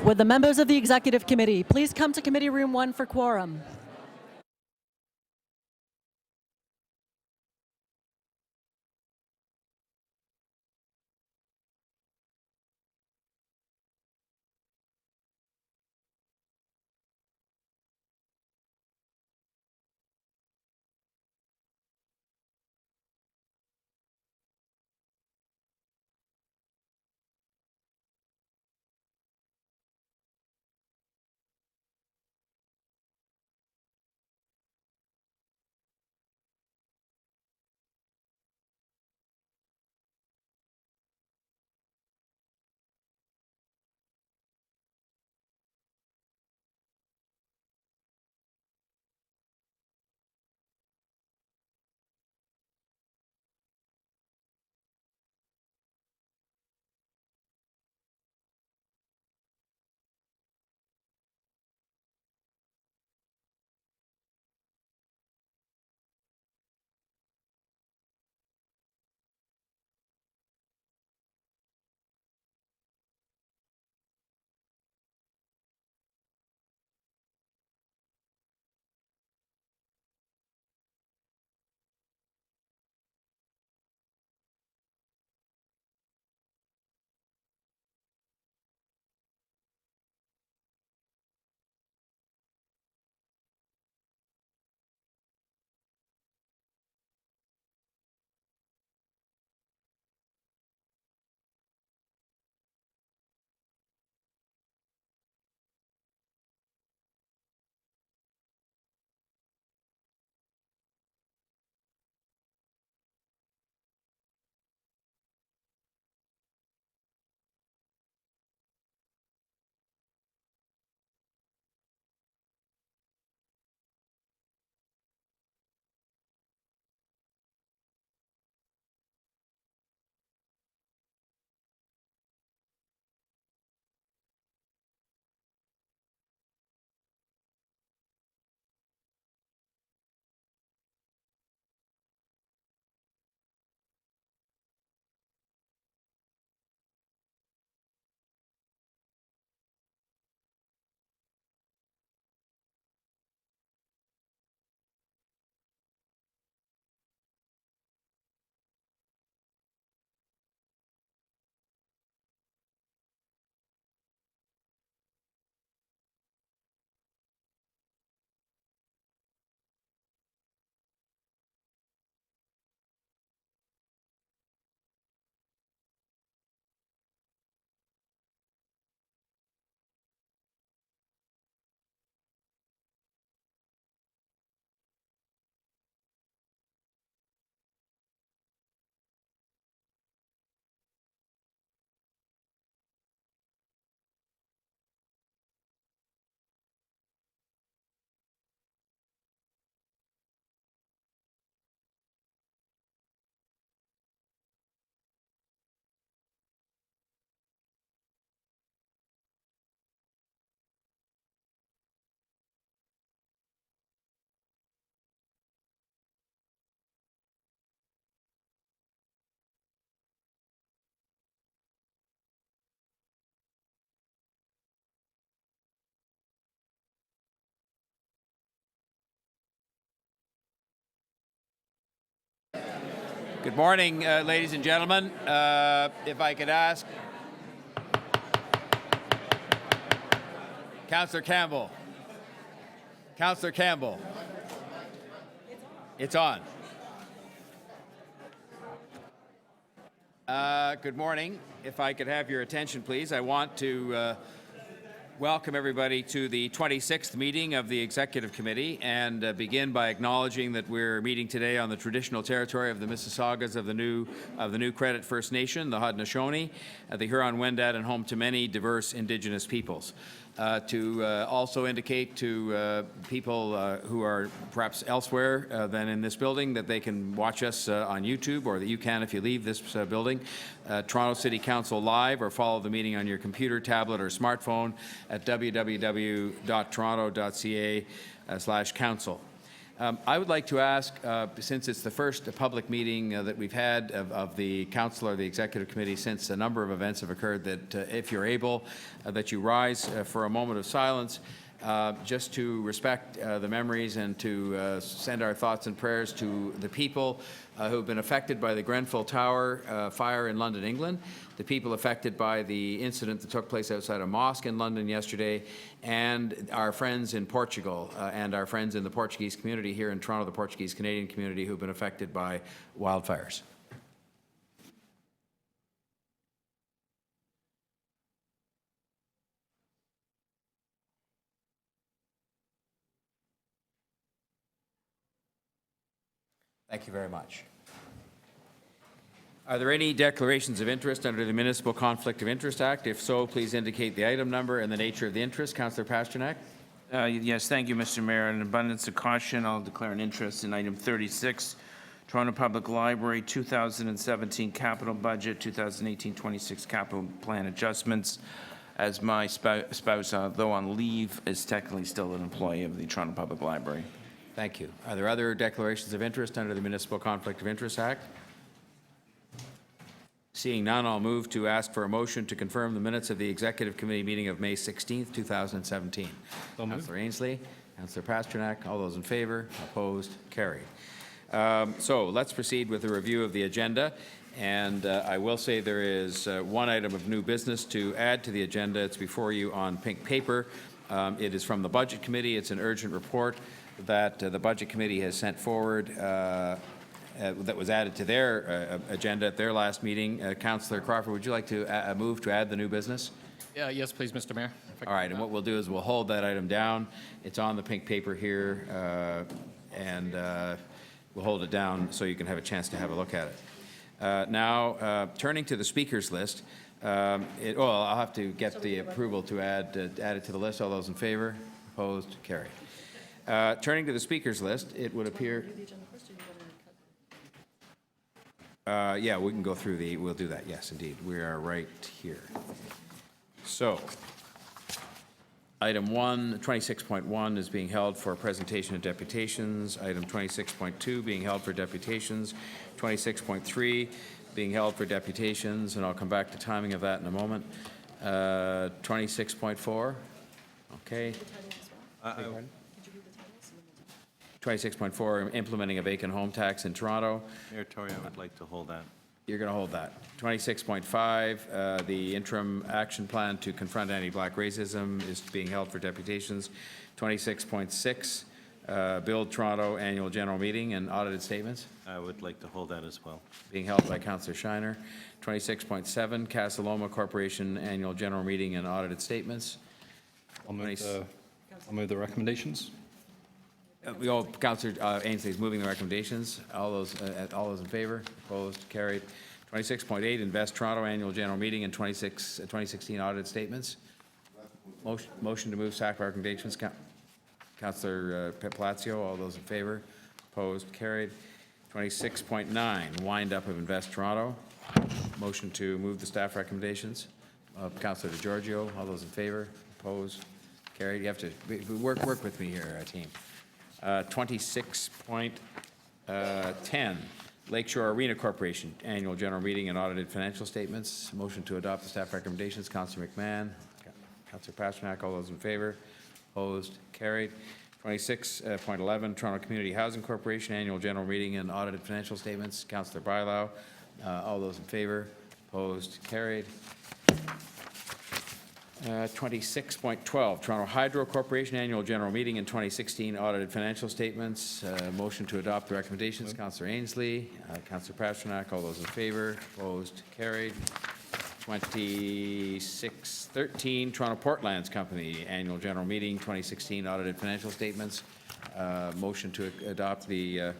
Would the members of the Executive Committee please come to Committee Room 1 for quorum? Good morning, ladies and gentlemen. If I could ask Councillor Campbell. Councillor Campbell. It's on. Good morning. If I could have your attention, please. I want to welcome everybody to the 26th meeting of the Executive Committee and begin by acknowledging that we're meeting today on the traditional territory of the Mississaugas of the New Credit First Nation, the Haudenosaunee, the Huron-Wendat, and home to many diverse Indigenous peoples. To also indicate to people who are perhaps elsewhere than in this building that they can watch us on YouTube, or that you can if you leave this building, Toronto City Council Live, or follow the meeting on your computer, tablet, or smartphone at www.toronto.ca/council. I would like to ask, since it's the first public meeting that we've had of the council or the executive committee since a number of events have occurred, that if you're able, that you rise for a moment of silence, just to respect the memories and to send our thoughts and prayers to the people who have been affected by the Grenfell Tower fire in London, England, the people affected by the incident that took place outside a mosque in London yesterday, and our friends in Portugal and our friends in the Portuguese community here in Toronto, the Portuguese Canadian community who've been affected by wildfires. Thank you very much. Are there any declarations of interest under the Municipal Conflict of Interest Act? If so, please indicate the item number and the nature of the interest. Councillor Pasternak. Yes, thank you, Mr. Mayor. In abundance of caution, I'll declare an interest in item 36, Toronto Public Library 2017 capital budget, 2018-26 capital plan adjustments, as my spouse, though on leave, is technically still an employee of the Toronto Public Library. Thank you. Are there other declarations of interest under the Municipal Conflict of Interest Act? Seeing none, I'll move to ask for a motion to confirm the minutes of the Executive Committee meeting of May 16th, 2017. Councillor Ainsley, Councillor Pasternak, all those in favor, opposed, carried. So let's proceed with a review of the agenda. And I will say there is one item of new business to add to the agenda. It's before you on pink paper. It is from the Budget Committee. It's an urgent report that the Budget Committee has sent forward that was added to their agenda at their last meeting. Councillor Crawford, would you like to move to add the new business? Yes, please, Mr. Mayor. All right, and what we'll do is we'll hold that item down. It's on the pink paper here, and we'll hold it down so you can have a chance to have a look at it. Now, turning to the speakers list, I'll have to get the approval to add it to the list. All those in favor? Opposed? Carried. Turning to the speakers list, it would appear... yeah, we can go through we'll do that. Yes, indeed. We are right here. So, item 1, 26.1 is being held for presentation of deputations. Item 26.2 being held for deputations. 26.3 being held for deputations, and I'll come back to timing of that in a moment. 26.4, okay. 26.4, implementing a vacant home tax in Toronto. Mayor Tory, I would like to hold that. You're going to hold that. 26.5, the interim action plan to confront anti-black racism is being held for deputations. 26.6, Build Toronto annual general meeting and audited statements. I would like to hold that as well. Being held by Councillor Shiner. 26.7, Casa Loma Corporation annual general meeting and audited statements. I'll move the recommendations. Councillor Ainsley is moving the recommendations. All those in favor? Opposed? Carried. 26.8, Invest Toronto Annual General Meeting and 2016 audited statements. Motion to move SAC recommendations. Councillor Palacio, all those in favor? Opposed? Carried. 26.9, Wind Up of Invest Toronto. Motion to move the staff recommendations. Councillor DeGiorgio, all those in favor? Opposed? Carried. You have to work with me here, team. 26.10, Lakeshore Arena Corporation Annual General Meeting and Audited Financial Statements. Motion to adopt the staff recommendations. Councillor McMahon, Councillor Pasternak, all those in favor? Opposed? Carried. 26.11, Toronto Community Housing Corporation Annual General Meeting and Audited Financial Statements. Councillor Bilow, all those in favor? Opposed? Carried. 26.12, Toronto Hydro Corporation Annual General Meeting and 2016 Audited Financial Statements. Motion to adopt the recommendations. Councillor Ainsley, Councillor Pasternak, all those in favor? Opposed? Carried. 26.13, Toronto Portlands Company Annual General Meeting, 2016 Audited Financial Statements. Motion to adopt the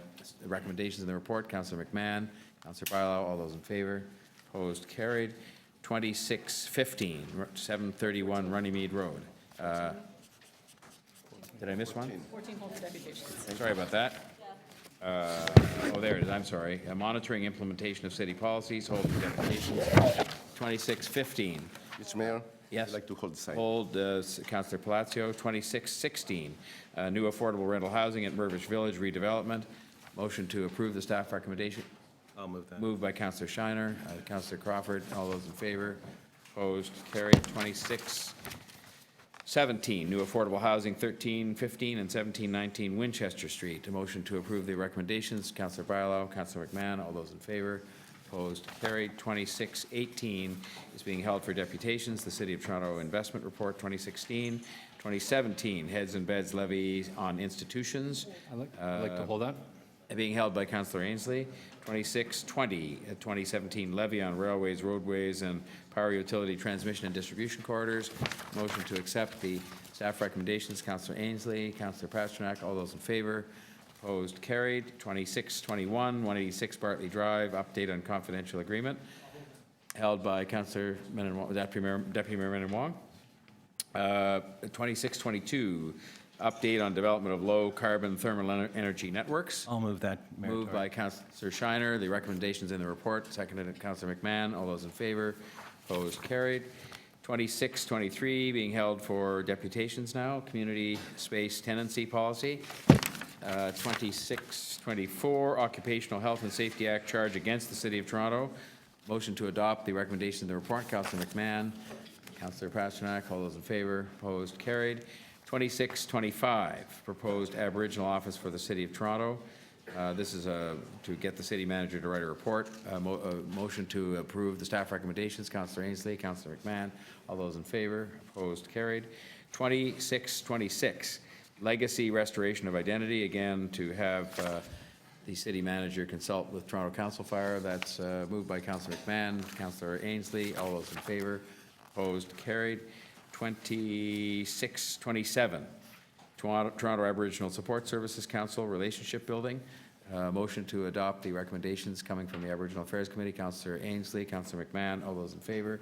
recommendations in the report. Councillor McMahon, Councillor Bilow, all those in favor? Opposed? Carried. 26.15, 731 Runnymede Road. Did I miss one? 14 hold for deputations. Sorry about that. Oh, there it is. I'm sorry. Monitoring implementation of city policies, hold for deputations. 26.15. Mr. Mayor, Yes. I'd like to hold the same. Hold, Councillor Palacio. 2616, new affordable rental housing at Mirvish Village redevelopment. Motion to approve the staff recommendation. I'll move that. Moved by Councillor Shiner, Councillor Crawford. All those in favor? Opposed? Carried. 2617, new affordable housing 1315 and 1719 Winchester Street. A motion to approve the recommendations. Councillor Bailao, Councillor McMahon. All those in favor? Opposed? Carried. 2618 is being held for deputations. The City of Toronto Investment Report 2016. 2017, heads and beds levy on institutions. I'd like to hold that. Being held by Councillor Ainsley. 2620, 2017 levy on railways, roadways, and power utility transmission and distribution corridors. Motion to accept the staff recommendations. Councillor Ainsley, Councillor Pasternak. All those in favor? Opposed? Carried. 2621, 186 Bartley Drive, update on confidential agreement. Held by Councillor Deputy Mayor Menon Wong. 2622, update on development of low-carbon thermal energy networks. I'll move that, Mayor Moved by Councillor Shiner. The recommendations in the report. Seconded by Councillor McMahon. All those in favor? Opposed? Carried. 2623 being held for deputations now. Community space tenancy policy. 2624 Occupational Health and Safety Act charge against the City of Toronto. Motion to adopt the recommendation in the report. Councillor McMahon. Councillor Pasternak. All those in favor? Opposed? Carried. 2625, proposed Aboriginal office for the City of Toronto. This is to get the city manager to write a report. Motion to approve the staff recommendations. Councillor Ainsley, Councillor McMahon. All those in favor? Opposed? Carried. 2626, legacy restoration of identity. Again, to have the city manager consult with Toronto Council Fire. That's moved by Councillor McMahon, Councillor Ainsley. All those in favor? Opposed? Carried. 2627, Toronto Aboriginal Support Services Council Relationship Building. Motion to adopt the recommendations coming from the Aboriginal Affairs Committee. Councillor Ainsley, Councillor McMahon. All those in favor?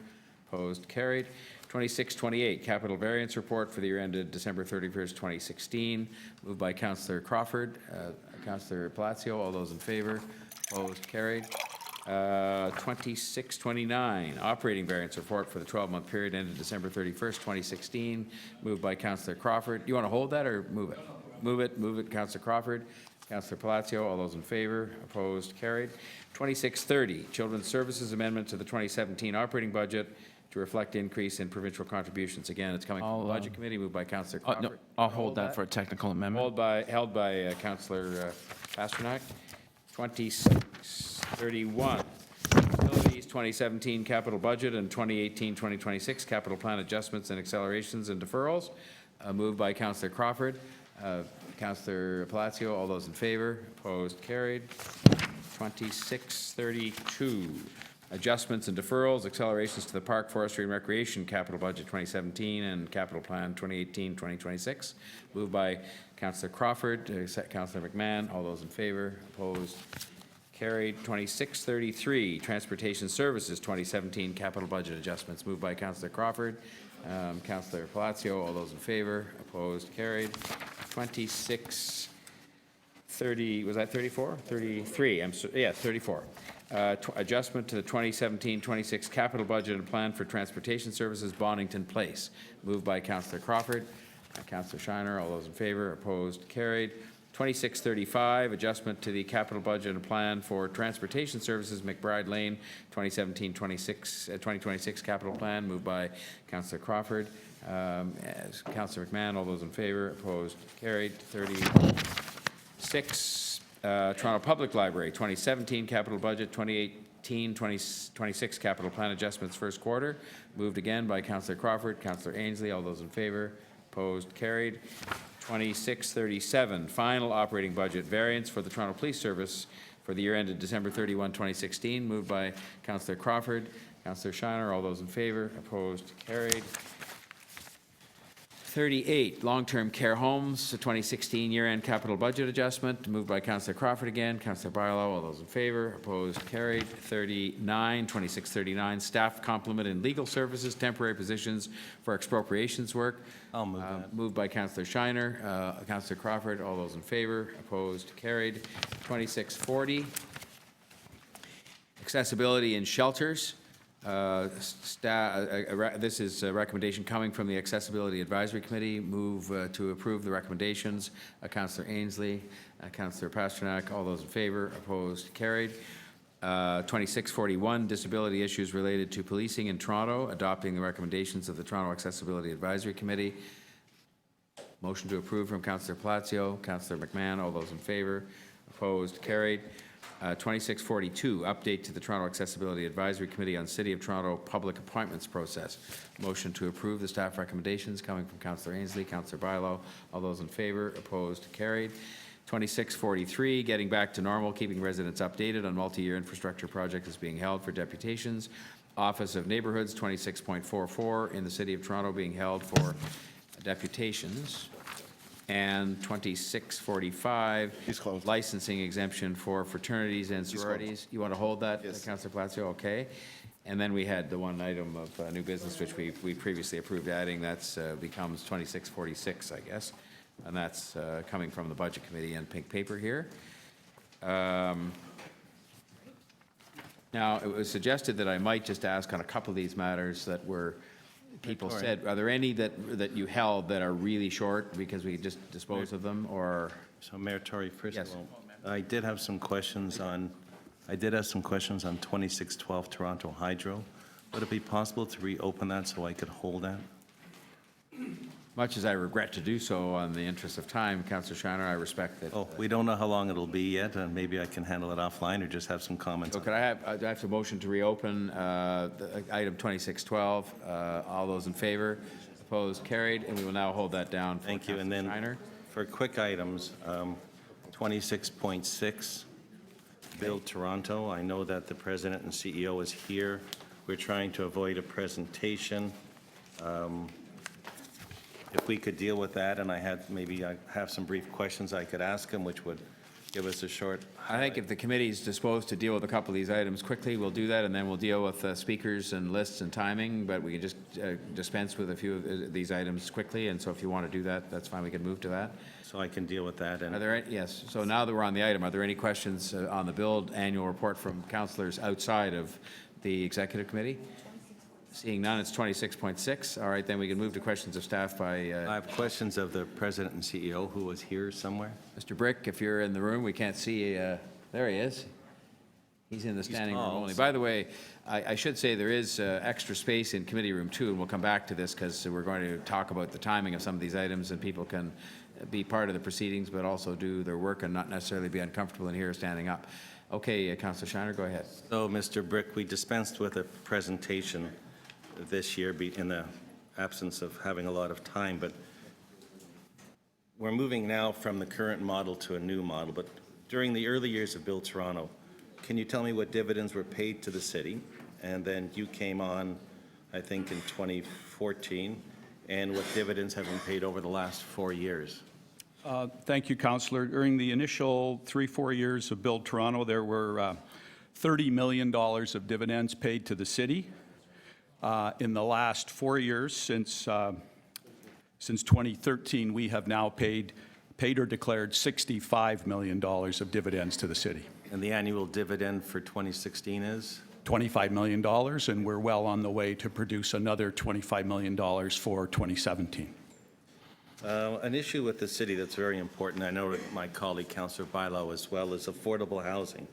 Opposed? Carried. 2628, Capital Variance Report for the year ended December 31st, 2016. Moved by Councillor Crawford, Councillor Palacio. All those in favor? Opposed? Carried. 2629, Operating Variance Report for the 12-month period ended December 31st, 2016. Moved by Councillor Crawford. You want to hold that or move it? Move it, Councillor Crawford. Councillor Palacio. All those in favor? Opposed? Carried. 2630, Children's Services Amendment to the 2017 operating budget to reflect increase in provincial contributions. Again, it's coming from the Budget Committee. Moved by Councillor Crawford. No, I'll hold that for a technical amendment. Held by Councillor Pasternak. 2631, Utilities 2017 capital budget and 2018-2026 capital plan adjustments and accelerations and deferrals. Moved by Councillor Crawford. Councillor Palacio. All those in favor? Opposed? Carried. 2632, adjustments and deferrals, accelerations to the Park, Forestry and Recreation capital budget 2017 and capital plan 2018-2026. Moved by Councillor Crawford, Councillor McMahon. All those in favor? Opposed? Carried. 2633, Transportation Services 2017 capital budget adjustments. Moved by Councillor Crawford, Councillor Palacio. All those in favor? Opposed? Carried. 2630, was that 34? 33, 34. Adjustment to the 2017-26 capital budget and plan for transportation services, Bonington Place. Moved by Councillor Crawford, Councillor Shiner. All those in favor? Opposed? Carried. 2635, adjustment to the capital budget and plan for transportation services, McBride Lane, 2017-2026 capital plan. Moved by Councillor Crawford, Councillor McMahon. All those in favor? Opposed? Carried. 36, Toronto Public Library, 2017 capital budget, 2018-2026 capital plan adjustments first quarter. Moved again by Councillor Crawford, Councillor Ainsley. All those in favor? Opposed? Carried. 2637, final operating budget variance for the Toronto Police Service for the year ended December 31, 2016. Moved by Councillor Crawford, Councillor Shiner. All those in favor? Opposed? Carried. 38, long-term care homes, 2016 year-end capital budget adjustment. Moved by Councillor Crawford again, Councillor Barlow. All those in favor? Opposed? Carried. 2639, staff complement in legal services, temporary positions for expropriations work. I'll move that. Moved by Councillor Shiner, Councillor Crawford. All those in favor? Opposed? Carried. 2640, accessibility in shelters. This is a recommendation coming from the Accessibility Advisory Committee. Move to approve the recommendations. Councillor Ainsley, Councillor Pasternak, all those in favor, opposed, carried. 2641, disability issues related to policing in Toronto, adopting the recommendations of the Toronto Accessibility Advisory Committee. Motion to approve from Councillor Palacio, Councillor McMahon, all those in favor, opposed, carried. 2642, update to the Toronto Accessibility Advisory Committee on City of Toronto public appointments process. Motion to approve the staff recommendations coming from Councillor Ainsley, Councillor Bilo. All those in favor, opposed, carried. 2643, getting back to normal, keeping residents updated on multi-year infrastructure project is being held for deputations. Office of Neighborhoods, 26.44, in the City of Toronto being held for deputations. And 2645, licensing exemption for fraternities and sororities. You want to hold that, Yes. Councillor Palacio? Okay. And then we had the one item of new business, which we previously approved adding. That's becomes 2646, I guess. And that's coming from the Budget Committee and pink paper here. Now, it was suggested that I might just ask on a couple of these matters that were people said, are there any that you held that are really short because we just disposed of them, or? So Mayor Tory, first Yes. of all, I did have some questions on 2612 Toronto Hydro. Would it be possible to reopen that so I could hold that? Much as I regret to do so on the interest of time, Councillor Shiner, I respect that. Oh, we don't know how long it'll be yet, and maybe I can handle it offline or just have some comments. So on could I have a motion to reopen item 2612? All those in favor? Opposed? Carried. And we will now hold that down for Thank you. And Councillor then Shiner. for quick items, 26.6, Build Toronto. I know that the president and CEO is here. We're trying to avoid a presentation. If we could deal with that, and I have some brief questions I could ask him, which would give us a short. I think if the committee is disposed to deal with a couple of these items quickly, we'll do that, and then we'll deal with speakers and lists and timing, but we can just dispense with a few of these items quickly, and so if you want to do that, that's fine, we can move to that. So I can deal with that. Are And there, yes, so now that we're on the item, are there any questions on the Build annual report from councillors outside of the Executive Committee? Seeing none, it's 26.6. All right, then we can move to questions of staff by I have questions of the president and CEO who was here somewhere. Mr. Brick. If you're in the room, we can't see. There he is. He's in the standing room tall, only. so- By the way, I should say there is extra space in committee room 2, and we'll come back to this because we're going to talk about the timing of some of these items, and people can be part of the proceedings but also do their work and not necessarily be uncomfortable in here standing up. Okay, Councillor Shiner, go ahead. So, Mr. Brick, we dispensed with a presentation this year in the absence of having a lot of time, but we're moving now from the current model to a new model. But during the early years of Build Toronto, can you tell me what dividends were paid to the city? And then you came on, I think, in 2014, and what dividends have been paid over the last 4 years? Thank you, Councillor. During the initial 3-4 years of Build Toronto, there were $30 million of dividends paid to the city. In the last 4 years, since 2013, we have now paid or declared $65 million of dividends to the city. And the annual dividend for 2016 is? $25 million, and we're well on the way to produce another $25 million for 2017. An issue with the city that's very important, I know that my colleague Councillor Bilo as well, is affordable housing.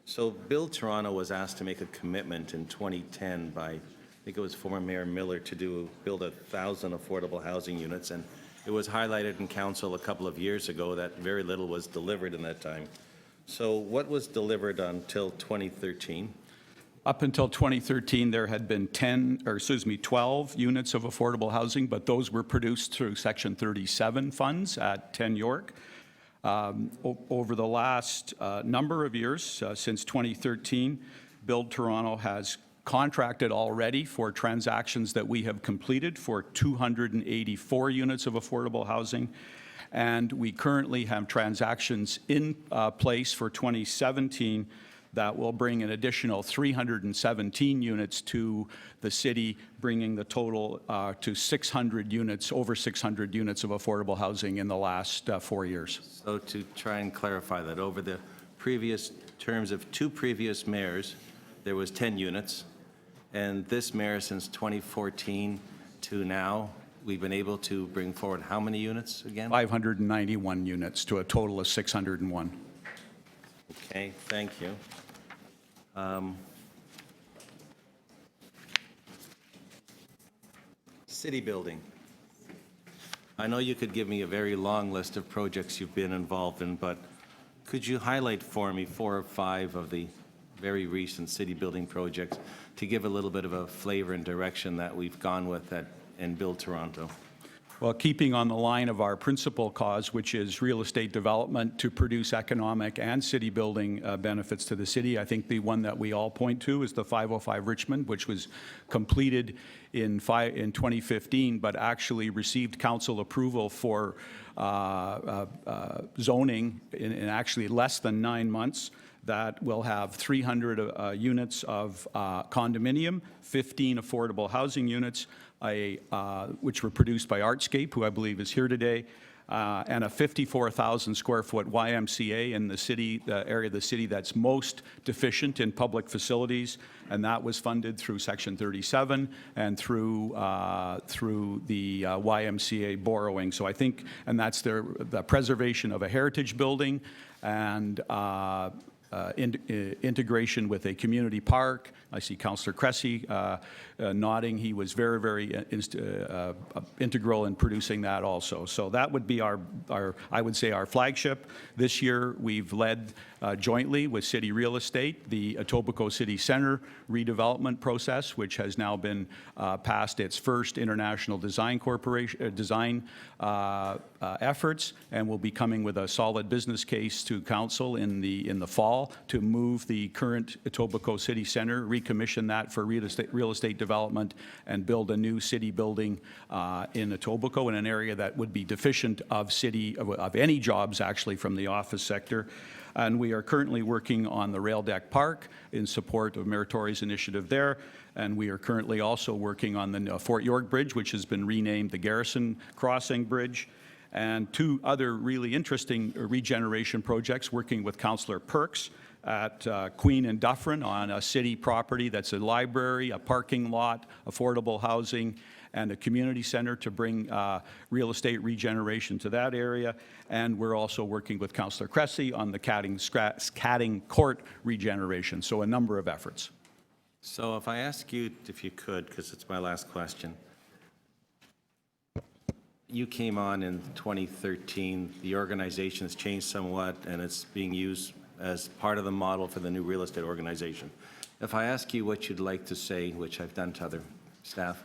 So Build Toronto was asked to make a commitment in 2010 by, I think it was former Mayor Miller, to build 1,000 affordable housing units, and it was highlighted in council a couple of years ago that very little was delivered in that time. So what was delivered until 2013? Up until 2013, there had been 12 units of affordable housing, but those were produced through Section 37 funds at 10 York. Over the last number of years, since 2013, Build Toronto has contracted already for transactions that we have completed for 284 units of affordable housing. And we currently have transactions in place for 2017 that will bring an additional 317 units to the city, bringing the total to 600 units, over 600 units of affordable housing in the last 4 years. So to try and clarify that, over the previous terms of 2 previous mayors, there was 10 units, And this mayor, since 2014 to now, we've been able to bring forward how many units again? 591 units to a total of 601. Okay, thank you. City building. I know you could give me a very long list of projects you've been involved in, but could you highlight for me 4 or 5 of the very recent city building projects to give a little bit of a flavor and direction that we've gone with in Build Toronto? Well, keeping on the line of our principal cause, which is real estate development to produce economic and city building benefits to the city, I think the one that we all point to is the 505 Richmond, which was completed in 2015, but actually received council approval for zoning in actually less than 9 months. That will have 300 units of condominium, 15 affordable housing units, which were produced by Artscape, who I believe is here today, and a 54,000 square foot YMCA in the city, the area of the city that's most deficient in public facilities, and that was funded through Section 37 and through the YMCA borrowing. So I think, and that's the preservation of a heritage building and integration with a community park. I see Councillor Cressy nodding. He was very, very integral in producing that also. So that would be our I would say, our flagship. This year, we've led jointly with City Real Estate the Etobicoke City Centre redevelopment process, which has now been past its first International Design Corporation design efforts, and will be coming with a solid business case to council in the fall to move the current Etobicoke City Centre, recommission that for real estate development, and build a new city building in Etobicoke in an area that would be deficient of any jobs actually from the office sector. And we are currently working on the Rail Deck Park in support of Mayor Tory's initiative there. And we are currently also working on the Fort York Bridge, which has been renamed the Garrison Crossing Bridge, and 2 other really interesting regeneration projects working with Councillor Perks at Queen and Dufferin on a city property that's a library, a parking lot, affordable housing, and a community center to bring real estate regeneration to that area. And we're also working with Councillor Cressy on the Catting Court regeneration. So a number of efforts. So if I ask you, if you could, because it's my last question. You came on in 2013. The organization has changed somewhat, and it's being used as part of the model for the new real estate organization. If I ask you what you'd like to say, which I've done to other staff,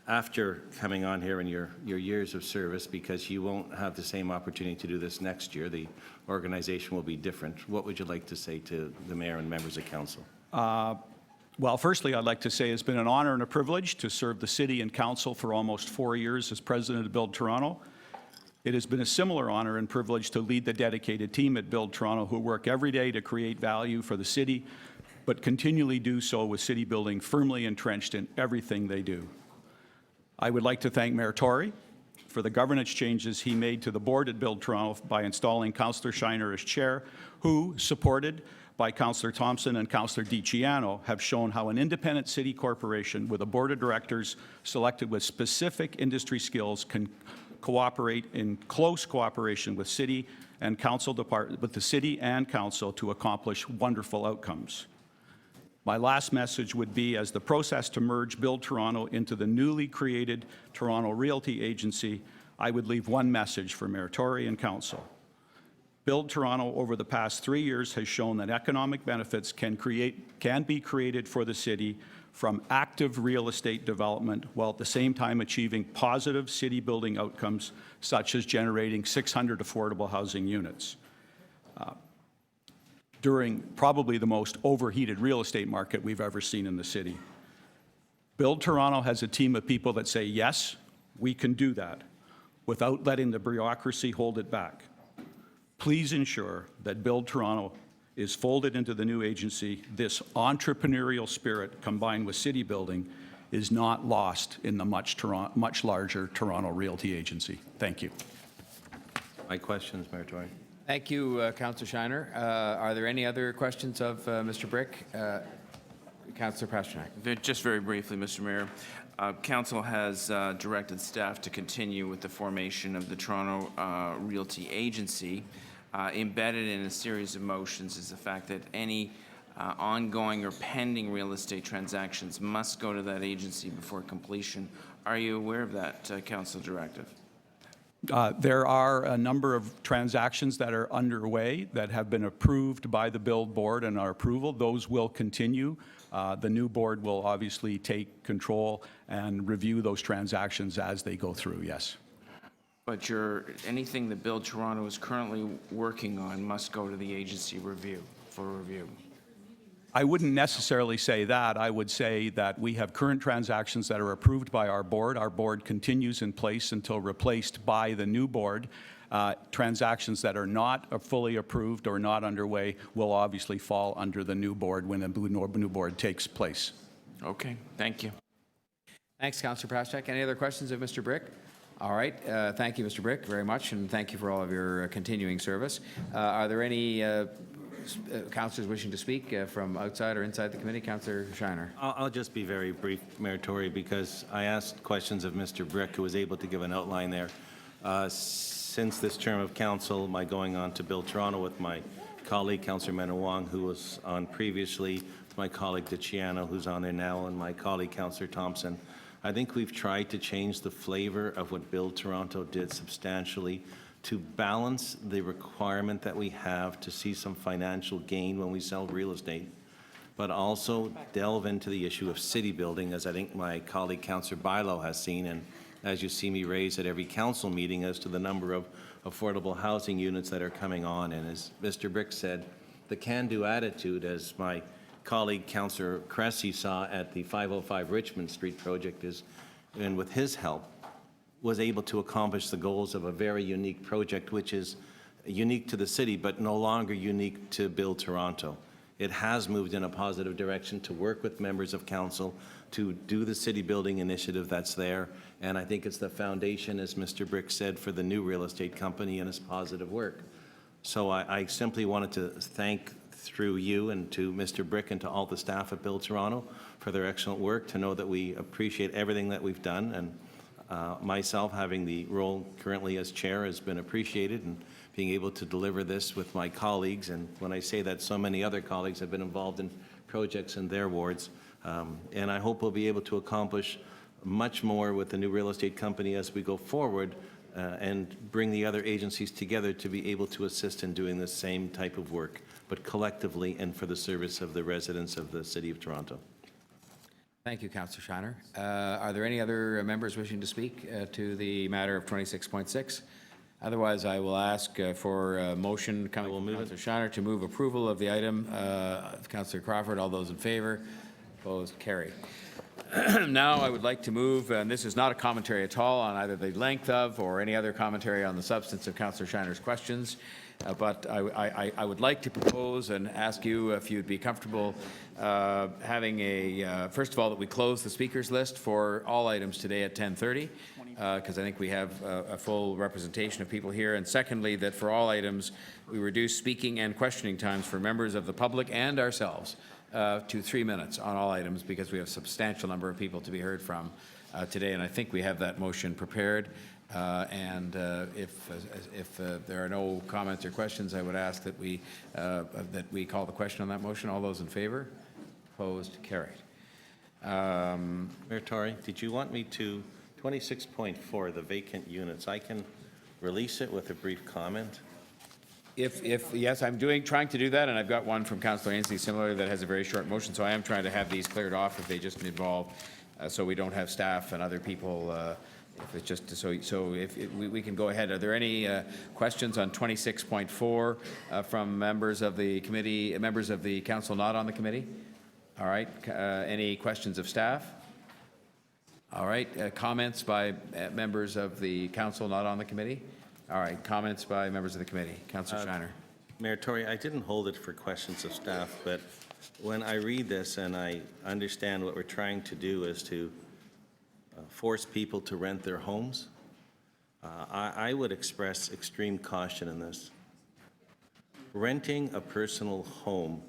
after coming on here in your years of service, because you won't have the same opportunity to do this next year, the organization will be different, what would you like to say to the mayor and members of council? Well, firstly, I'd like to say it's been an honor and a privilege to serve the city and council for almost 4 years as president of Build Toronto. It has been a similar honor and privilege to lead the dedicated team at Build Toronto who work every day to create value for the city, but continually do so with city building firmly entrenched in everything they do. I would like to thank Mayor Tory for the governance changes he made to the board at Build Toronto by installing Councillor Shiner as chair, who, supported by Councillor Thompson and Councillor DiCiano, have shown how an independent city corporation with a board of directors selected with specific industry skills can cooperate in close cooperation with city and council with the city and council to accomplish wonderful outcomes. My last message would be, as the process to merge Build Toronto into the newly created Toronto Realty Agency, I would leave one message for Mayor Tory and council. Build Toronto over the past 3 years has shown that economic benefits can be created for the city from active real estate development, while at the same time achieving positive city building outcomes, such as generating 600 affordable housing units. During probably the most overheated real estate market we've ever seen in the city. Build Toronto has a team of people that say, yes, we can do that, without letting the bureaucracy hold it back. Please ensure that Build Toronto is folded into the new agency. This entrepreneurial spirit, combined with city building, is not lost in the much larger Toronto Realty Agency. Thank you. My questions, Mayor Tory. Thank you, Councillor Shiner. Are there any other questions of Mr. Brick? Councillor Pasternak. Just very briefly, Mr. Mayor. Council has directed staff to continue with the formation of the Toronto Realty Agency. Embedded in a series of motions is the fact that any ongoing or pending real estate transactions must go to that agency before completion. Are you aware of that council directive? There are a number of transactions that are underway that have been approved by the Build Board and our approval. Those will continue. The new board will obviously take control and review those transactions as they go through, yes. But anything that Build Toronto is currently working on must go to the agency for review. I wouldn't necessarily say that. I would say that we have current transactions that are approved by our board. Our board continues in place until replaced by the new board. Transactions that are not fully approved or not underway will obviously fall under the new board when the new board takes place. Okay, thank you. Thanks, Councillor Pasternak. Any other questions of Mr. Brick? All right. Thank you, Mr. Brick, very much, and thank you for all of your continuing service. Are there any councillors wishing to speak from outside or inside the committee? Councillor Shiner. I'll just be very brief, Mayor Tory, because I asked questions of Mr. Brick, who was able to give an outline there. Since this term of council, my going on to Build Toronto with my colleague, Councillor Menawong, who was on previously, my colleague DeCiano, who's on there now, and my colleague, Councillor Thompson, I think we've tried to change the flavor of what Build Toronto did substantially to balance the requirement that we have to see some financial gain when we sell real estate, but also delve into the issue of city building, as I think my colleague Councillor Bilo has seen, and as you see me raise at every council meeting as to the number of affordable housing units that are coming on. And as Mr. Brick said, the can-do attitude, as my colleague Councillor Cressy saw at the 505 Richmond Street project, is, and with his help, was able to accomplish the goals of a very unique project, which is unique to the city, but no longer unique to Build Toronto. It has moved in a positive direction to work with members of council to do the city building initiative that's there, and I think it's the foundation, as Mr. Brick said, for the new real estate company and its positive work. So I simply wanted to thank, through you and to Mr. Brick and to all the staff at Build Toronto for their excellent work, to know that we appreciate everything that we've done, and myself having the role currently as chair has been appreciated, and being able to deliver this with my colleagues. And when I say that, so many other colleagues have been involved in projects in their wards. And I hope we'll be able to accomplish much more with the new real estate company as we go forward, and bring the other agencies together to be able to assist in doing the same type of work, but collectively and for the service of the residents of the City of Toronto. Thank you, Councillor Shiner. Are there any other members wishing to speak to the matter of 26.6? Otherwise, I will ask for a motion coming from Councillor Shiner to move approval of the item. Councillor Crawford, all those in favor? Opposed? Carried. Now I would like to move, and this is not a commentary at all on either the length of or any other commentary on the substance of Councillor Shiner's questions, but I would like to propose and ask you if you'd be comfortable having a, first of all, that we close the speakers list for all items today at 10:30, because I think we have a full representation of people here, and secondly, that for all items we reduce speaking and questioning times for members of the public and ourselves to 3 minutes on all items, because we have a substantial number of people to be heard from today, and I think we have that motion prepared. If there are no comments or questions, I would ask that we call the question on that motion. All those in favor? Opposed? Carried. Mayor Tory, did you want me to, 26.4, the vacant units, I can release it with a brief comment? If yes, I'm trying to do that, and I've got one from Councillor Ainsley similar that has a very short motion, so I am trying to have these cleared off if they just involve, so we don't have staff and other people. If it's just so if we can go ahead. Are there any questions on 26.4 from members of the committee, members of the council not on the committee? All right. Any questions of staff? All right. Comments by members of the council not on the committee? All right. Comments by members of the committee. Councillor Shiner. Mayor Tory, I didn't hold it for questions of staff, but when I read this and I understand what we're trying to do is to force people to rent their homes, I would express extreme caution in this. Renting a personal home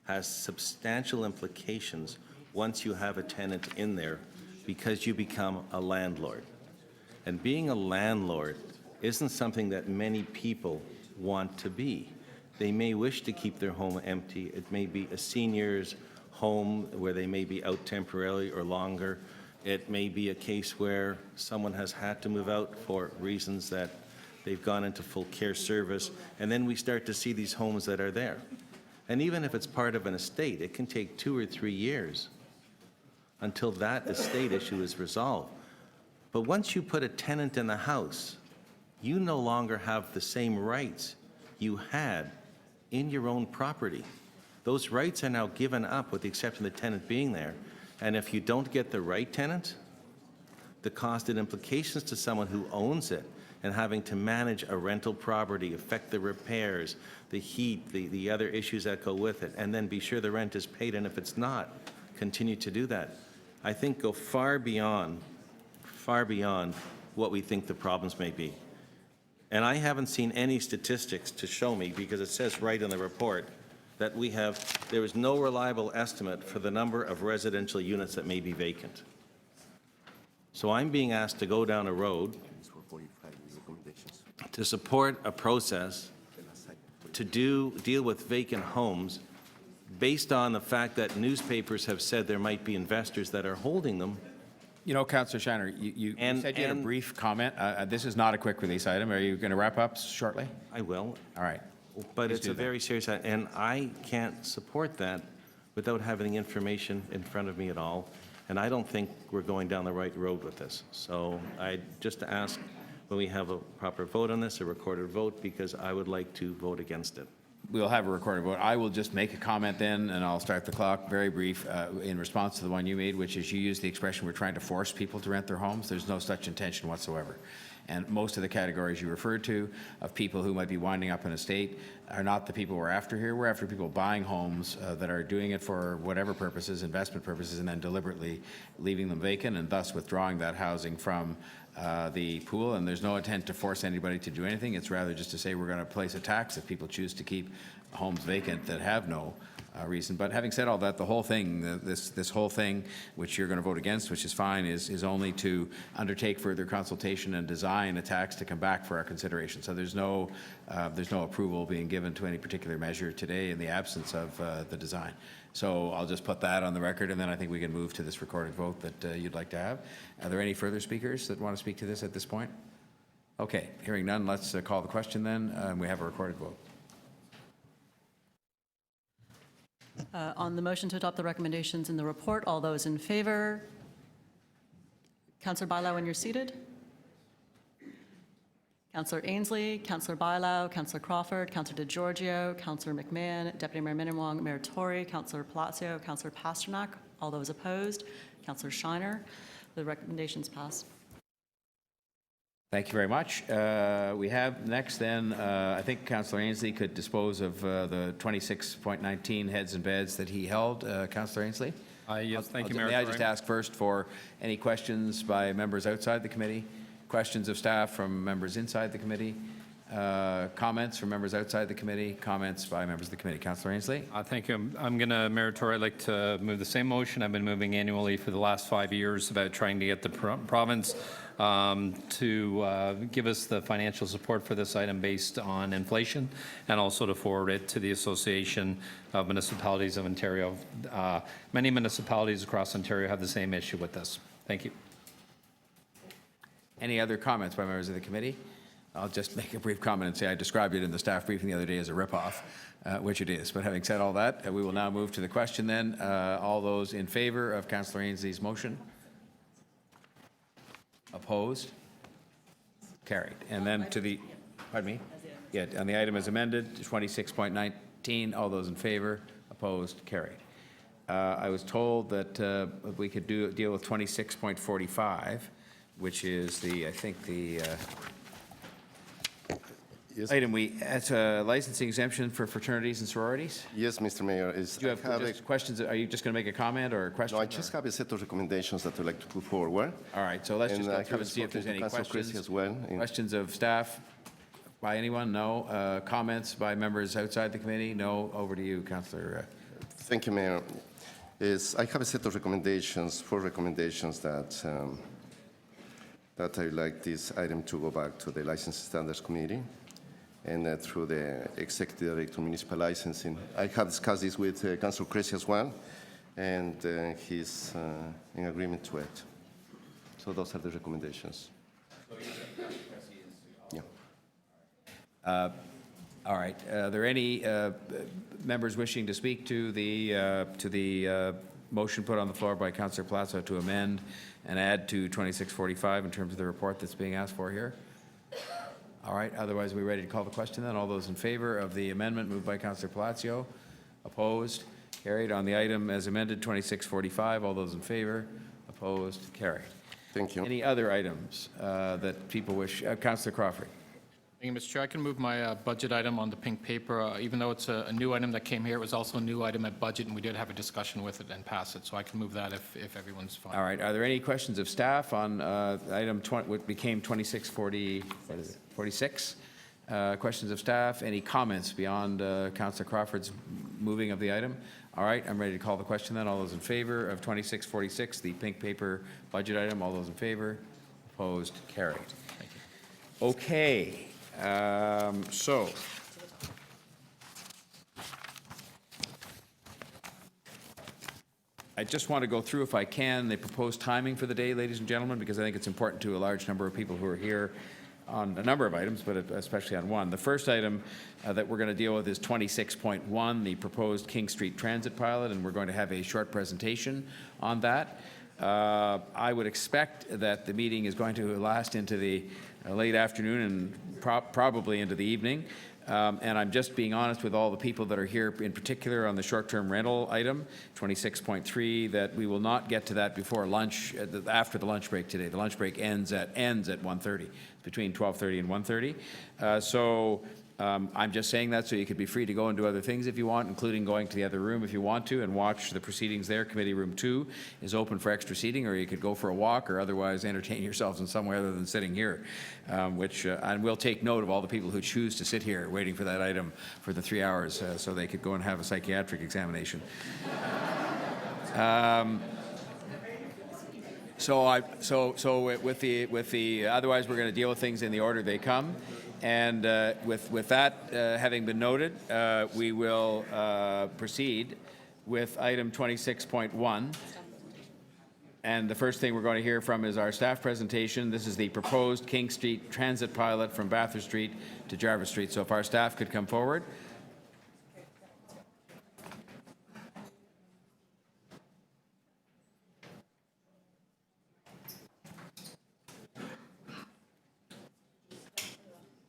has substantial implications once you have a tenant in there because you become a landlord. And being a landlord isn't something that many people want to be. They may wish to keep their home empty. It may be a senior's home where they may be out temporarily or longer. It may be a case where someone has had to move out for reasons that they've gone into full care service, and then we start to see these homes that are there. And even if it's part of an estate, it can take 2 or 3 years until that estate issue is resolved. But once you put a tenant in the house, you no longer have the same rights you had in your own property. Those rights are now given up with the exception of the tenant being there. And if you don't get the right tenant, the cost and implications to someone who owns it and having to manage a rental property, affect the repairs, the heat, the other issues that go with it, and then be sure the rent is paid, and if it's not, continue to do that, I think go far beyond what we think the problems may be. And I haven't seen any statistics to show me, because it says right in the report, that there is no reliable estimate for the number of residential units that may be vacant. So I'm being asked to go down a road to support a process to deal with vacant homes based on the fact that newspapers have said there might be investors that are holding them. You know, Councillor Shiner, you And- said you had a and- brief comment. This is not a quick release item. Are you going to wrap up shortly? I will, All right. but Please it's do a that. very serious, and I can't support that without having information in front of me at all. And I don't think we're going down the right road with this. So I just ask when we have a proper vote on this, a recorded vote, because I would like to vote against it. We'll have a recorded vote. I will just make a comment then, and I'll start the clock, very brief, in response to the one you made, which is you used the expression, we're trying to force people to rent their homes. There's no such intention whatsoever. And most of the categories you referred to of people who might be winding up an estate are not the people we're after here. We're after people buying homes that are doing it for whatever purposes, investment purposes, and then deliberately leaving them vacant and thus withdrawing that housing from the pool. And there's no intent to force anybody to do anything. It's rather just to say we're going to place a tax if people choose to keep homes vacant that have no reason. But having said all that, the whole thing, this whole thing, which you're going to vote against, which is fine, is only to undertake further consultation and design a tax to come back for our consideration. So there's no approval being given to any particular measure today in the absence of the design. So I'll just put that on the record, and then I think we can move to this recorded vote that you'd like to have. Are there any further speakers that want to speak to this at this point? Okay, hearing none, let's call the question then. We have a recorded vote. On the motion to adopt the recommendations in the report, all those in favor? Councillor Bailao, when you're seated. Councillor Ainsley, Councillor Bailao, Councillor Crawford, Councillor DeGiorgio, Councillor McMahon, Deputy Mayor Minnan-Wong, Mayor Tory, Councillor Palacio, Councillor Pasternak. All those opposed? Councillor Shiner. The recommendations pass. Thank you very much. We have next then, I think Councillor Ainsley could dispose of the 26.19 heads and beds that he held. Councillor Ainsley? Yes, thank you, Mayor. May I just ask first for any questions by members outside the committee? Questions of staff from members inside the committee? Comments from members outside the committee? Comments by members of the committee? Councillor Ainsley? Thank you. I'm going to, Mayor Tory, I'd like to move the same motion I've been moving annually for the last 5 years about trying to get the province to give us the financial support for this item based on inflation, and also to forward it to the Association of Municipalities of Ontario. Many municipalities across Ontario have the same issue with this. Thank you. Any other comments by members of the committee? I'll just make a brief comment and say I described it in the staff briefing the other day as a ripoff, which it is. But having said all that, we will now move to the question then. All those in favor of Councillor Ainsley's motion? Opposed? Carried. And then to the, pardon me? Yeah, on the item as amended, 26.19, all those in favor? Opposed? Carried. I was told that we could deal with 26.45, which is I think the Yes. item it's a licensing exemption for fraternities and sororities. Yes, Mr. Mayor. Do you have just questions? Are you just going to make a comment or a question? No, I just have a set of recommendations that I'd like to put forward. All right, so let's just And go I through have and see if there's spoken to any Councillor Christie questions. as well. Questions of staff by anyone? No. Comments by members outside the committee? No. Over to you, Councillor. Thank you, Mayor. I have a set of recommendations, 4 recommendations that I would like this item to go back to the License Standards Committee and through the Executive Director of Municipal Licensing. I have discussed this with Councilor Cressy as well, and he's in agreement to it. So those are the recommendations. Yeah. All right. Are there any members wishing to speak to the motion put on the floor by Councillor Plaza to amend and add to 2645 in terms of the report that's being asked for here? All right. Otherwise, are we ready to call the question then? All those in favor of the amendment moved by Councillor Palacio? Opposed? Carried. On the item as amended, 2645, all those in favor? Opposed? Carried. Thank you. Any other items that people wish? Councillor Crawford. Thank you, Mr. Chair. I can move my budget item on the pink paper. Even though it's a new item that came here, it was also a new item at budget, and we did have a discussion with it and pass it. So I can move that if everyone's fine. All right. Are there any questions of staff on item 20, what became 2640, what is it, 46? Questions of staff? Any comments beyond Councillor Crawford's moving of the item? All right. I'm ready to call the question then. All those in favor of 2646, the pink paper budget item? All those in favor? Opposed? Carried. Thank you. Okay. So I just want to go through, if I can, the proposed timing for the day, ladies and gentlemen, because I think it's important to a large number of people who are here on a number of items, but especially on one. The first item that we're going to deal with is 26.1, the proposed King Street Transit pilot, and we're going to have a short presentation on that. I would expect that the meeting is going to last into the late afternoon and probably into the evening. And I'm just being honest with all the people that are here, in particular on the short-term rental item, 26.3, that we will not get to that before lunch, after the lunch break today. The lunch break ends at 1:30, between 12:30 and 1:30. So I'm just saying that so you could be free to go and do other things if you want, including going to the other room if you want to and watch the proceedings there. Committee Room 2 is open for extra seating, or you could go for a walk or otherwise entertain yourselves in somewhere other than sitting here, and we'll take note of all the people who choose to sit here waiting for that item for the 3 hours so they could go and have a psychiatric examination. So with the otherwise we're going to deal with things in the order they come. And with that having been noted, we will proceed with item 26.1. And the first thing we're going to hear from is our staff presentation. This is the proposed King Street Transit pilot from Bathurst Street to Jarvis Street. So if our staff could come forward.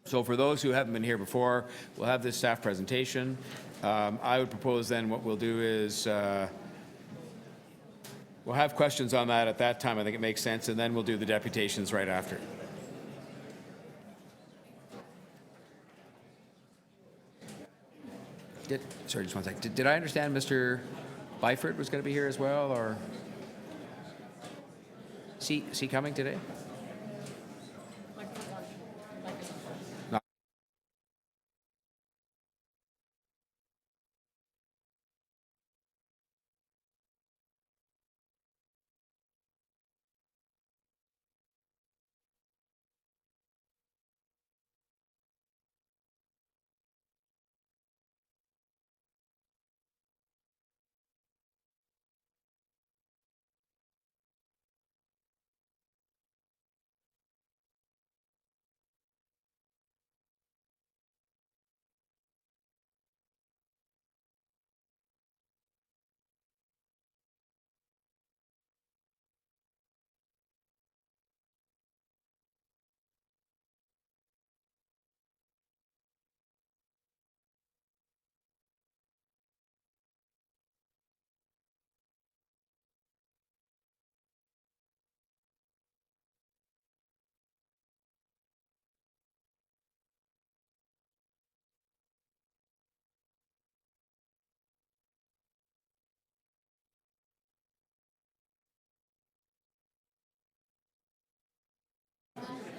So for those who haven't been here before, we'll have this staff presentation. I would propose then what we'll do is we'll have questions on that at that time. I think it makes sense, and then we'll do the deputations right after. Sorry, just one second. Did I understand Mr. Byford was going to be here as well, or is he coming today?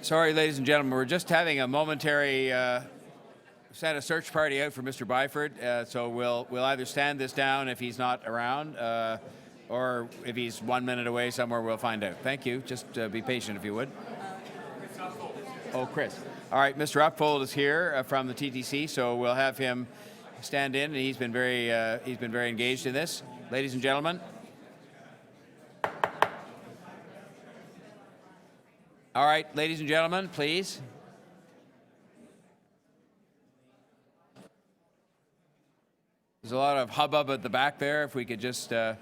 Sorry, ladies and gentlemen, we're just having a momentary sent a search party out for Mr. Byford, so we'll either stand this down if he's not around, or if he's 1 minute away somewhere, we'll find out. Thank you. Just be patient if you would. Oh, Chris. All right, Mr. Upfold is here from the TTC, so we'll have him stand in, and he's been very engaged in this. Ladies and gentlemen. All right, ladies and gentlemen, please. There's a lot of hubbub at the back there. If we could just... All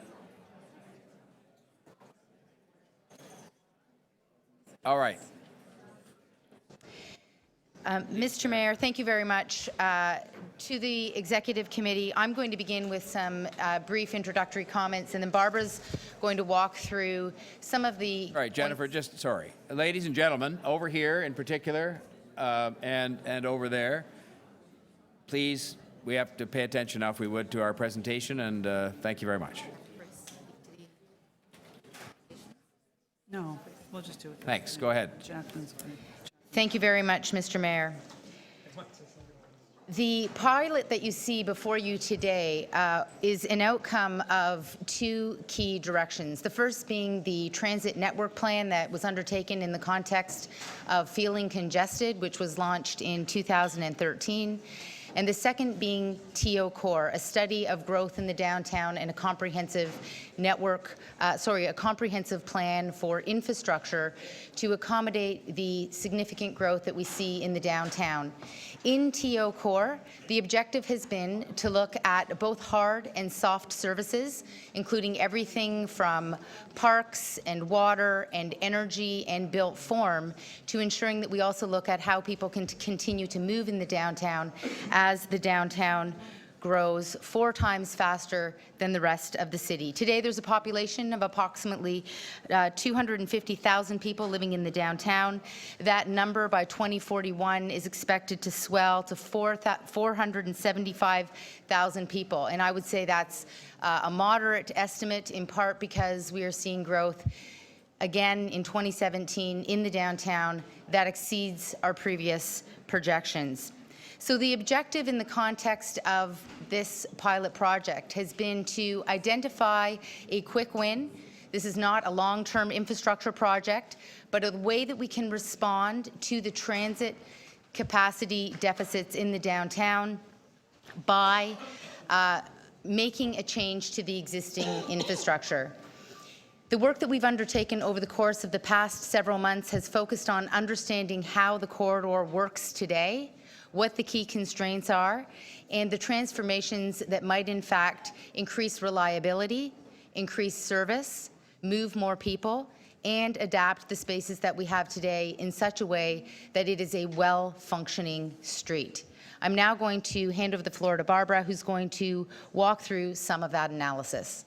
right. Mr. Mayor, thank you very much. To the Executive Committee, I'm going to begin with some brief introductory comments, and then Barbara's going to walk through some of the... All right, Jennifer, sorry. Ladies and gentlemen, over here in particular, and over there, please, we have to pay attention now, if we would, to our presentation, and thank you very much. No, we'll just do it. Thanks. Go ahead. Thank you very much, Mr. Mayor. The pilot that you see before you today is an outcome of two key directions. The first being the transit network plan that was undertaken in the context of feeling congested, which was launched in 2013. And the second being TO Core, a study of growth in the downtown and a comprehensive a comprehensive plan for infrastructure to accommodate the significant growth that we see in the downtown. In TO Core, the objective has been to look at both hard and soft services, including everything from parks and water and energy and built form, to ensuring that we also look at how people can continue to move in the downtown as the downtown grows 4 times faster than the rest of the city. Today, there's a population of approximately 250,000 people living in the downtown. That number by 2041 is expected to swell to 475,000 people. And I would say that's a moderate estimate, in part because we are seeing growth again in 2017 in the downtown that exceeds our previous projections. So the objective in the context of this pilot project has been to identify a quick win. This is not a long-term infrastructure project, but a way that we can respond to the transit capacity deficits in the downtown by making a change to the existing infrastructure. The work that we've undertaken over the course of the past several months has focused on understanding how the corridor works today, what the key constraints are, and the transformations that might in fact increase reliability, increase service, move more people, and adapt the spaces that we have today in such a way that it is a well-functioning street. I'm now going to hand over the floor to Barbara, who's going to walk through some of that analysis.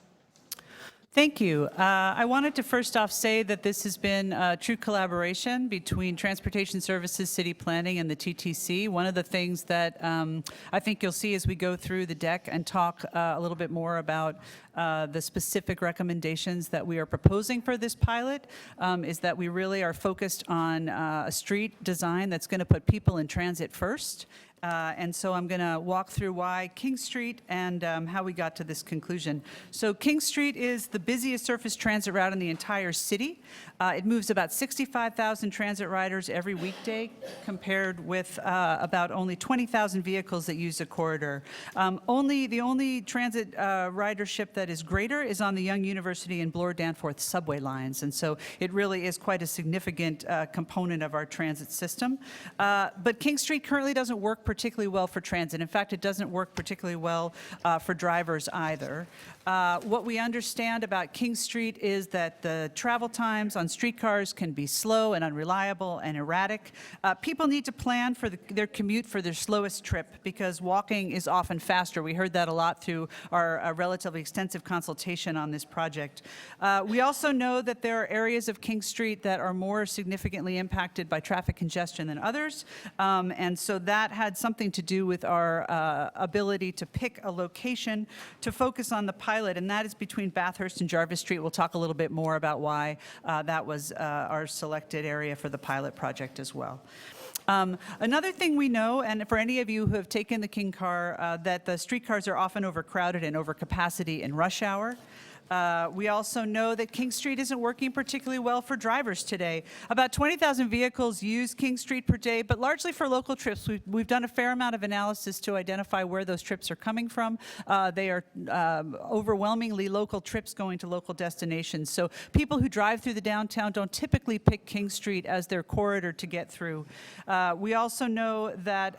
Thank you. I wanted to first off say that this has been a true collaboration between Transportation Services, City Planning, and the TTC. One of the things that I think you'll see as we go through the deck and talk a little bit more about the specific recommendations that we are proposing for this pilot is that we really are focused on a street design that's going to put people in transit first. And so I'm going to walk through why King Street and how we got to this conclusion. So King Street is the busiest surface transit route in the entire city. It moves about 65,000 transit riders every weekday, compared with about only 20,000 vehicles that use the corridor. The only transit ridership that is greater is on the Young University and Bloor-Danforth subway lines. And so it really is quite a significant component of our transit system. But King Street currently doesn't work particularly well for transit. In fact, it doesn't work particularly well for drivers either. What we understand about King Street is that the travel times on streetcars can be slow and unreliable and erratic. People need to plan for their commute for their slowest trip, because walking is often faster. We heard that a lot through our relatively extensive consultation on this project. We also know that there are areas of King Street that are more significantly impacted by traffic congestion than others. And so that had something to do with our ability to pick a location to focus on the pilot, and that is between Bathurst and Jarvis Street. We'll talk a little bit more about why that was our selected area for the pilot project as well. Another thing we know, and for any of you who have taken the King car, that the streetcars are often overcrowded and overcapacity in rush hour. We also know that King Street isn't working particularly well for drivers today. About 20,000 vehicles use King Street per day, but largely for local trips. We've done a fair amount of analysis to identify where those trips are coming from. They are overwhelmingly local trips going to local destinations. So people who drive through the downtown don't typically pick King Street as their corridor to get through. We also know that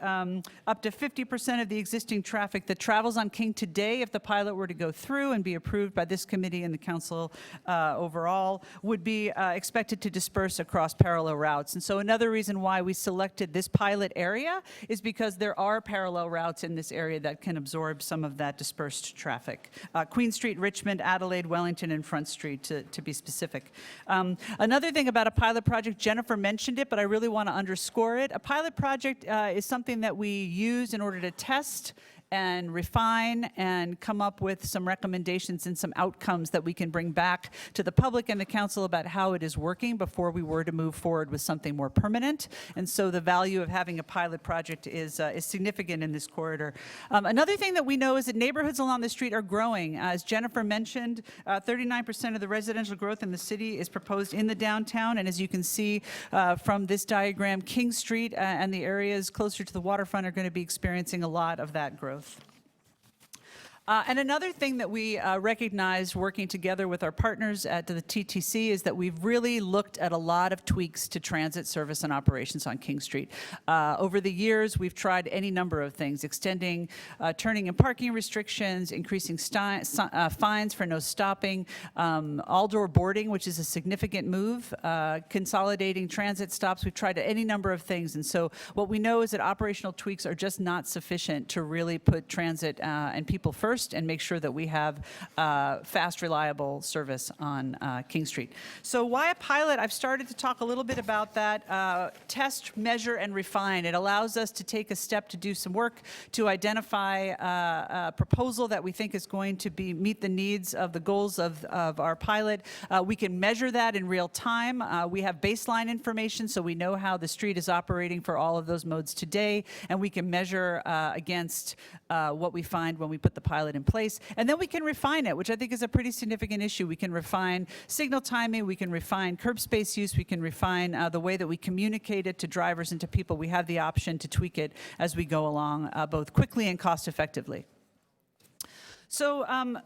up to 50% of the existing traffic that travels on King today, if the pilot were to go through and be approved by this committee and the council overall, would be expected to disperse across parallel routes. And so another reason why we selected this pilot area is because there are parallel routes in this area that can absorb some of that dispersed traffic. Queen Street, Richmond, Adelaide, Wellington, and Front Street, to be specific. Another thing about a pilot project, Jennifer mentioned it, but I really want to underscore it. A pilot project is something that we use in order to test and refine and come up with some recommendations and some outcomes that we can bring back to the public and the council about how it is working before we were to move forward with something more permanent. And so the value of having a pilot project is significant in this corridor. Another thing that we know is that neighborhoods along the street are growing. As Jennifer mentioned, 39% of the residential growth in the city is proposed in the downtown. And as you can see from this diagram, King Street and the areas closer to the waterfront are going to be experiencing a lot of that growth. And another thing that we recognized working together with our partners at the TTC is that we've really looked at a lot of tweaks to transit service and operations on King Street. Over the years, we've tried any number of things, extending turning and parking restrictions, increasing fines for no stopping, all-door boarding, which is a significant move, consolidating transit stops. We've tried any number of things. And so what we know is that operational tweaks are just not sufficient to really put transit and people first and make sure that we have fast, reliable service on King Street. So why a pilot? I've started to talk a little bit about that. Test, measure, and refine. It allows us to take a step to do some work to identify a proposal that we think is going to meet the needs of the goals of our pilot. We can measure that in real time. We have baseline information, so we know how the street is operating for all of those modes today, and we can measure against what we find when we put the pilot in place. And then we can refine it, which I think is a pretty significant issue. We can refine signal timing, we can refine curb space use, we can refine the way that we communicate it to drivers and to people. We have the option to tweak it as we go along, both quickly and cost effectively. So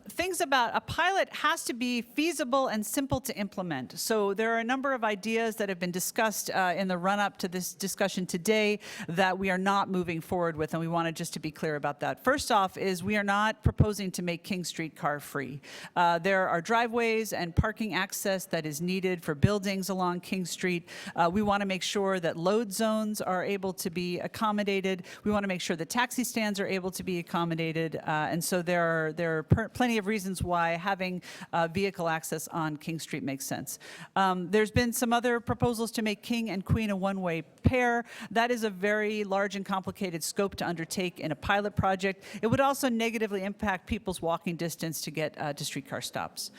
things about a pilot has to be feasible and simple to implement. So there are a number of ideas that have been discussed in the run-up to this discussion today that we are not moving forward with, and we wanted just to be clear about that. First off is we are not proposing to make King Street car-free. There are driveways and parking access that is needed for buildings along King Street. We want to make sure that load zones are able to be accommodated. We want to make sure that taxi stands are able to be accommodated, and so there are plenty of reasons why having vehicle access on King Street makes sense. There's been some other proposals to make King and Queen a one-way pair. That is a very large and complicated scope to undertake in a pilot project. It would also negatively impact people's walking distance to get to streetcar stops.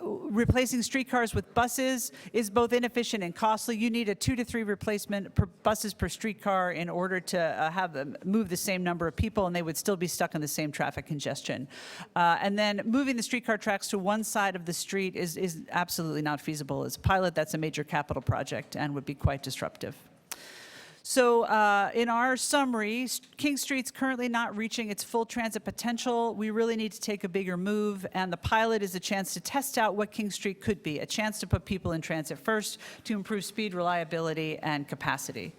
Replacing streetcars with buses is both inefficient and costly. You need a 2 to 3 replacement buses per streetcar in order to have them move the same number of people, and they would still be stuck in the same traffic congestion. And then moving the streetcar tracks to one side of the street is absolutely not feasible. As a pilot, that's a major capital project and would be quite disruptive. So in our summary, King Street's currently not reaching its full transit potential. We really need to take a bigger move, and the pilot is a chance to test out what King Street could be, a chance to put people in transit first to improve speed, reliability, and capacity.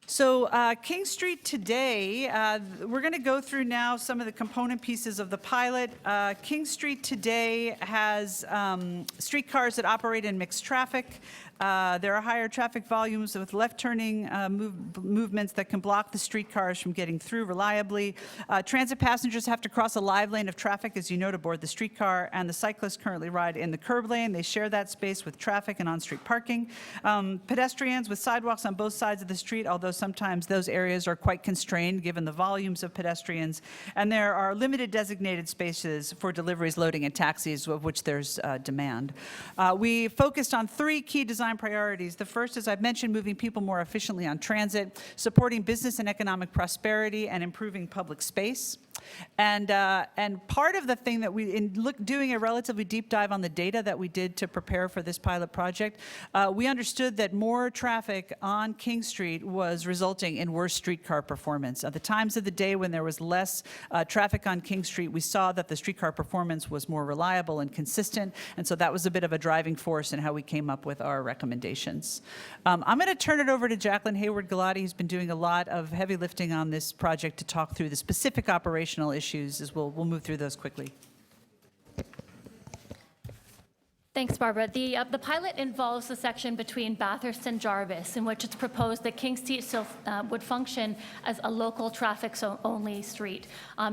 So King Street today, we're going to go through now some of the component pieces of the pilot. King Street today has streetcars that operate in mixed traffic. There are higher traffic volumes with left-turning movements that can block the streetcars from getting through reliably. Transit passengers have to cross a live lane of traffic, as you know, to board the streetcar, and the cyclists currently ride in the curb lane. They share that space with traffic and on-street parking. Pedestrians with sidewalks on both sides of the street, although sometimes those areas are quite constrained given the volumes of pedestrians. And there are limited designated spaces for deliveries, loading, and taxis, of which there's demand. We focused on 3 key design design priorities. The first, as I've mentioned, moving people more efficiently on transit, supporting business and economic prosperity, and improving public space. And part of the thing that doing a relatively deep dive on the data that we did to prepare for this pilot project, we understood that more traffic on King Street was resulting in worse streetcar performance. At the times of the day when there was less traffic on King Street, we saw that the streetcar performance was more reliable and consistent, and so that was a bit of a driving force in how we came up with our recommendations. I'm going to turn it over to Jacqueline Hayward-Galati, who's been doing a lot of heavy lifting on this project, to talk through the specific operational issues, as we'll move through those quickly. Thanks, Barbara. The pilot involves the section between Bathurst and Jarvis, in which it's proposed that King Street still would function as a local traffic-only street,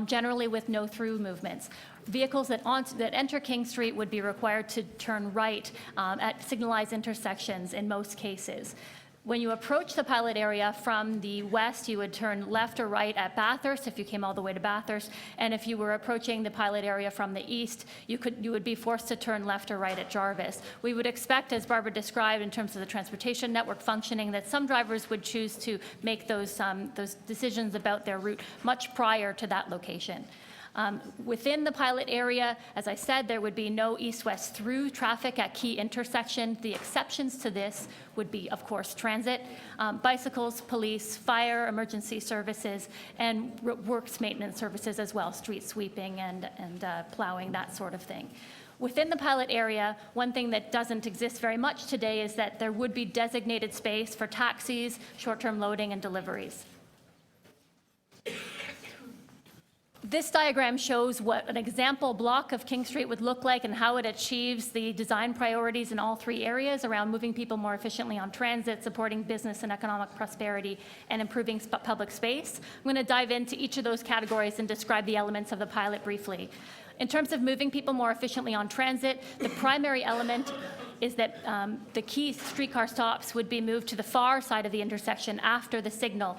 generally with no through movements. Vehicles that enter King Street would be required to turn right at signalized intersections in most cases. When you approach the pilot area from the west, you would turn left or right at Bathurst if you came all the way to Bathurst. And if you were approaching the pilot area from the east, you would be forced to turn left or right at Jarvis. We would expect, as Barbara described in terms of the transportation network functioning, that some drivers would choose to make those decisions about their route much prior to that location. Within the pilot area, as I said, there would be no east-west through traffic at key intersections. The exceptions to this would be, of course, transit, bicycles, police, fire, emergency services, and works maintenance services as well, street sweeping and plowing, that sort of thing. Within the pilot area, one thing that doesn't exist very much today is that there would be designated space for taxis, short-term loading, and deliveries. This diagram shows what an example block of King Street would look like and how it achieves the design priorities in all three areas around moving people more efficiently on transit, supporting business and economic prosperity, and improving public space. I'm going to dive into each of those categories and describe the elements of the pilot briefly. In terms of moving people more efficiently on transit, the primary element is that the key streetcar stops would be moved to the far side of the intersection after the signal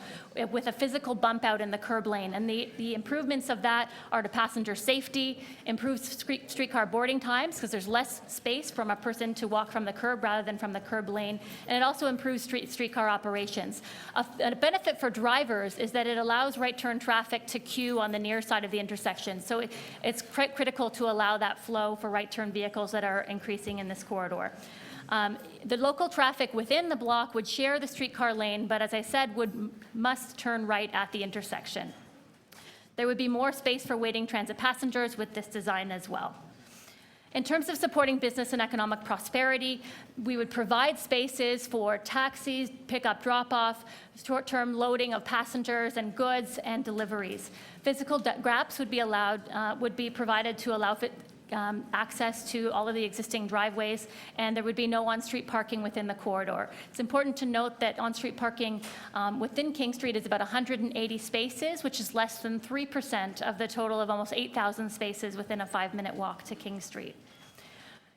with a physical bump out in the curb lane. And the improvements of that are to passenger safety, improved streetcar boarding times because there's less space from a person to walk from the curb rather than from the curb lane. And it also improves streetcar operations. A benefit for drivers is that it allows right turn traffic to queue on the near side of the intersection. So it's quite critical to allow that flow for right turn vehicles that are increasing in this corridor. The local traffic within the block would share the streetcar lane, but as I said, must turn right at the intersection. There would be more space for waiting transit passengers with this design as well. In terms of supporting business and economic prosperity, we would provide spaces for taxis, pickup, drop-off, short-term loading of passengers and goods, and deliveries. Physical gaps would be provided to allow access to all of the existing driveways, and there would be no on-street parking within the corridor. It's important to note that on-street parking within King Street is about 180 spaces, which is less than 3% of the total of almost 8,000 spaces within a 5-minute walk to King Street.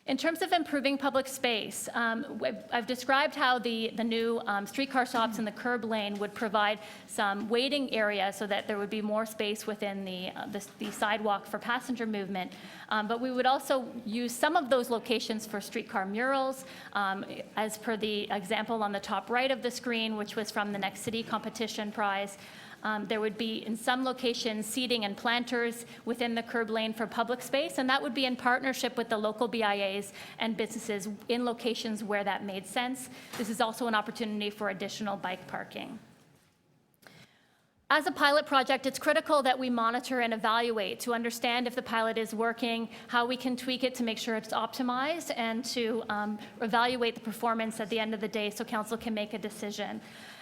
In terms of improving public space, I've described how the new streetcar stops in the curb lane would provide some waiting area so that there would be more space within the sidewalk for passenger movement. But we would also use some of those locations for streetcar murals, as per the example on the top right of the screen, which was from the Next City competition prize. There would be, in some locations, seating and planters within the curb lane for public space, and that would be in partnership with the local BIAs and businesses in locations where that made sense. This is also an opportunity for additional bike parking. As a pilot project, it's critical that we monitor and evaluate to understand if the pilot is working, how we can tweak it to make sure it's optimized, and to evaluate the performance at the end of the day so council can make a decision.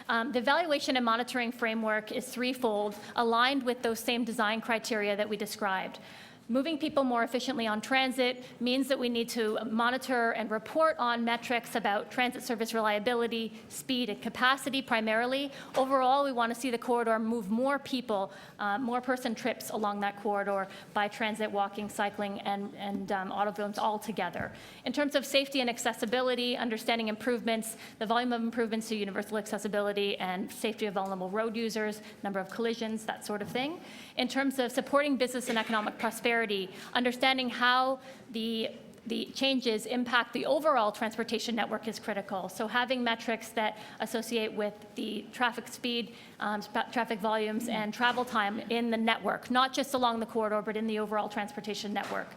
The evaluation and monitoring framework is threefold, aligned with those same design criteria that we described. Moving people more efficiently on transit means that we need to monitor and report on metrics about transit service reliability, speed, and capacity primarily. Overall, we want to see the corridor move more people, more person trips along that corridor by transit, walking, cycling, and automobiles all together. In terms of safety and accessibility, understanding improvements, the volume of improvements to universal accessibility and safety of vulnerable road users, number of collisions, that sort of thing. In terms of supporting business and economic prosperity, understanding how the the changes impact the overall transportation network is critical. So having metrics that associate with the traffic speed, traffic volumes, and travel time in the network, not just along the corridor, but in the overall transportation network.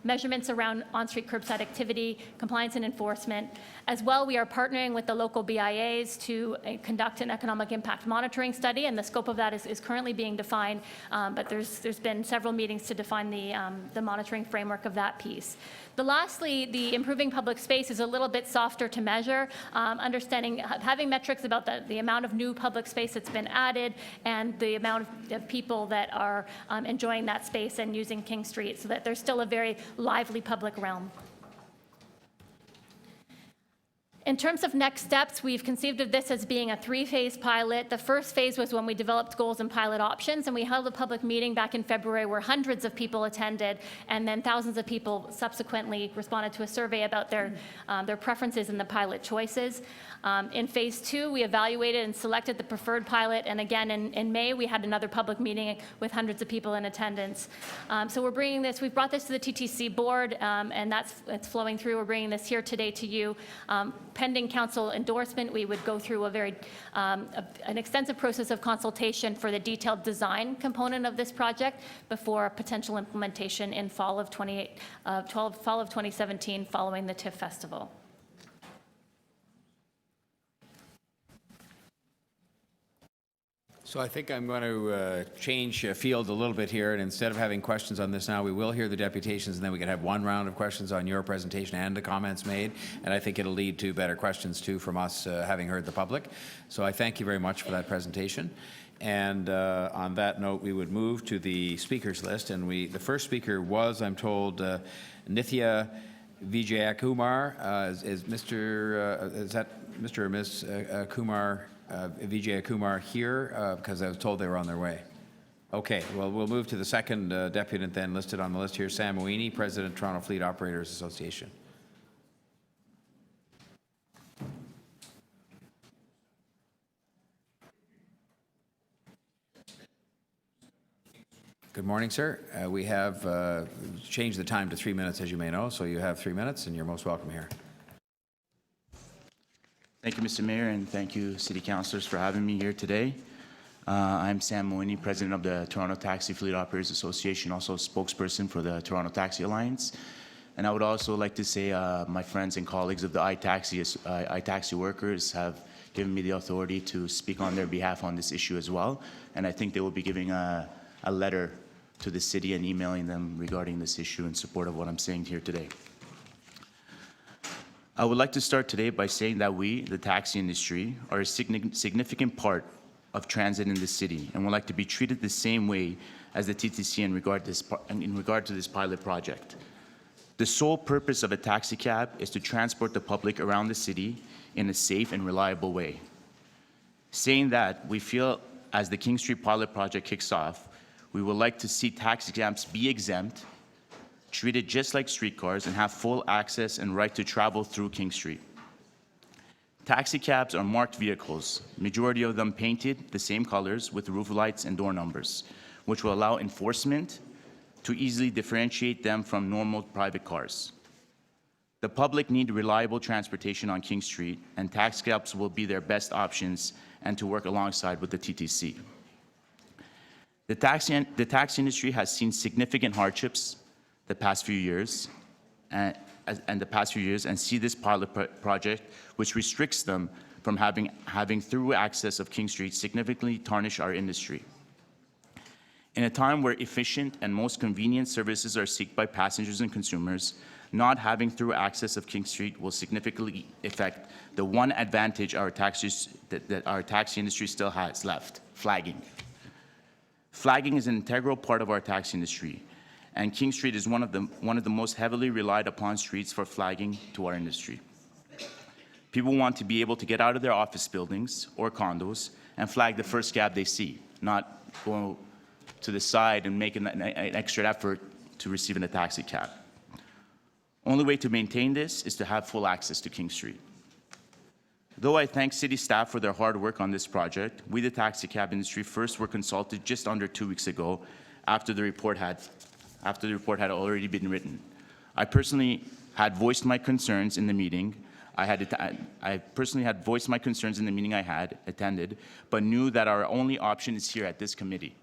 Measurements around on-street curbside activity, compliance and enforcement. As well, we are partnering with the local BIAs to conduct an economic impact monitoring study, and the scope of that is currently being defined, but there's been several meetings to define the monitoring framework of that piece. Lastly, the improving public space is a little bit softer to measure, having metrics about the amount of new public space that's been added and the amount of people that are enjoying that space and using King Street, so that there's still a very lively public realm. In terms of next steps, we've conceived of this as being a 3-phase pilot. The first phase was when we developed goals and pilot options, and we held a public meeting back in February where hundreds of people attended, and then thousands of people subsequently responded to a survey about their preferences in the pilot choices. In phase 2, we evaluated and selected the preferred pilot, and again in May, we had another public meeting with hundreds of people in attendance. So we've brought this to the TTC board, and it's flowing through. We're bringing this here today to you. Pending council endorsement, we would go through an extensive process of consultation for the detailed design component of this project before potential implementation in fall of 2017 following the TIFF Festival. So I think I'm going to change field a little bit here, and instead of having questions on this now, we will hear the deputations, and then we can have one round of questions on your presentation and the comments made, and I think it'll lead to better questions too from us having heard the public. So I thank you very much for that presentation. And on that note, we would move to the speakers list, and the first speaker was, I'm told, Nithya Vijayakumar. Is that Mr. or Ms. Kumar? Vijay Kumar here, because I was told they were on their way. Okay, well, we'll move to the second deputant then listed on the list here, Sam Moini, President, Toronto Fleet Operators Association. Good morning, sir. We have changed the time to 3 minutes, as you may know, so you have 3 minutes, and you're most welcome here. Thank you, Mr. Mayor, and thank you, City Councilors, for having me here today. I'm Sam Moini, President of the Toronto Taxi Fleet Operators Association, also spokesperson for the Toronto Taxi Alliance. And I would also like to say my friends and colleagues of the iTaxi workers have given me the authority to speak on their behalf on this issue as well. And I think they will be giving a letter to the city and emailing them regarding this issue in support of what I'm saying here today. I would like to start today by saying that we, the taxi industry, are a significant part of transit in the city and would like to be treated the same way as the TTC in regard to this pilot project. The sole purpose of a taxi cab is to transport the public around the city in a safe and reliable way. Saying that, we feel as the King Street pilot project kicks off, we would like to see taxi cabs be exempt, treated just like streetcars, and have full access and right to travel through King Street. Taxi cabs are marked vehicles, majority of them painted the same colors with roof lights and door numbers, which will allow enforcement to easily differentiate them from normal private cars. The public need reliable transportation on King Street, and taxi cabs will be their best options and to work alongside with the TTC. The taxi industry has seen significant hardships the past few years, and see this pilot project, which restricts them from having through access of King Street, significantly tarnish our industry. In a time where efficient and most convenient services are sought by passengers and consumers, not having through access of King Street will significantly affect the one advantage our that our taxi industry still has left: flagging. Flagging is an integral part of our taxi industry, and King Street is one of the most heavily relied upon streets for flagging to our industry. People want to be able to get out of their office buildings or condos and flag the first cab they see, not go to the side and make an extra effort to receive in a taxi cab. Only way to maintain this is to have full access to King Street. Though I thank city staff for their hard work on this project, we, the taxi cab industry, first were consulted just under 2 weeks ago after the report had already been written. I personally had voiced my concerns in the meeting. I personally had voiced my concerns in the meeting I had attended, but knew that our only option is here at this committee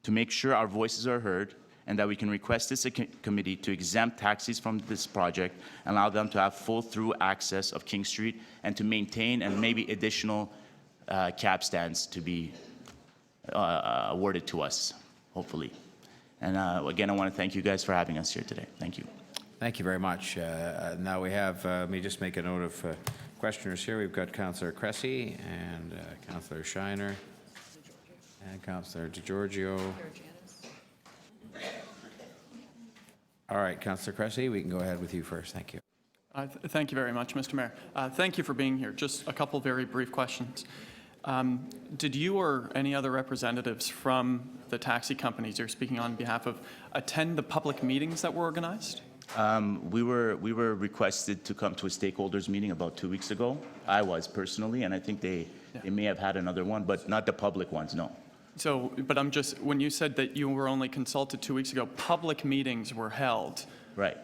to make sure our voices are heard and that we can request this committee to exempt taxis from this project and allow them to have full through access of King Street and to maintain and maybe additional cab stands to be awarded to us, hopefully. And again, I want to thank you guys for having us here today. Thank you. Thank you very much. Now we have, let me just make a note of questioners here. We've got Councillor Cressy and Councillor Shiner and Councillor DeGiorgio. All right, Councillor Cressy, we can go ahead with you first. Thank you. Thank you very much, Mr. Mayor. Thank you for being here. Just a couple very brief questions. Did you or any other representatives from the taxi companies you're speaking on behalf of attend the public meetings that were organized? We were requested to come to a stakeholders meeting about 2 weeks ago. I was personally, and I think they may have had another one, but not the public ones, no. So, but I'm just, when you said that you were only consulted 2 weeks ago, public meetings were held. Right.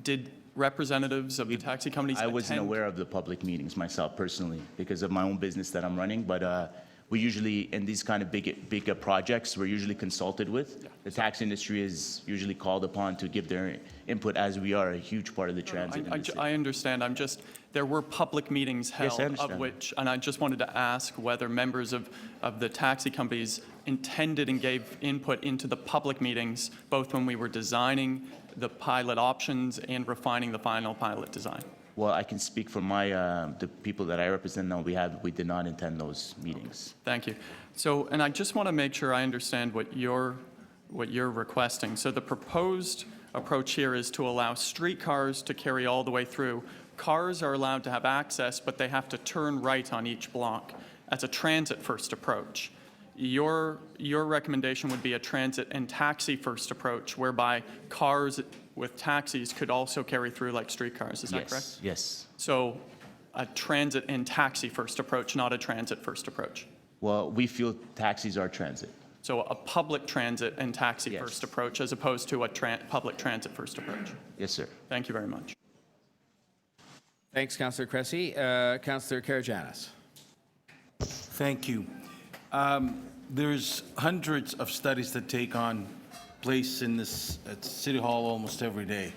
Did representatives of the taxi companies I wasn't attend? aware of the public meetings myself personally because of my own business that I'm running, but we usually, in these kind of big projects, we're usually consulted with. The taxi industry is usually called upon to give their input as we are a huge part of the transit industry. I understand. I'm just, there were public meetings held, Yes, I understand. of which, and I just wanted to ask whether members of the taxi companies intended and gave input into the public meetings, both when we were designing the pilot options and refining the final pilot design. Well, I can speak for my the people that I represent. No, we did not attend those meetings. Thank you. So, and I just want to make sure I understand what you're requesting. So the proposed approach here is to allow streetcars to carry all the way through. Cars are allowed to have access, but they have to turn right on each block. That's a transit-first approach. Your recommendation would be a transit and taxi-first approach, whereby cars with taxis could also carry through like streetcars. Is that correct? Yes. So a transit and taxi-first approach, not a transit-first approach. Well, we feel taxis are transit. So a public transit and taxi-first approach as opposed to a public transit-first approach. Yes, sir. Thank you very much. Thanks, Councillor Cressy. Councillor Karagianis. Thank you. There's hundreds of studies that take on place in this at City Hall almost every day.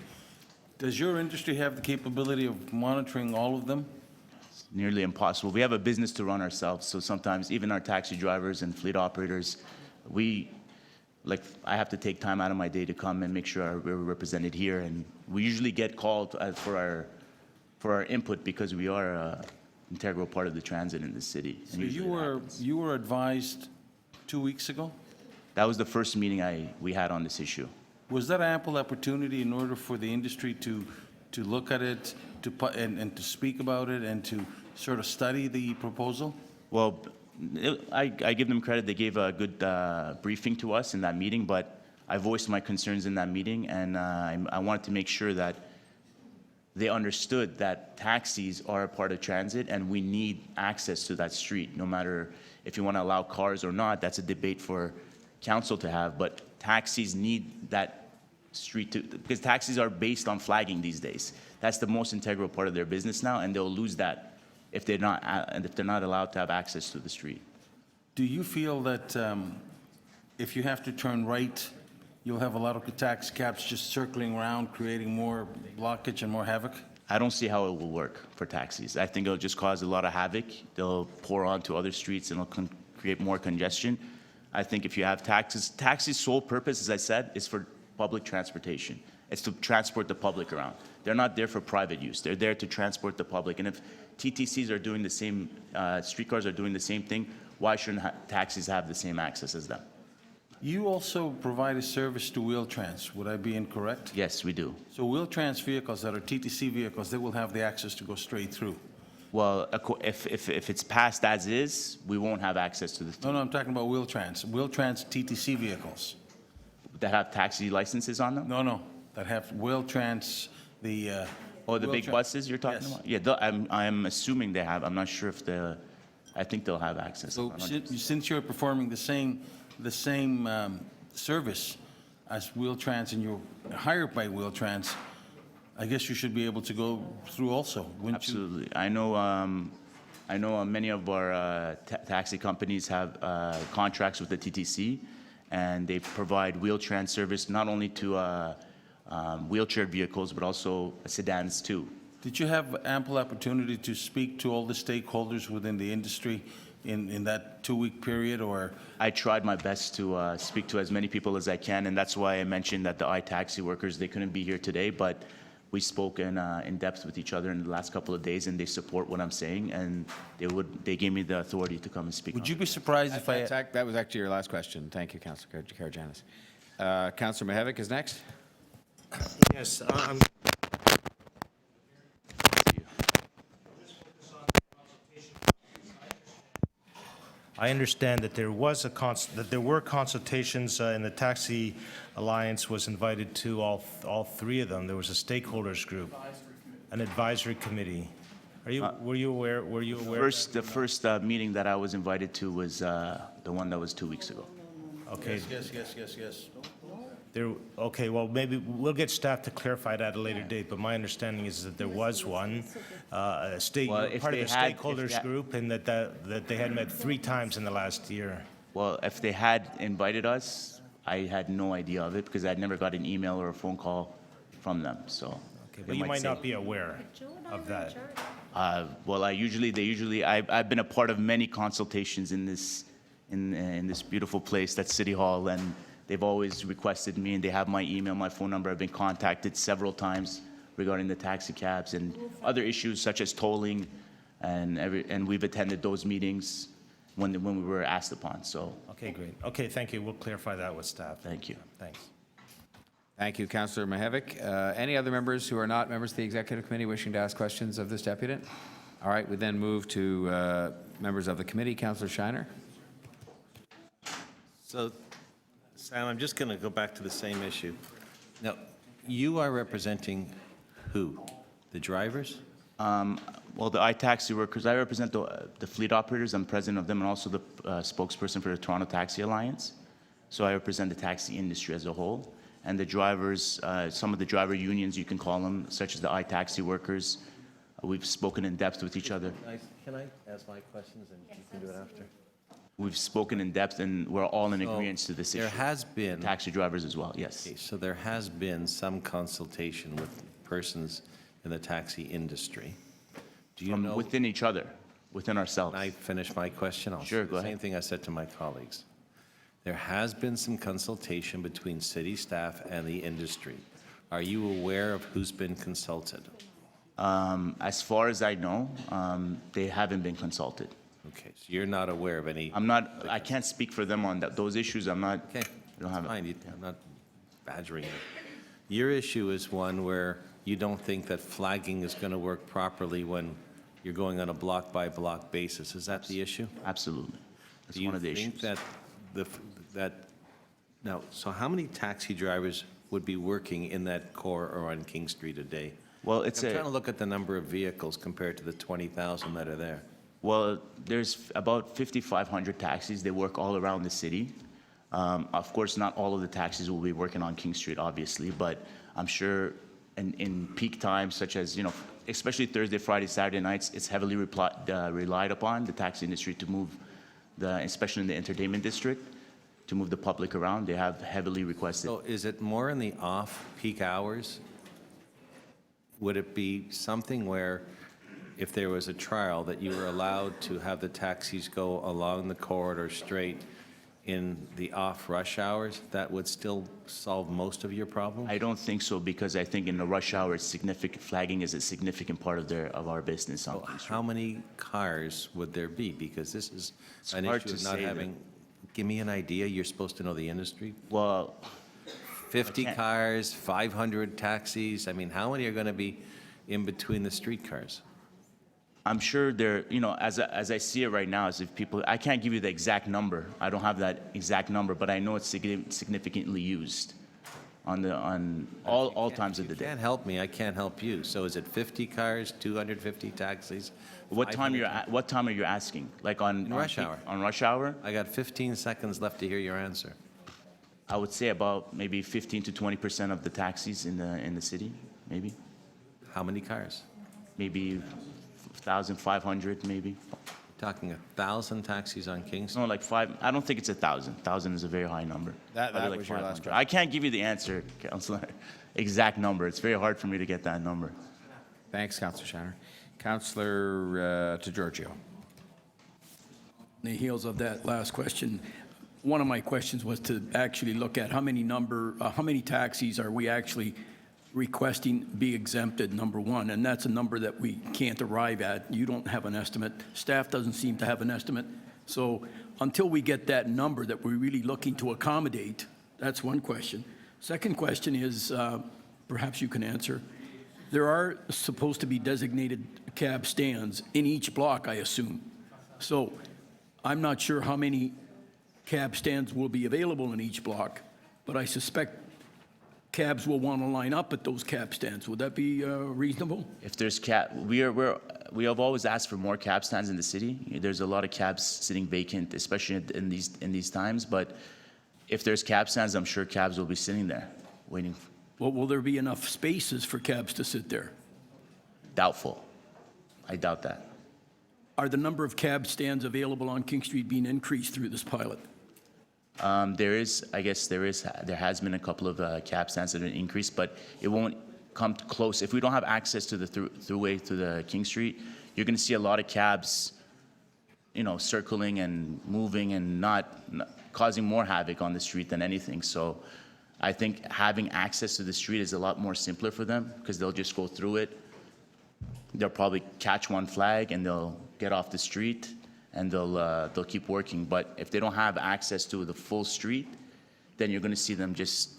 Does your industry have the capability of monitoring all of them? It's nearly impossible. We have a business to run ourselves, so sometimes even our taxi drivers and fleet operators, I have to take time out of my day to come and make sure we're represented here, and we usually get called for our input because we are an integral part of the transit in the city. So you were advised 2 weeks ago? That was the first meeting we had on this issue. Was that ample opportunity in order for the industry to look at it and to speak about it and to sort of study the proposal? Well, I give them credit. They gave a good briefing to us in that meeting, but I voiced my concerns in that meeting, and I wanted to make sure that they understood that taxis are a part of transit and we need access to that street, no matter if you want to allow cars or not. That's a debate for council to have, but taxis need that street because taxis are based on flagging these days. That's the most integral part of their business now, and they'll lose that if they're not allowed to have access to the street. Do you feel that if you have to turn right, you'll have a lot of taxi cabs just circling around, creating more blockage and more havoc? I don't see how it will work for taxis. I think it'll just cause a lot of havoc. They'll pour onto other streets and it'll create more congestion. I think if you have taxis' sole purpose, as I said, is for public transportation. It's to transport the public around. They're not there for private use. They're there to transport the public. And if TTCs are doing the same, streetcars are doing the same thing, why shouldn't taxis have the same access as them? You also provide a service to Wheel-Trans. Would I be incorrect? Yes, we do. So Wheel-Trans vehicles that are TTC vehicles, they will have the access to go straight through? Well, if it's passed as is, we won't have access to the... No, I'm talking about Wheel-Trans. Wheel-Trans TTC vehicles. That have taxi licenses on them? No, that have Wheel-Trans, the... the big buses you're talking about? Yeah, I'm assuming they have. I'm not sure if I think they'll have access. So since you're performing the same service as Wheel-Trans and you're hired by Wheel-Trans, I guess you should be able to go through also, wouldn't you? Absolutely. I know many of our taxi companies have contracts with the TTC, and they provide wheel-trans service not only to wheelchair vehicles, but also sedans too. Did you have ample opportunity to speak to all the stakeholders within the industry in that 2-week period, or? I tried my best to speak to as many people as I can, and that's why I mentioned that the iTaxi workers, they couldn't be here today, but we spoke in depth with each other in the last couple of days, and they support what I'm saying, and they gave me the authority to come and speak. Would you be surprised if I? That was actually your last question. Thank you, Councillor Karygiannis. Councillor Mihevc is next. Yes, I understand that there were consultations, and the Taxi Alliance was invited to all three of them. There was a stakeholders group, an advisory committee. Were you aware? The first meeting that I was invited to was the one that was 2 weeks ago. Okay. Yes. Okay, well, maybe we'll get staff to clarify that at a later date, but my understanding is that there was one, part of the stakeholders group, and that they had met 3 times in the last year. Well, if they had invited us, I had no idea of it because I'd never got an email or a phone call from them, so. Okay, but you might not be aware of that. Well, I've been a part of many consultations in this beautiful place, that's City Hall, and they've always requested me, and they have my email, my phone number. I've been contacted several times regarding the taxi cabs and other issues such as tolling, and we've attended those meetings when we were asked upon, so. Okay, great. Okay, thank you. We'll clarify that with staff. Thank you. Thanks. Thank you, Councillor Mihevc. Any other members who are not members of the Executive Committee wishing to ask questions of this deputant? All right, we then move to members of the committee. Councillor Shiner. So, Sam, I'm just going to go back to the same issue. Now, you are representing who? The drivers? Well, the iTaxi workers, I represent the fleet operators. I'm president of them and also the spokesperson for the Toronto Taxi Alliance. So I represent the taxi industry as a whole. And the drivers, some of the driver unions, you can call them, such as the iTaxi workers. We've spoken in depth with each other. Can I ask my questions and you can do it after? We've spoken in depth, and we're all in agreement to this issue. There has been. Taxi drivers as well, yes. Okay, so there has been some consultation with persons in the taxi industry. Do you know? Within each other, within ourselves. Can I finish my question? Sure, go ahead. Same thing I said to my colleagues. There has been some consultation between city staff and the industry. Are you aware of who's been consulted? As far as I know, they haven't been consulted. Okay, so you're not aware of any? I can't speak for them on those issues. I'm not. Okay, fine. I'm not badgering you. Your issue is one where you don't think that flagging is going to work properly when you're going on a block-by-block basis. Is that the issue? Absolutely. That's one of the issues. Do you think that now, so how many taxi drivers would be working in that core or on King Street a day? Well, I'm trying to look at the number of vehicles compared to the 20,000 that are there. Well, there's about 5,500 taxis. They work all around the city. Of course, not all of the taxis will be working on King Street, obviously, but I'm sure in peak times, such as, especially Thursday, Friday, Saturday nights, it's heavily relied upon, the taxi industry, to move, especially in the entertainment district, to move the public around. They have heavily requested. So is it more in the off-peak hours? Would it be something where if there was a trial that you were allowed to have the taxis go along the corridor straight in the off-rush hours, that would still solve most of your problem? I don't think so, because I think in the rush hour, flagging is a significant part of our business on King Street. How many cars would there be? Because this is an issue of not having. Give me an idea. You're supposed to know the industry. Well, 50 cars, 500 taxis. I mean, how many are going to be in between the streetcars? I'm sure there, as I see it right now, I can't give you the exact number. I don't have that exact number, but I know it's significantly used on all times of the day. You can't help me, I can't help you. So is it 50 cars, 250 taxis? What time are you asking? Like on rush hour? On rush hour? I got 15 seconds left to hear your answer. I would say about maybe 15 to 20% of the taxis in the city, maybe. How many cars? Maybe 1,500, maybe. Talking 1,000 taxis on King Street? No, like 5, I don't think it's 1,000. 1,000 is a very high number. That Probably like was your last 500. I can't give you the answer, Councillor, exact number. It's very hard for me to get that number. Thanks, Councillor Shiner. Councillor DeGiorgio. On the heels of that last question, one of my questions was to actually look at how many taxis are we actually requesting be exempted, number one, and that's a number that we can't arrive at. You don't have an estimate. Staff doesn't seem to have an estimate. So until we get that number that we're really looking to accommodate, that's one question. Second question is, perhaps you can answer. There are supposed to be designated cab stands in each block, I assume. So I'm not sure how many cab stands will be available in each block, but I suspect cabs will want to line up at those cab stands. Would that be reasonable? If there's we have always asked for more cab stands in the city. There's a lot of cabs sitting vacant, especially in these times. But if there's cab stands, I'm sure cabs will be sitting there waiting. Well, will there be enough spaces for cabs to sit there? Doubtful. I doubt that. Are the number of cab stands available on King Street being increased through this pilot? There has been a couple of cab stands that have been increased, but it won't come close. If we don't have access to the throughway to the King Street, you're going to see a lot of cabs, circling and moving and not causing more havoc on the street than anything. So I think having access to the street is a lot more simpler for them because they'll just go through it. They'll probably catch one flag and they'll get off the street and they'll keep working. But if they don't have access to the full street, then you're going to see them just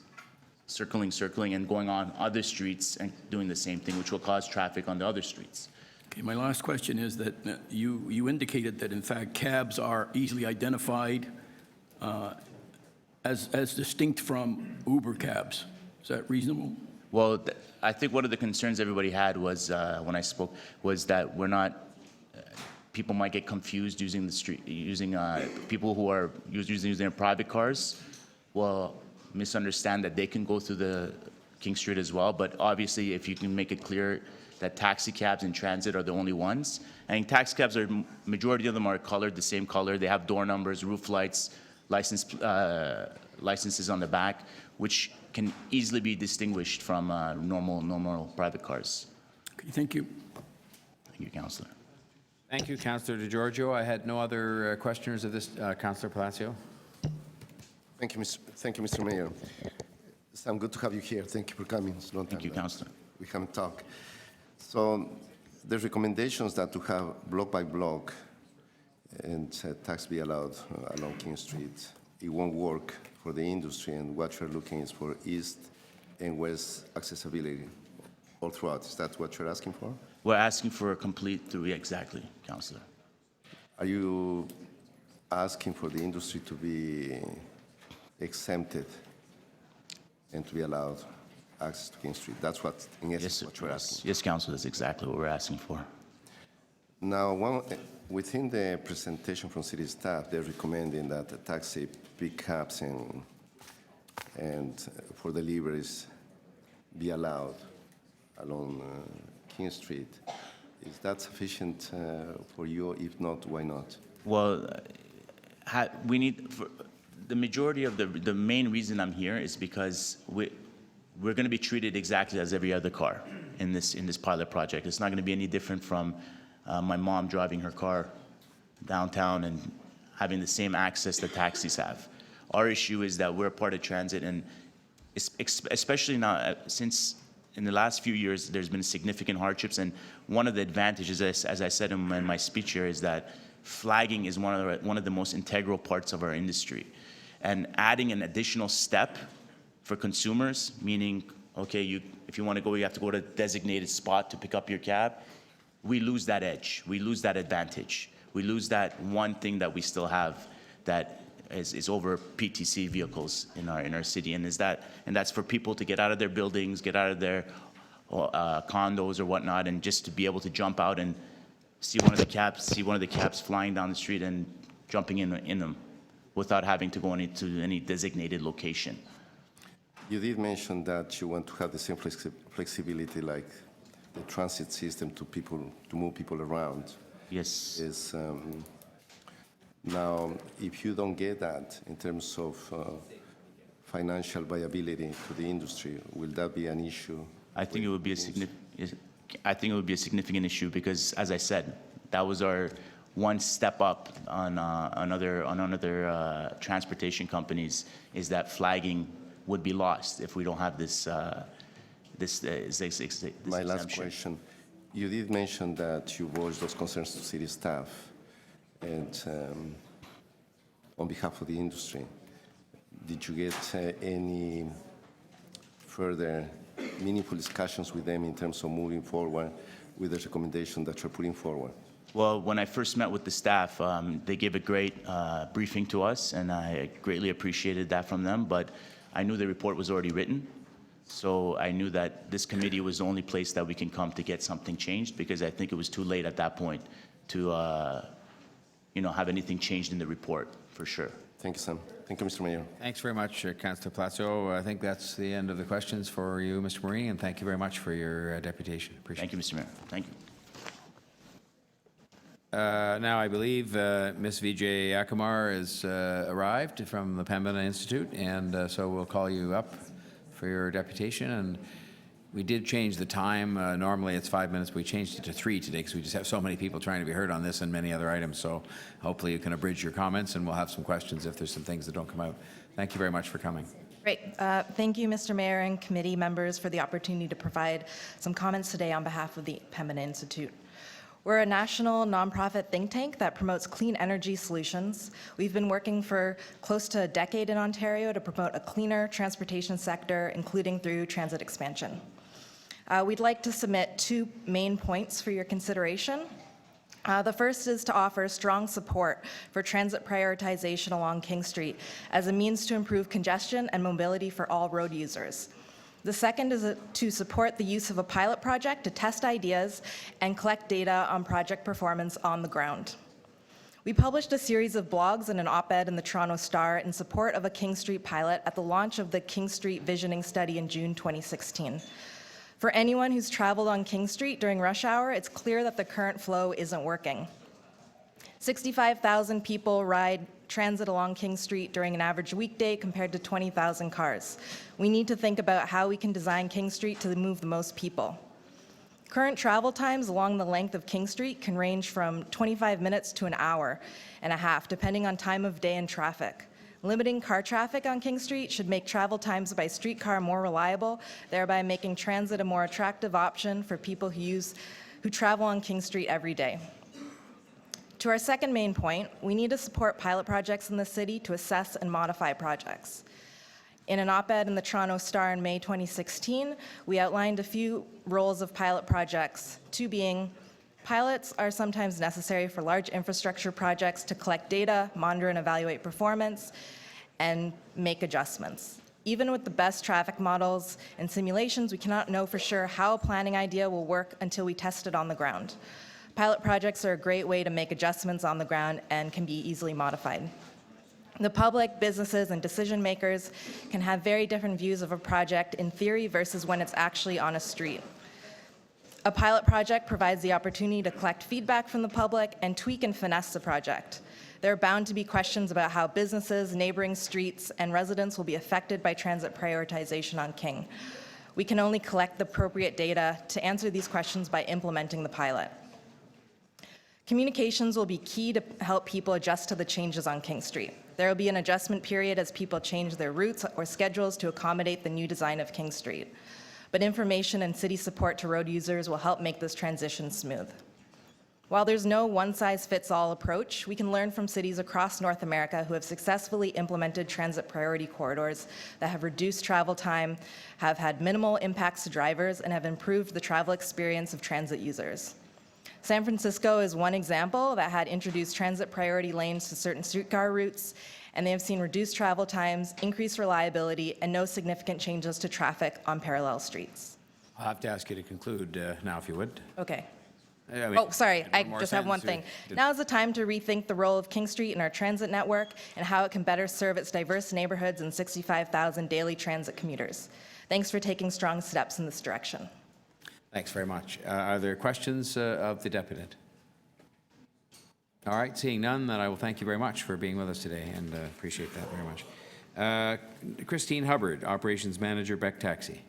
circling, and going on other streets and doing the same thing, which will cause traffic on the other streets. Okay, my last question is that you indicated that in fact cabs are easily identified as distinct from Uber cabs. Is that reasonable? Well, I think one of the concerns everybody had was when I spoke was that we're not. People might get confused using the street, people who are using their private cars. Will misunderstand that they can go through the King Street as well. But obviously, if you can make it clear that taxi cabs and transit are the only ones, and taxi cabs are majority of them are colored the same color. They have door numbers, roof lights, licenses on the back, which can easily be distinguished from normal private cars. Okay, thank you. Thank you, Councillor. Thank you, Councillor DeGiorgio. I had no other questioners of this. Councillor Palacio. Thank you, Mr. Mayor. Sam, good to have you here. Thank you for coming. It's a long time. Thank you, Councillor. We haven't talked. So the recommendations that to have block by block and tax be allowed along King Street, it won't work for the industry, and what you're looking is for east and west accessibility all throughout. Is that what you're asking for? We're asking for a complete through, exactly, Councillor. Are you asking for the industry to be exempted and to be allowed access to King Street? That's what, in essence, what you're asking. Yes, Councillor, that's exactly what we're asking for. Now, within the presentation from city staff, they're recommending that the taxi pickups and for deliveries be allowed along King Street. Is that sufficient for you? If not, why not? Well, we need, the majority of the main reason I'm here is because we're going to be treated exactly as every other car in this pilot project. It's not going to be any different from my mom driving her car downtown and having the same access that taxis have. Our issue is that we're a part of transit, and especially now, since in the last few years, there's been significant hardships, and one of the advantages, as I said in my speech here, is that flagging is one of the most integral parts of our industry. And adding an additional step for consumers, meaning, okay, if you want to go, you have to go to a designated spot to pick up your cab, we lose that edge. We lose that advantage. We lose that one thing that we still have that is over PTC vehicles in our city, and that's for people to get out of their buildings, get out of their condos or whatnot, and just to be able to jump out and see one of the cabs flying down the street and jumping in them without having to go into any designated location. You did mention that you want to have the same flexibility like transit system to move people around. Yes. Is now, if you don't get that in terms of financial viability to the industry, will that be an issue? I think it would be a significant issue because, as I said, that was our one step up on other transportation companies, is that flagging would be lost if we don't have this this My last exemption. question. You did mention that you voiced those concerns to city staff and on behalf of the industry. Did you get any further meaningful discussions with them in terms of moving forward with the recommendation that you're putting forward? Well, when I first met with the staff, they gave a great briefing to us, and I greatly appreciated that from them, but I knew the report was already written, so I knew that this committee was the only place that we can come to get something changed, because I think it was too late at that point to have anything changed in the report, for sure. Thank you, Sam. Thank you, Mr. Mayor. Thanks very much, Councillor Palacio. I think that's the end of the questions for you, Mr. Marie, and thank you very much for your deputation. Appreciate Thank you, Mr. Mayor. Thank you. Now, I believe Ms. Vijay Akamar has arrived from the Pembina Institute, and so we'll call you up for your deputation. And we did change the time. Normally it's 5 minutes, but we changed it to 3 today because we just have so many people trying to be heard on this and many other items. So hopefully you can abridge your comments, and we'll have some questions if there's some things that don't come out. Thank you very much for coming. Great. Thank you, Mr. Mayor and committee members, for the opportunity to provide some comments today on behalf of the Pembina Institute. We're a national nonprofit think tank that promotes clean energy solutions. We've been working for close to a decade in Ontario to promote a cleaner transportation sector, including through transit expansion. We'd like to submit 2 main points for your consideration. The first is to offer strong support for transit prioritization along King Street as a means to improve congestion and mobility for all road users. The second is to support the use of a pilot project to test ideas and collect data on project performance on the ground. We published a series of blogs and an op-ed in the Toronto Star in support of a King Street pilot at the launch of the King Street Visioning Study in June 2016. For anyone who's traveled on King Street during rush hour, it's clear that the current flow isn't working. 65,000 people ride transit along King Street during an average weekday compared to 20,000 cars. We need to think about how we can design King Street to move the most people. Current travel times along the length of King Street can range from 25 minutes to an hour and a half, depending on time of day and traffic. Limiting car traffic on King Street should make travel times by streetcar more reliable, thereby making transit a more attractive option for people who travel on King Street every day. To our second main point, we need to support pilot projects in the city to assess and modify projects. In an op-ed in the Toronto Star in May 2016, we outlined a few roles of pilot projects, 2 being pilots are sometimes necessary for large infrastructure projects to collect data, monitor and evaluate performance, and make adjustments. Even with the best traffic models and simulations, we cannot know for sure how a planning idea will work until we test it on the ground. Pilot projects are a great way to make adjustments on the ground and can be easily modified. The public, businesses, and decision makers can have very different views of a project in theory versus when it's actually on a street. A pilot project provides the opportunity to collect feedback from the public and tweak and finesse the project. There are bound to be questions about how businesses, neighboring streets, and residents will be affected by transit prioritization on King. We can only collect the appropriate data to answer these questions by implementing the pilot. Communications will be key to help people adjust to the changes on King Street. There will be an adjustment period as people change their routes or schedules to accommodate the new design of King Street. But information and city support to road users will help make this transition smooth. While there's no one-size-fits-all approach, we can learn from cities across North America who have successfully implemented transit priority corridors that have reduced travel time, have had minimal impacts to drivers, and have improved the travel experience of transit users. San Francisco is one example that had introduced transit priority lanes to certain streetcar routes, and they have seen reduced travel times, increased reliability, and no significant changes to traffic on parallel streets. I'll have to ask you to conclude now, if you would. Okay. I mean, Oh, sorry, I one more just have one sentence. thing. Now is the time to rethink the role of King Street in our transit network and how it can better serve its diverse neighborhoods and 65,000 daily transit commuters. Thanks for taking strong steps in this direction. Thanks very much. Are there questions of the deputant? All right, seeing none, then I will thank you very much for being with us today, and appreciate that very much. Christine Hubbard, Operations Manager, Beck Taxi.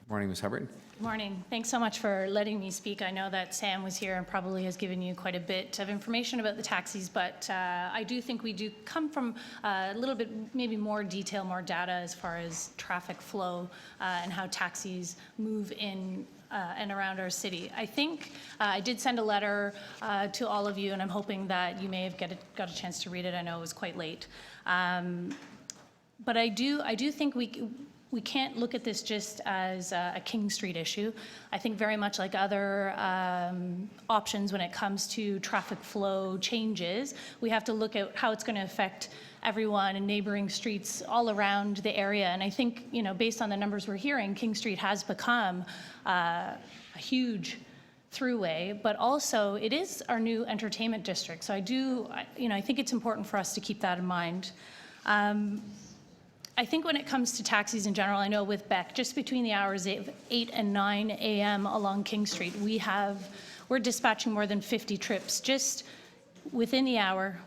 Morning, Ms. Hubbard. Good morning. Thanks so much for letting me speak. I know that Sam was here and probably has given you quite a bit of information about the taxis, but I do think we do come from a little bit, maybe more detail, more data as far as traffic flow and how taxis move in and around our city. I think I did send a letter to all of you, and I'm hoping that you may have got a chance to read it. I know it was quite late. But I do think we can't look at this just as a King Street issue. I think very much like other options when it comes to traffic flow changes, we have to look at how it's going to affect everyone in neighboring streets all around the area. And I think, you know, based on the numbers we're hearing, King Street has become a huge throughway, but also it is our new entertainment district. So I think it's important for us to keep that in mind. I think when it comes to taxis in general, I know with Beck, just between the hours of 8 and 9 a.m. along King Street, we're dispatching more than 50 trips just within the hour,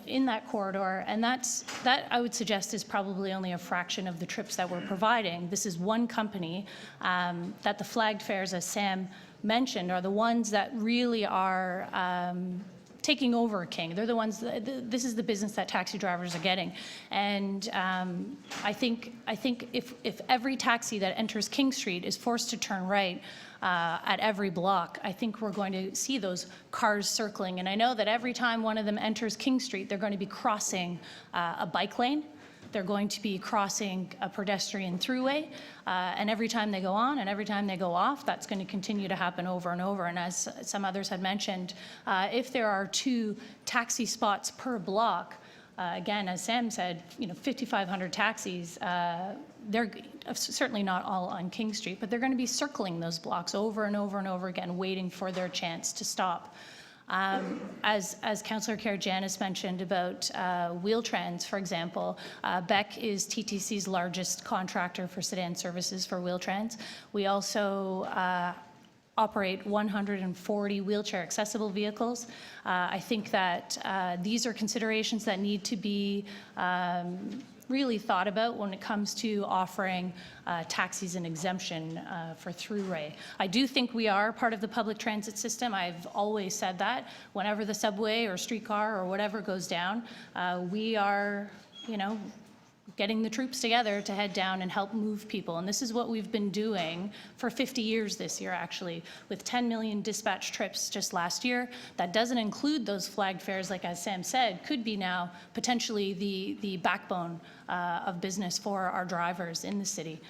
in that corridor, and that I would suggest is probably only a fraction of the trips that we're providing. This is one company that the flagged fares, as Sam mentioned, are the ones that really are taking over King. They're the ones, this is the business that taxi drivers are getting. And I think if every taxi that enters King Street is forced to turn right at every block, I think we're going to see those cars circling. And I know that every time one of them enters King Street, they're going to be crossing a bike lane. They're going to be crossing a pedestrian throughway, and every time they go on and every time they go off, that's going to continue to happen over and over. And as some others had mentioned, if there are 2 taxi spots per block, again, as Sam said, 5,500 taxis, they're certainly not all on King Street, but they're going to be circling those blocks over and over and over again, waiting for their chance to stop. As Councillor Karygiannis mentioned about Wheel-Trans, for example, Beck is TTC's largest contractor for sedan services for Wheel-Trans. We also operate 140 wheelchair accessible vehicles. I think that these are considerations that need to be really thought about when it comes to offering taxis an exemption for throughway. I do think we are part of the public transit system. I've always said that. Whenever the subway or streetcar or whatever goes down, we are, getting the troops together to head down and help move people. And this is what we've been doing for 50 years this year, actually, with 10 million dispatch trips just last year. That doesn't include those flagged fares, like as Sam said, could be now potentially the backbone of business for our drivers in the city.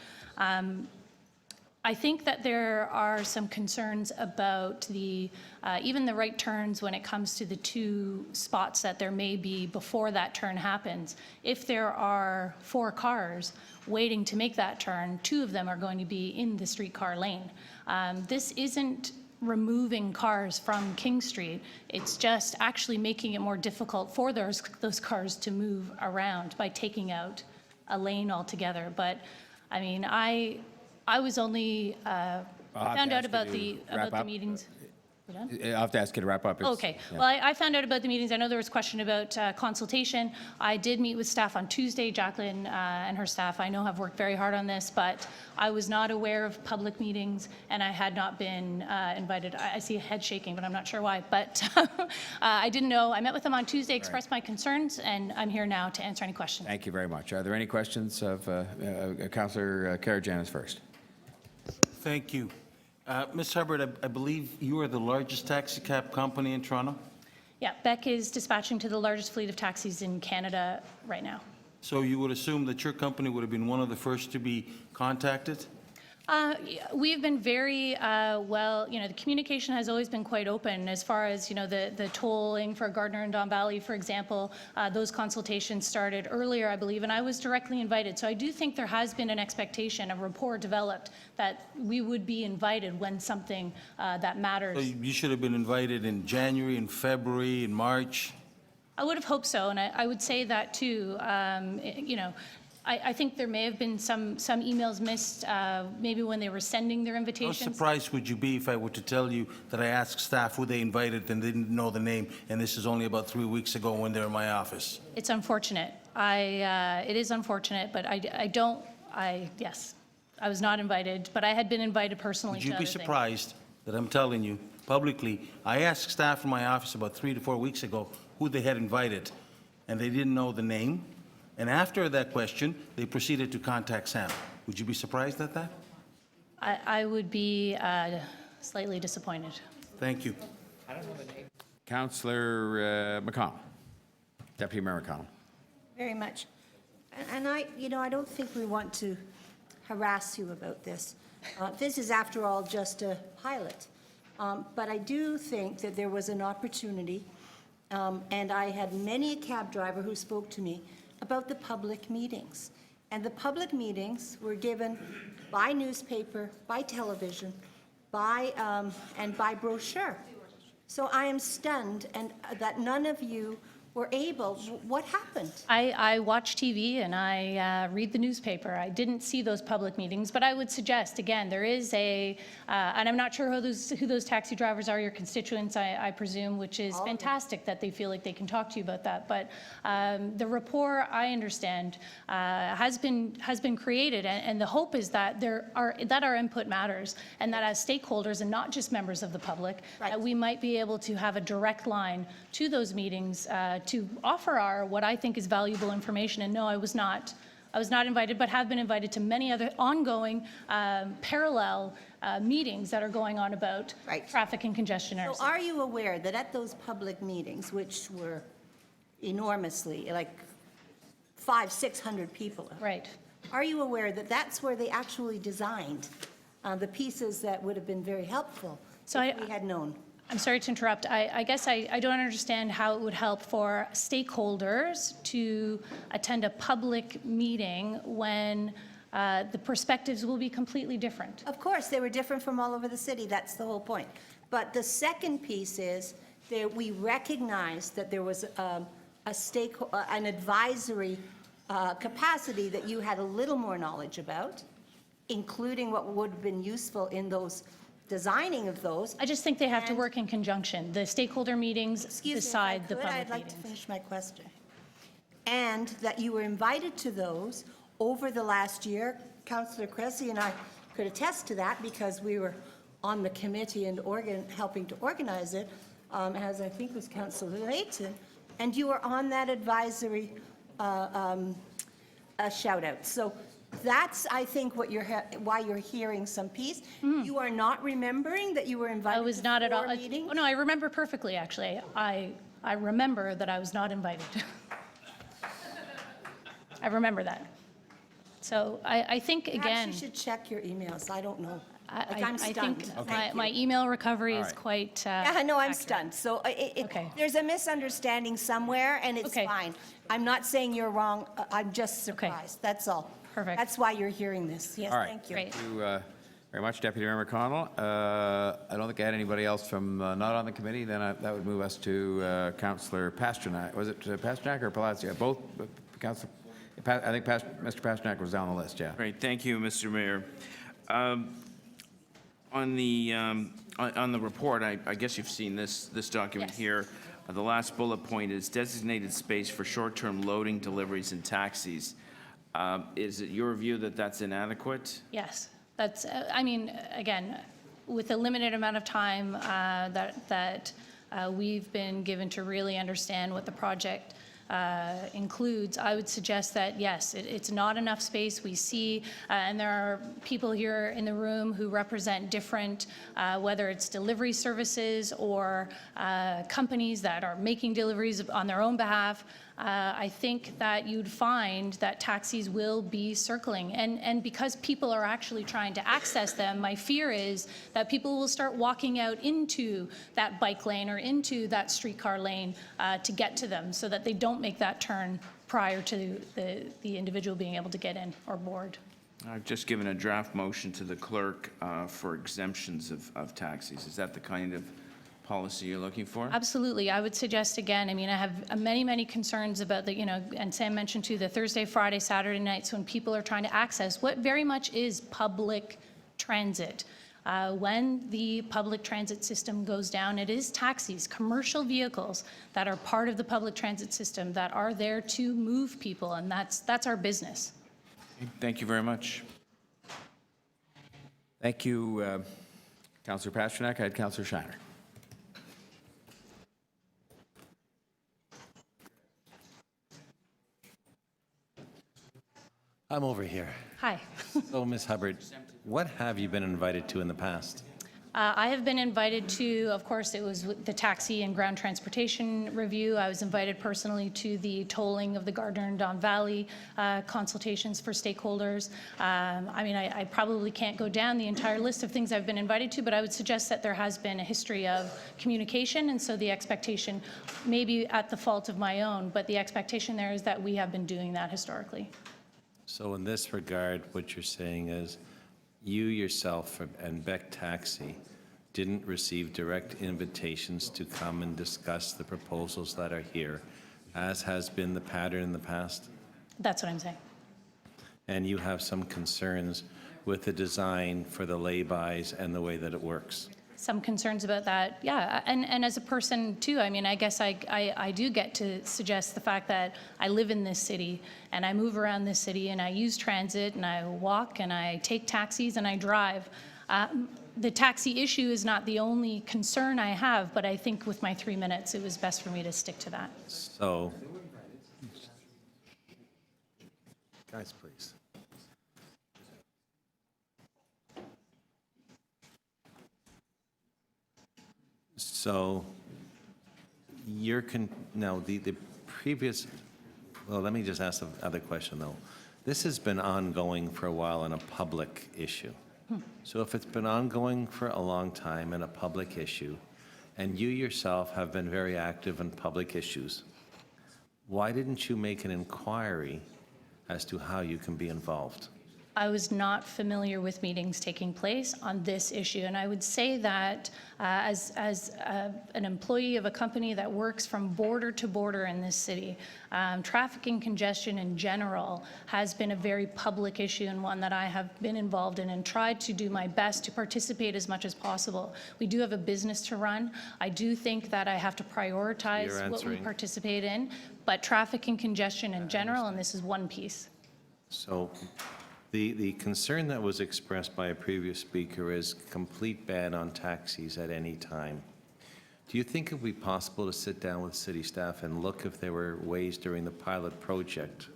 I think that there are some concerns about even the right turns when it comes to the 2 spots that there may be before that turn happens. If there are 4 cars waiting to make that turn, 2 of them are going to be in the streetcar lane. This isn't removing cars from King Street. It's just actually making it more difficult for those cars to move around by taking out a lane altogether. But I mean, I was only found out about the meetings. I'll have to ask you to wrap up. Okay. Yeah. Well, I found out about the meetings. I know there was a question about consultation. I did meet with staff on Tuesday. Jacqueline and her staff, I know, have worked very hard on this, but I was not aware of public meetings, and I had not been invited. I see a head shaking, but I'm not sure why. But I didn't know. I met with them on Tuesday, expressed my concerns, and I'm here now to answer any questions. Thank you very much. Are there any questions of Councillor Karygiannis first? Thank you. Ms. Hubbard, I believe you are the largest taxi cab company in Toronto? Yeah, Beck is dispatching to the largest fleet of taxis in Canada right now. So you would assume that your company would have been one of the first to be contacted? We've been very well, the communication has always been quite open as far as, the tolling for Gardner and Don Valley, for example. Those consultations started earlier, I believe, and I was directly invited. So I do think there has been an expectation, a rapport developed that we would be invited when something that matters. So you should have been invited in January, in February, in March? I would have hoped so, and I would say that too. You know, I think there may have been some emails missed, maybe when they were sending their How invitations. surprised would you be if I were to tell you that I asked staff who they invited and didn't know the name, and this is only about 3 weeks ago when they're in my office? It's unfortunate. It is unfortunate, but yes, I was not invited, but I had been invited personally Would to you be other things. surprised that I'm telling you publicly, I asked staff from my office about 3 to 4 weeks ago who they had invited, and they didn't know the name. And after that question, they proceeded to contact Sam. Would you be surprised at that? I would be slightly disappointed. Thank you. Councillor McConnell, Deputy Mayor McConnell. Very much. And I don't think we want to harass you about this. This is, after all, just a pilot. But I do think that there was an opportunity, and I had many a cab driver who spoke to me about the public meetings. And the public meetings were given by newspaper, by television, and by brochure. So I am stunned and that none of you were able. What happened? I watch TV and I read the newspaper. I didn't see those public meetings, but I would suggest, again, there is and I'm not sure who those taxi drivers are, your constituents, I presume, which is fantastic that they feel like they can talk to you about that. But the rapport, I understand, has been created, and the hope is that our input matters, and that as stakeholders and not just members of the public, that we might be able to have a direct line to those meetings to offer what I think is valuable information. And no, I was not invited, but have been invited to many other ongoing parallel meetings that are going on about traffic and congestion. So are you aware that at those public meetings, which were enormously, like 500-600 people? Right. Are you aware that that's where they actually designed the pieces that would have been very helpful if we had known? I'm sorry to interrupt. I guess I don't understand how it would help for stakeholders to attend a public meeting when the perspectives will be completely different. Of course, they were different from all over the city. That's the whole point. But the second piece is that we recognized that there was an advisory capacity that you had a little more knowledge about, including what would have been useful in those designing of those. I just think they have to work in conjunction. The stakeholder meetings decide the public I'd like meetings. to finish my question. And that you were invited to those over the last year. Councillor Cressy and I could attest to that because we were on the committee and helping to organize it, as I think was Councillor Layton. And you were on that advisory shout out. So that's, I think, why you're hearing some piece. You are not remembering that you were invited. I was not at all. Meetings? Oh, no, I remember perfectly, actually. I remember that I was not invited. I remember that. So I think, again. Perhaps you should check your emails. I don't know. I'm I stunned. think my email recovery is quite. Yeah, no, I'm stunned. So there's a misunderstanding somewhere, and it's fine. I'm not saying you're wrong. I'm just surprised. That's all. Perfect. That's why you're hearing this. Yes, All right. thank you. Thank you very much, Deputy Mayor McConnell. I don't think I had anybody else from not on the committee. Then that would move us to Councillor Pasternak. Was it Pasternak or Palacio? Both. Councillor. I think Mr. Pasternak was down the list. Yeah. Great. Thank you, Mr. Mayor. On the report, I guess you've seen this document here. The last bullet point is designated space for short-term loading, deliveries, and taxis. Is it your view that that's inadequate? Yes, that's. I mean, again, with the limited amount of time that we've been given to really understand what the project includes, I would suggest that, yes, it's not enough space. We see, and there are people here in the room who represent different, whether it's delivery services or companies that are making deliveries on their own behalf. I think that you'd find that taxis will be circling. And because people are actually trying to access them, my fear is that people will start walking out into that bike lane or into that streetcar lane to get to them so that they don't make that turn prior to the individual being able to get in or board. I've just given a draft motion to the clerk for exemptions of taxis. Is that the kind of policy you're looking for? Absolutely. I would suggest again, I mean, I have many, many concerns about the, and Sam mentioned too, the Thursday, Friday, Saturday nights when people are trying to access what very much is public transit. When the public transit system goes down, it is taxis, commercial vehicles that are part of the public transit system that are there to move people, and that's our business. Thank you very much. Thank you, Councillor Pasternak. I had Councillor Shiner. I'm over here. Hi. So, Ms. Hubbard, what have you been invited to in the past? I have been invited to, of course, it was the taxi and ground transportation review. I was invited personally to the tolling of the Gardner and Don Valley consultations for stakeholders. I mean, I probably can't go down the entire list of things I've been invited to, but I would suggest that there has been a history of communication, and so the expectation, maybe at the fault of my own, but the expectation there is that we have been doing that historically. So in this regard, what you're saying is you yourself and Beck Taxi didn't receive direct invitations to come and discuss the proposals that are here, as has been the pattern in the past? That's what I'm saying. And you have some concerns with the design for the lay-bys and the way that it works? Some concerns about that, yeah. And as a person too, I mean, I guess I do get to suggest the fact that I live in this city and I move around this city and I use transit and I walk and I take taxis and I drive. The taxi issue is not the only concern I have, but I think with my 3 minutes, it was best for me to stick to that. So, guys, please. So, now the previous, well, let me just ask the other question though. This has been ongoing for a while and a public issue. So if it's been ongoing for a long time and a public issue, and you yourself have been very active in public issues, why didn't you make an inquiry as to how you can be involved? I was not familiar with meetings taking place on this issue, and I would say that as an employee of a company that works from border to border in this city, traffic and congestion in general has been a very public issue and one that I have been involved in and tried to do my best to participate as much as possible. We do have a business to run. I do think that I have to prioritize what we participate in, but traffic and congestion in general, and this is one piece. So the concern that was expressed by a previous speaker is complete ban on taxis at any time. Do you think it would be possible to sit down with city staff and look if there were ways during the pilot project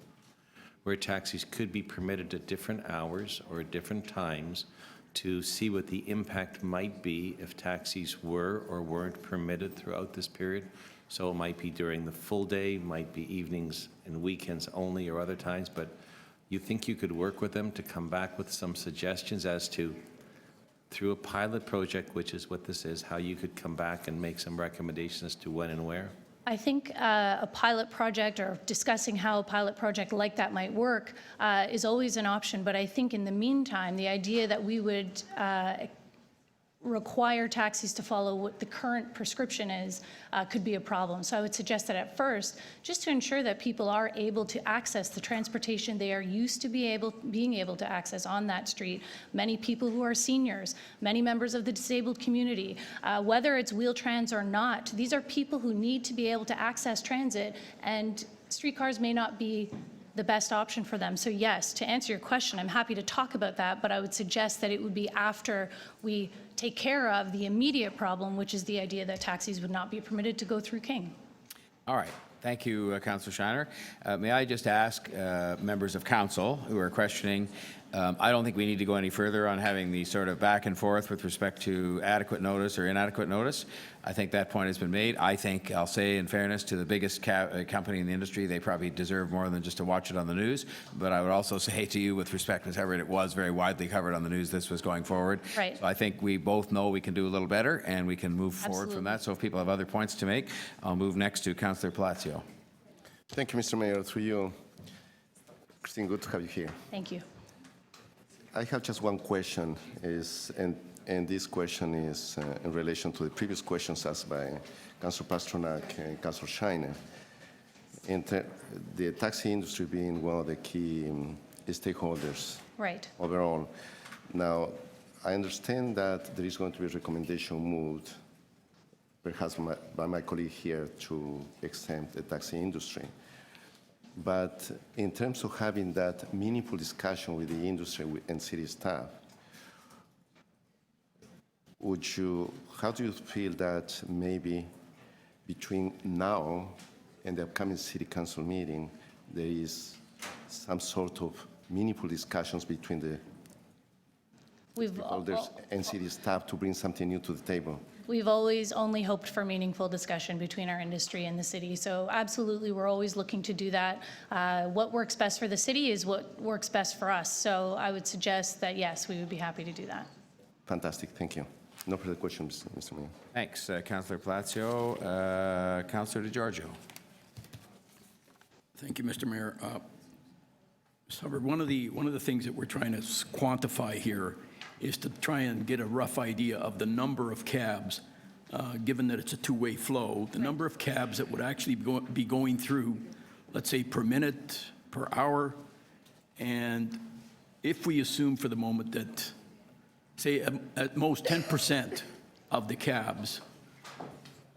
where taxis could be permitted at different hours or at different times to see what the impact might be if taxis were or weren't permitted throughout this period? So it might be during the full day, might be evenings and weekends only or other times, but you think you could work with them to come back with some suggestions as to, through a pilot project, which is what this is, how you could come back and make some recommendations as to when and where? I think a pilot project or discussing how a pilot project like that might work is always an option, but I think in the meantime, the idea that we would require taxis to follow what the current prescription is could be a problem. So I would suggest that at first, just to ensure that people are able to access the transportation they are used to being able to access on that street, many people who are seniors, many members of the disabled community, whether it's Wheel-Trans or not, these are people who need to be able to access transit, and streetcars may not be the best option for them. So yes, to answer your question, I'm happy to talk about that, but I would suggest that it would be after we take care of the immediate problem, which is the idea that taxis would not be permitted to go through King. All right. Thank you, Councillor Shiner. May I just ask members of council who are questioning, I don't think we need to go any further on having the sort of back and forth with respect to adequate notice or inadequate notice. I think that point has been made. I think, I'll say in fairness to the biggest company in the industry, they probably deserve more than just to watch it on the news. But I would also say to you with respect, Ms. Hubbard, it was very widely covered on the news. This was going forward. Right. So I think we both know we can do a little better and we can move forward from that. So if people have other points to make, I'll move next to Councillor Palacio. Thank you, Mr. Mayor. Through you, Christine, good to have you here. Thank you. I have just one question, and And this question is in relation to the previous questions asked by Councillor Pasternak and Councillor Shiner. The taxi industry being one of the key stakeholders Right. overall. Now, I understand that there is going to be a recommendation moved, perhaps by my colleague here, to exempt the taxi industry. But in terms of having that meaningful discussion with the industry and city staff, how do you feel that maybe between now and the upcoming city council meeting, there is some sort of meaningful discussions between the stakeholders and city staff to bring something new to the table? We've always only hoped for meaningful discussion between our industry and the city. So absolutely, we're always looking to do that. What works best for the city is what works best for us. So I would suggest that, yes, we would be happy to do that. Fantastic. Thank you. No further questions, Mr. Mayor. Thanks, Councillor Palacio. Councillor DeGiorgio. Thank you, Mr. Mayor. Ms. Hubbard, one of the things that we're trying to quantify here is to try and get a rough idea of the number of cabs, given that it's a two-way flow, the number of cabs that would actually be going through, let's say, per minute, per hour. And if we assume for the moment that, say, at most 10% of the cabs,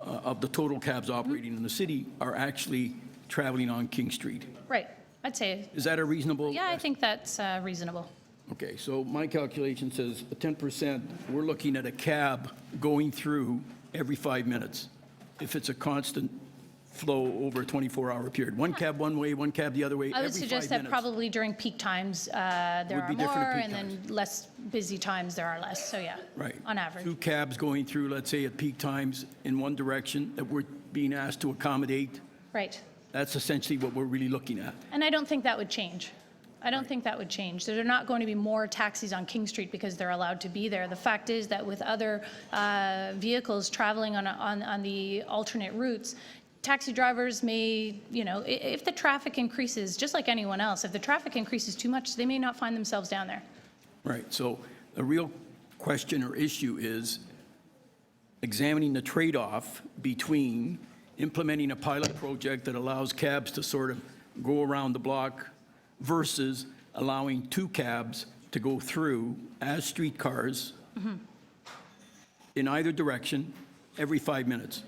of the total cabs operating in the city are actually traveling on King Street. Right. I'd say. Is that a reasonable? Yeah, I think that's reasonable. Okay, so my calculation says 10%, we're looking at a cab going through every 5 minutes. If it's a constant flow over a 24-hour period. One cab one way, one cab the other way, I would every suggest 5 that minutes. probably during peak times there Would are be different more, at peak and then less busy times there are less. So yeah, Right. on average. 2 cabs going through, let's say, at peak times in one direction that we're being asked to accommodate. Right. That's essentially what we're really looking at. And I don't think that would change. I don't think that would change. There are not going to be more taxis on King Street because they're allowed to be there. The fact is that with other vehicles traveling on the alternate routes, taxi drivers may, if the traffic increases, just like anyone else, if the traffic increases too much, they may not find themselves down there. Right, so the real question or issue is examining the trade-off between implementing a pilot project that allows cabs to sort of go around the block versus allowing 2 cabs to go through as streetcars in either direction every 5 minutes.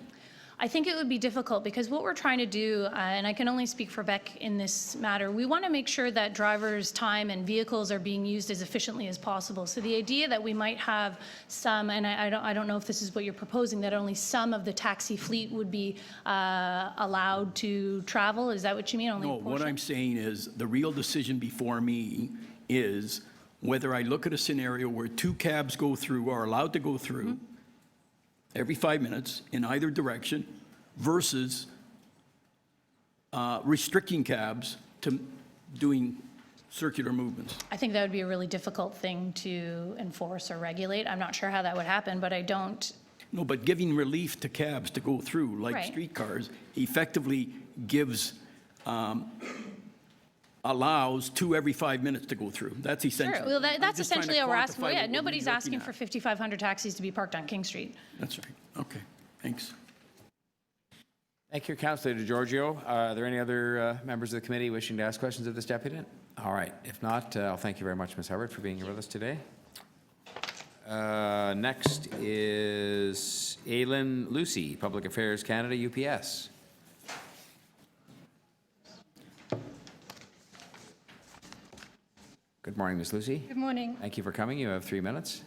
I think it would be difficult because what we're trying to do, and I can only speak for Beck in this matter, we want to make sure that drivers' time and vehicles are being used as efficiently as possible. So the idea that we might have some, and I don't know if this is what you're proposing, that only some of the taxi fleet would be allowed to travel, is that what you mean? Only a No, what portion? I'm saying is the real decision before me is whether I look at a scenario where 2 cabs go through, are allowed to go through every 5 minutes in either direction versus restricting cabs to doing circular movements. I think that would be a really difficult thing to enforce or regulate. I'm not sure how that would happen, but I don't. No, but giving relief to cabs to go through, like Right. streetcars, effectively gives, allows 2 every 5 minutes to go through. That's essentially. Sure, well, that's I'm just trying to essentially what we're asking. quantify Well, yeah, what we're nobody's really asking looking for at. 5,500 taxis to be parked on King Street. That's right. Okay, thanks. Thank you, Councillor DeGiorgio. Are there any other members of the committee wishing to ask questions of this deputy? All right. If not, I'll thank you very much, Ms. Hubbard, for being here with us today. Next is Aileen Lucy, Public Affairs Canada, UPS. Good morning, Ms. Lucy. Good morning. Thank you for coming. You have 3 minutes.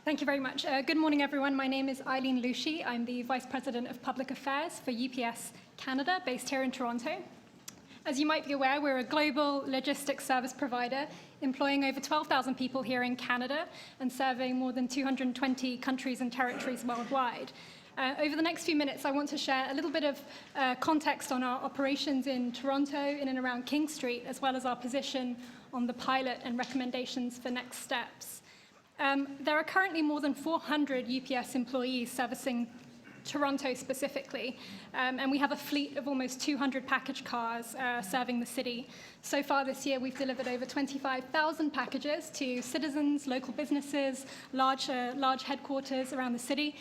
Thank you very much. Good morning, everyone. My name is Aileen Lucy. I'm the Vice President of Public Affairs for UPS Canada, based here in Toronto. As you might be aware, we're a global logistics service provider employing over 12,000 people here in Canada and serving more than 220 countries and territories worldwide. Over the next few minutes, I want to share a little bit of context on our operations in Toronto, in and around King Street, as well as our position on the pilot and recommendations for next steps. There are currently more than 400 UPS employees servicing Toronto specifically. And we have a fleet of almost 200 package cars serving the city. So far this year, we've delivered over 25,000 packages to citizens, local businesses, large headquarters around the city,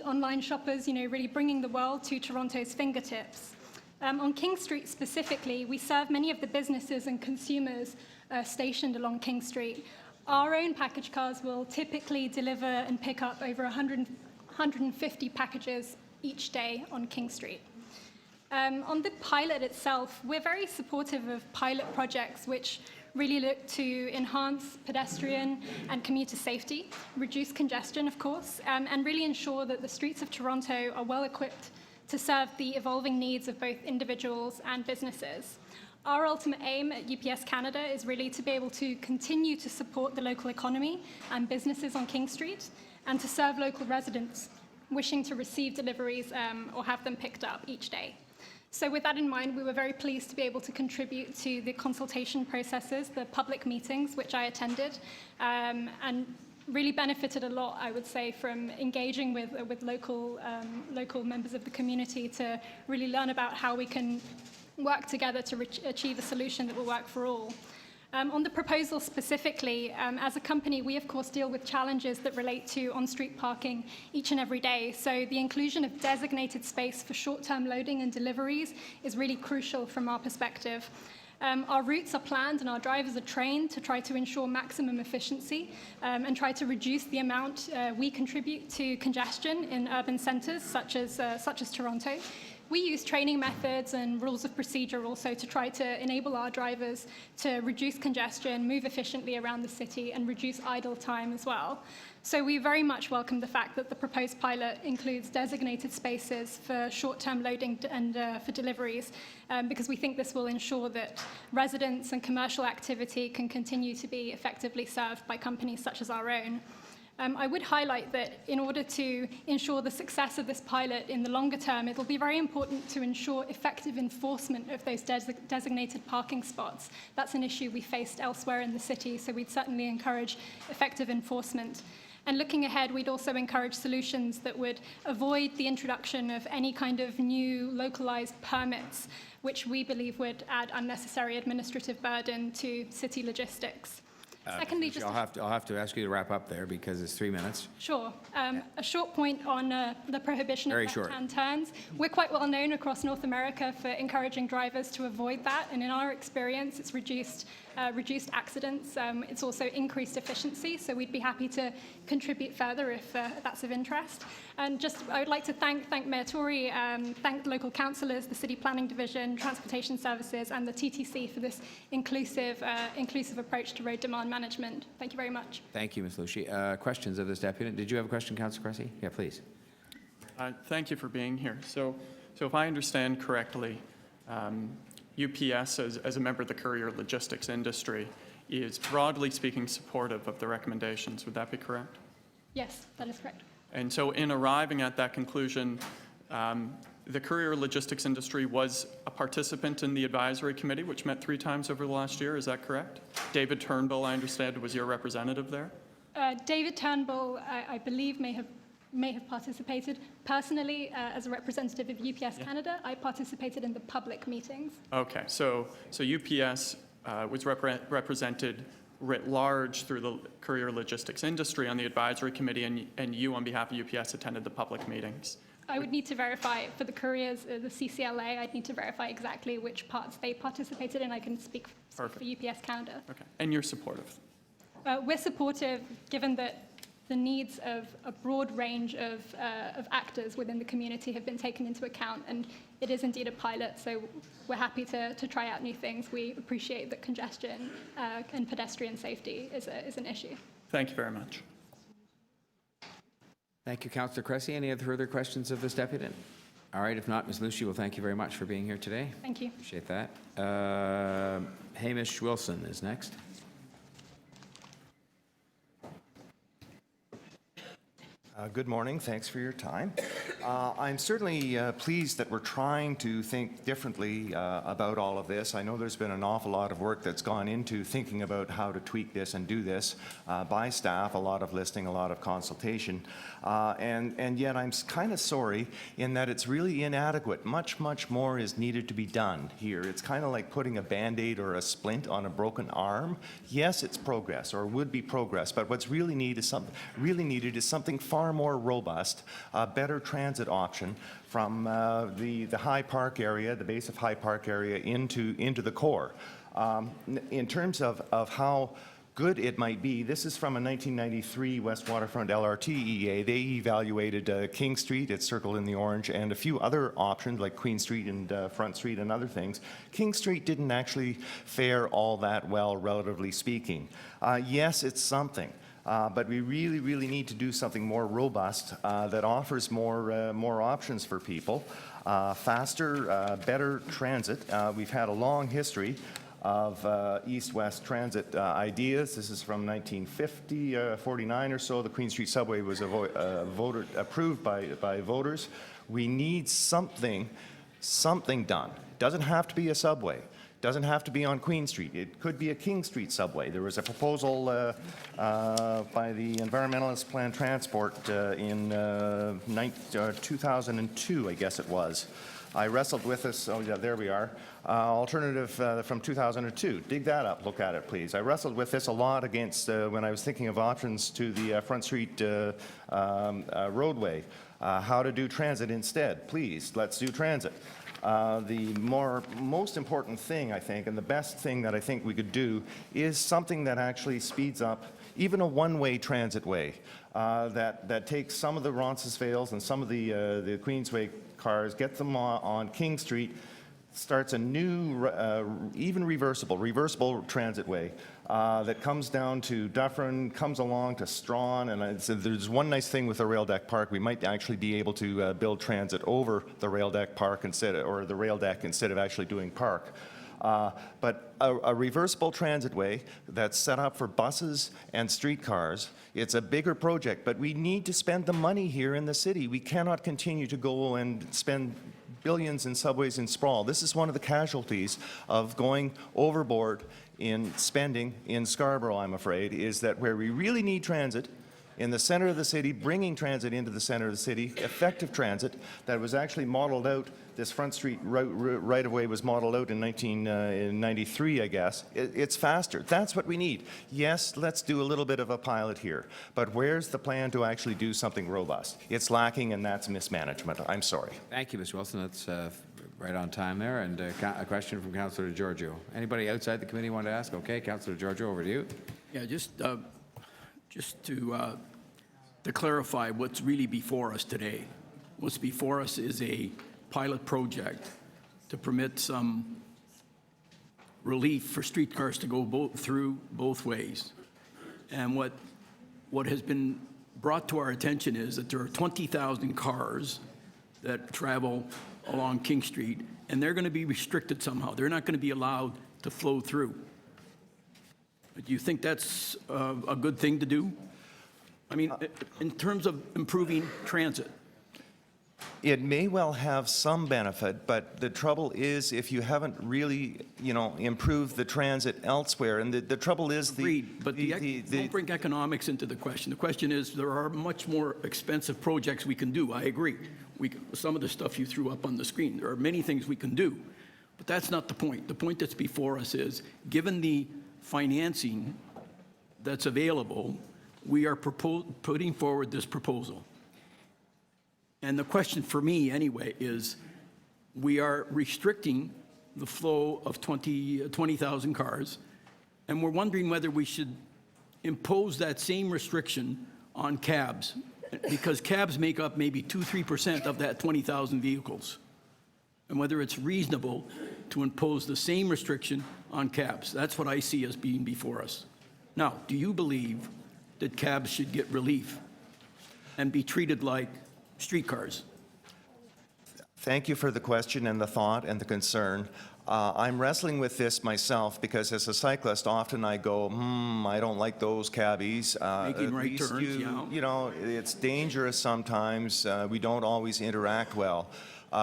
online shoppers, really bringing the world to Toronto's fingertips. On King Street specifically, we serve many of the businesses and consumers stationed along King Street. Our own package cars will typically deliver and pick up over 150 packages each day on King Street. On the pilot itself, we're very supportive of pilot projects which really look to enhance pedestrian and commuter safety, reduce congestion, of course, and really ensure that the streets of Toronto are well equipped to serve the evolving needs of both individuals and businesses. Our ultimate aim at UPS Canada is really to be able to continue to support the local economy and businesses on King Street, and to serve local residents wishing to receive deliveries or have them picked up each day. So with that in mind, we were very pleased to be able to contribute to the consultation processes, the public meetings, which I attended, and really benefited a lot, I would say, from engaging with local members of the community to really learn about how we can work together to achieve a solution that will work for all. On the proposal specifically, as a company, we of course deal with challenges that relate to on-street parking each and every day. So the inclusion of designated space for short-term loading and deliveries is really crucial from our perspective. Our routes are planned and our drivers are trained to try to ensure maximum efficiency and try to reduce the amount we contribute to congestion in urban centres such as Toronto. We use training methods and rules of procedure also to try to enable our drivers to reduce congestion, move efficiently around the city, and reduce idle time as well. So we very much welcome the fact that the proposed pilot includes designated spaces for short-term loading and for deliveries, because we think this will ensure that residents and commercial activity can continue to be effectively served by companies such as our own. I would highlight that in order to ensure the success of this pilot in the longer term, it will be very important to ensure effective enforcement of those designated parking spots. That's an issue we faced elsewhere in the city, so we'd certainly encourage effective enforcement. And looking ahead, we'd also encourage solutions that would avoid the introduction of any kind of new localized permits, which we believe would add unnecessary administrative burden to city logistics. Secondly, just I'll have to ask you to wrap up there because it's 3 minutes. Sure. A short point on the prohibition Very of short. left-hand turns. We're quite well known across North America for encouraging drivers to avoid that, and in our experience, it's reduced accidents. It's also increased efficiency, so we'd be happy to contribute further if that's of interest. And just, I would like to thank Mayor Tory, thank the local councillors, the City Planning Division, Transportation Services, and the TTC for this inclusive approach to road demand management. Thank you very much. Thank you, Ms. Lucy. Questions of this deputy? Did you have a question, Councillor Cressy? Yeah, please. Thank you for being here. So if I understand correctly, UPS, as a member of the courier logistics industry, is broadly speaking supportive of the recommendations. Would that be correct? Yes, that is correct. And so in arriving at that conclusion, the courier logistics industry was a participant in the advisory committee, which met 3 times over the last year. Is that correct? David Turnbull, I understand, was your representative there? David Turnbull, I believe, may have participated. Personally, as a representative of UPS Canada, I participated in the public meetings. Okay, so UPS was represented writ large through the courier logistics industry on the advisory committee, and you, on behalf of UPS, attended the public meetings. I would need to verify for the couriers, the CCLA, I'd need to verify exactly which parts they participated in. I can speak for UPS Canada. Okay, and you're supportive? We're supportive, given that the needs of a broad range of actors within the community have been taken into account, and it is indeed a pilot, so we're happy to try out new things. We appreciate that congestion and pedestrian safety is an issue. Thank you very much. Thank you, Councillor Cressy. Any other further questions of this deputy? All right, if not, Ms. Lucy, well, thank you very much for being here today. Thank you. Appreciate that. Hamish Wilson is next. Good morning. Thanks for your time. I'm certainly pleased that we're trying to think differently about all of this. I know there's been an awful lot of work that's gone into thinking about how to tweak this and do this by staff, a lot of listening, a lot of consultation. And yet I'm kind of sorry in that it's really inadequate. Much, much more is needed to be done here. It's kind of like putting a Band-Aid or a splint on a broken arm. Yes, it's progress or would be progress, but what's really needed is something far more robust, a better transit option from the High Park area, the base of High Park area into the core. In terms of how good it might be, this is from a 1993 West Waterfront LRT EA. They evaluated King Street, it's circled in the orange, and a few other options like Queen Street and Front Street and other things. King Street didn't actually fare all that well, relatively speaking. Yes, it's something. But we really, really need to do something more robust that offers more options for people, faster, better transit. We've had a long history of east-west transit ideas. This is from 1950, 49 or so. The Queen Street subway was approved by voters. We need something done. It doesn't have to be a subway. Doesn't have to be on Queen Street. It could be a King Street subway. There was a proposal by the Environmentalist Plan Transport in 2002, I guess it was. I wrestled with this, oh yeah, there we are. Alternative from 2002. Dig that up, look at it, please. I wrestled with this a lot against when I was thinking of options to the Front Street roadway. How to do transit instead. Please, let's do transit. The most important thing, I think, and the best thing that I think we could do is something that actually speeds up even a one-way transit way that takes some of the Roncesvalles and some of the Queensway cars, get them on King Street, starts a new, even reversible transit way that comes down to Dufferin, comes along to Strawn, and there's one nice thing with the rail deck park. We might actually be able to build transit over the rail deck park instead of actually doing park. But a reversible transit way that's set up for buses and streetcars, it's a bigger project, but we need to spend the money here in the city. We cannot continue to go and spend billions in subways and sprawl. This is one of the casualties of going overboard in spending in Scarborough, I'm afraid, is that where we really need transit in the center of the city, bringing transit into the center of the city, effective transit that was actually modeled out. This Front Street right-of-way was modeled out in 1993, I guess. It's faster. That's what we need. Yes, let's do a little bit of a pilot here, but where's the plan to actually do something robust? It's lacking, and that's mismanagement. I'm sorry. Thank you, Mr. Wilson. That's right on time there. And a question from Councillor Giorgio. Anybody outside the committee want to ask? Okay, Councillor Giorgio, over to you. Yeah, just to clarify what's really before us today. What's before us is a pilot project to permit some relief for streetcars to go through both ways. And what has been brought to our attention is that there are 20,000 cars that travel along King Street, and they're going to be restricted somehow. They're not going to be allowed to flow through. Do you think that's a good thing to do? I mean, in terms of improving transit. It may well have some benefit, but the trouble is if you haven't really, improved the transit elsewhere, and the trouble is Agreed, but don't bring economics into the question. The question is there are much more expensive projects we can do. I agree. Some of the stuff you threw up on the screen, there are many things we can do, but that's not the point. The point that's before us is, given the financing that's available, we are putting forward this proposal. And the question for me, anyway, is we are restricting the flow of 20,000 cars, and we're wondering whether we should impose that same restriction on cabs, because cabs make up maybe 2-3% of that 20,000 vehicles, and whether it's reasonable to impose the same restriction on cabs. That's what I see as being before us. Now, do you believe that cabs should get relief and be treated like streetcars? Thank you for the question and the thought and the concern. I'm wrestling with this myself because as a cyclist, often I go, I don't like those cabbies. Making At right least turns, yeah. you know, it's dangerous sometimes. We don't always interact well.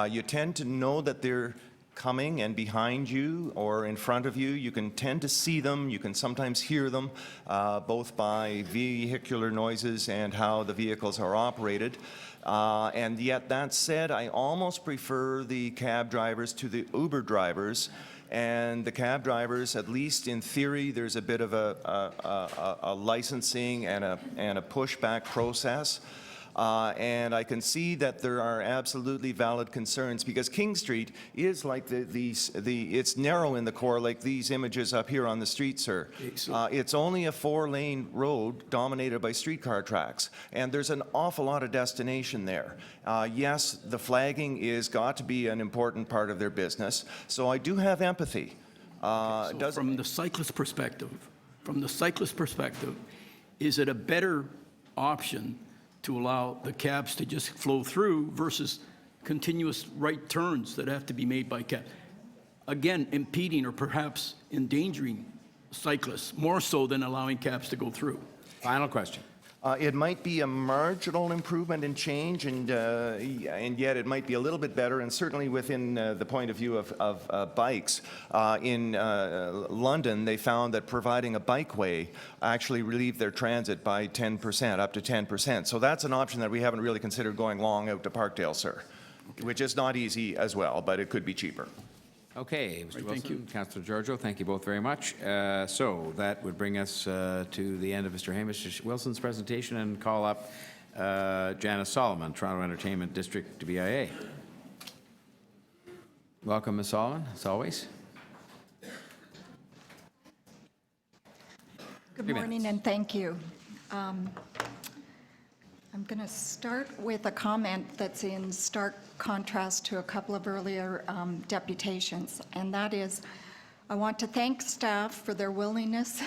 You tend to know that they're coming and behind you or in front of you. You can tend to see them. You can sometimes hear them, both by vehicular noises and how the vehicles are operated. And yet, that said, I almost prefer the cab drivers to the Uber drivers. And the cab drivers, at least in theory, there's a bit of a licensing and a pushback process. And I can see that there are absolutely valid concerns because King Street is like it's narrow in the core, like these images up here on the street, sir. It's only a 4-lane road dominated by streetcar tracks, and there's an awful lot of destination there. Yes, the flagging is got to be an important part of their business, so I do have empathy. From the cyclist perspective, is it a better option to allow the cabs to just flow through versus continuous right turns that have to be made by cabs? Again, impeding or perhaps endangering cyclists more so than allowing cabs to go through. Final question. It might be a marginal improvement in change, and yet it might be a little bit better, and certainly within the point of view of bikes. In London, they found that providing a bikeway actually relieved their transit by 10%, up to 10%. So that's an option that we haven't really considered going long out to Parkdale, sir, which is not easy as well, but it could be cheaper. Okay, Mr. Wilson, thank you. Councillor Giorgio, thank you both very much. So that would bring us to the end of Mr. Hamish Wilson's presentation and call up Janice Solomon, Toronto Entertainment District to BIA. Welcome, Ms. Solomon, as always. Good morning and thank you. I'm going to start with a comment that's in stark contrast to a couple of earlier deputations, and that is I want to thank staff for their willingness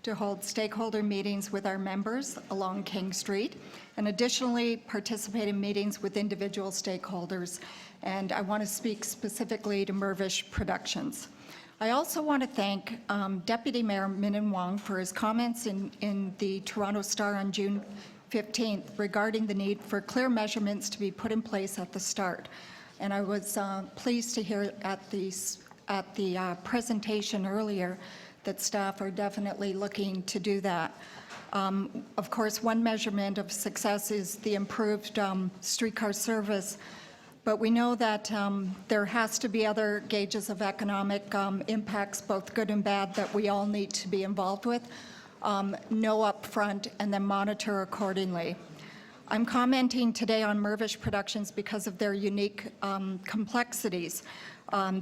to hold stakeholder meetings with our members along King Street, and additionally participate in meetings with individual stakeholders. And I want to speak specifically to Mirvish Productions. I also want to thank Deputy Mayor Min Wong for his comments in the Toronto Star on June 15th regarding the need for clear measurements to be put in place at the start. And I was pleased to hear at the presentation earlier that staff are definitely looking to do that. Of course, one measurement of success is the improved streetcar service, but we know that there has to be other gauges of economic impacts, both good and bad, that we all need to be involved with. Know upfront and then monitor accordingly. I'm commenting today on Mirvish Productions because of their unique complexities.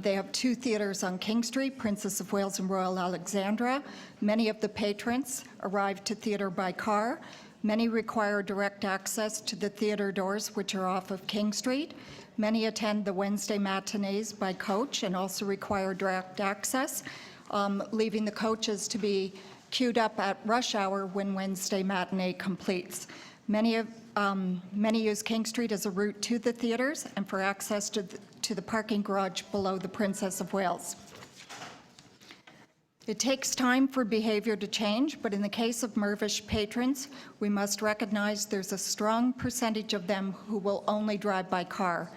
They have 2 theaters on King Street, Princess of Wales and Royal Alexandra. Many of the patrons arrive to theater by car. Many require direct access to the theater doors, which are off of King Street. Many attend the Wednesday matinees by coach and also require direct access, leaving the coaches to be queued up at rush hour when Wednesday matinee completes. Many use King Street as a route to the theaters and for access to the parking garage below the Princess of Wales. It takes time for behavior to change, but in the case of Mirvish patrons, we must recognize there's a strong percentage of them who will only drive by car.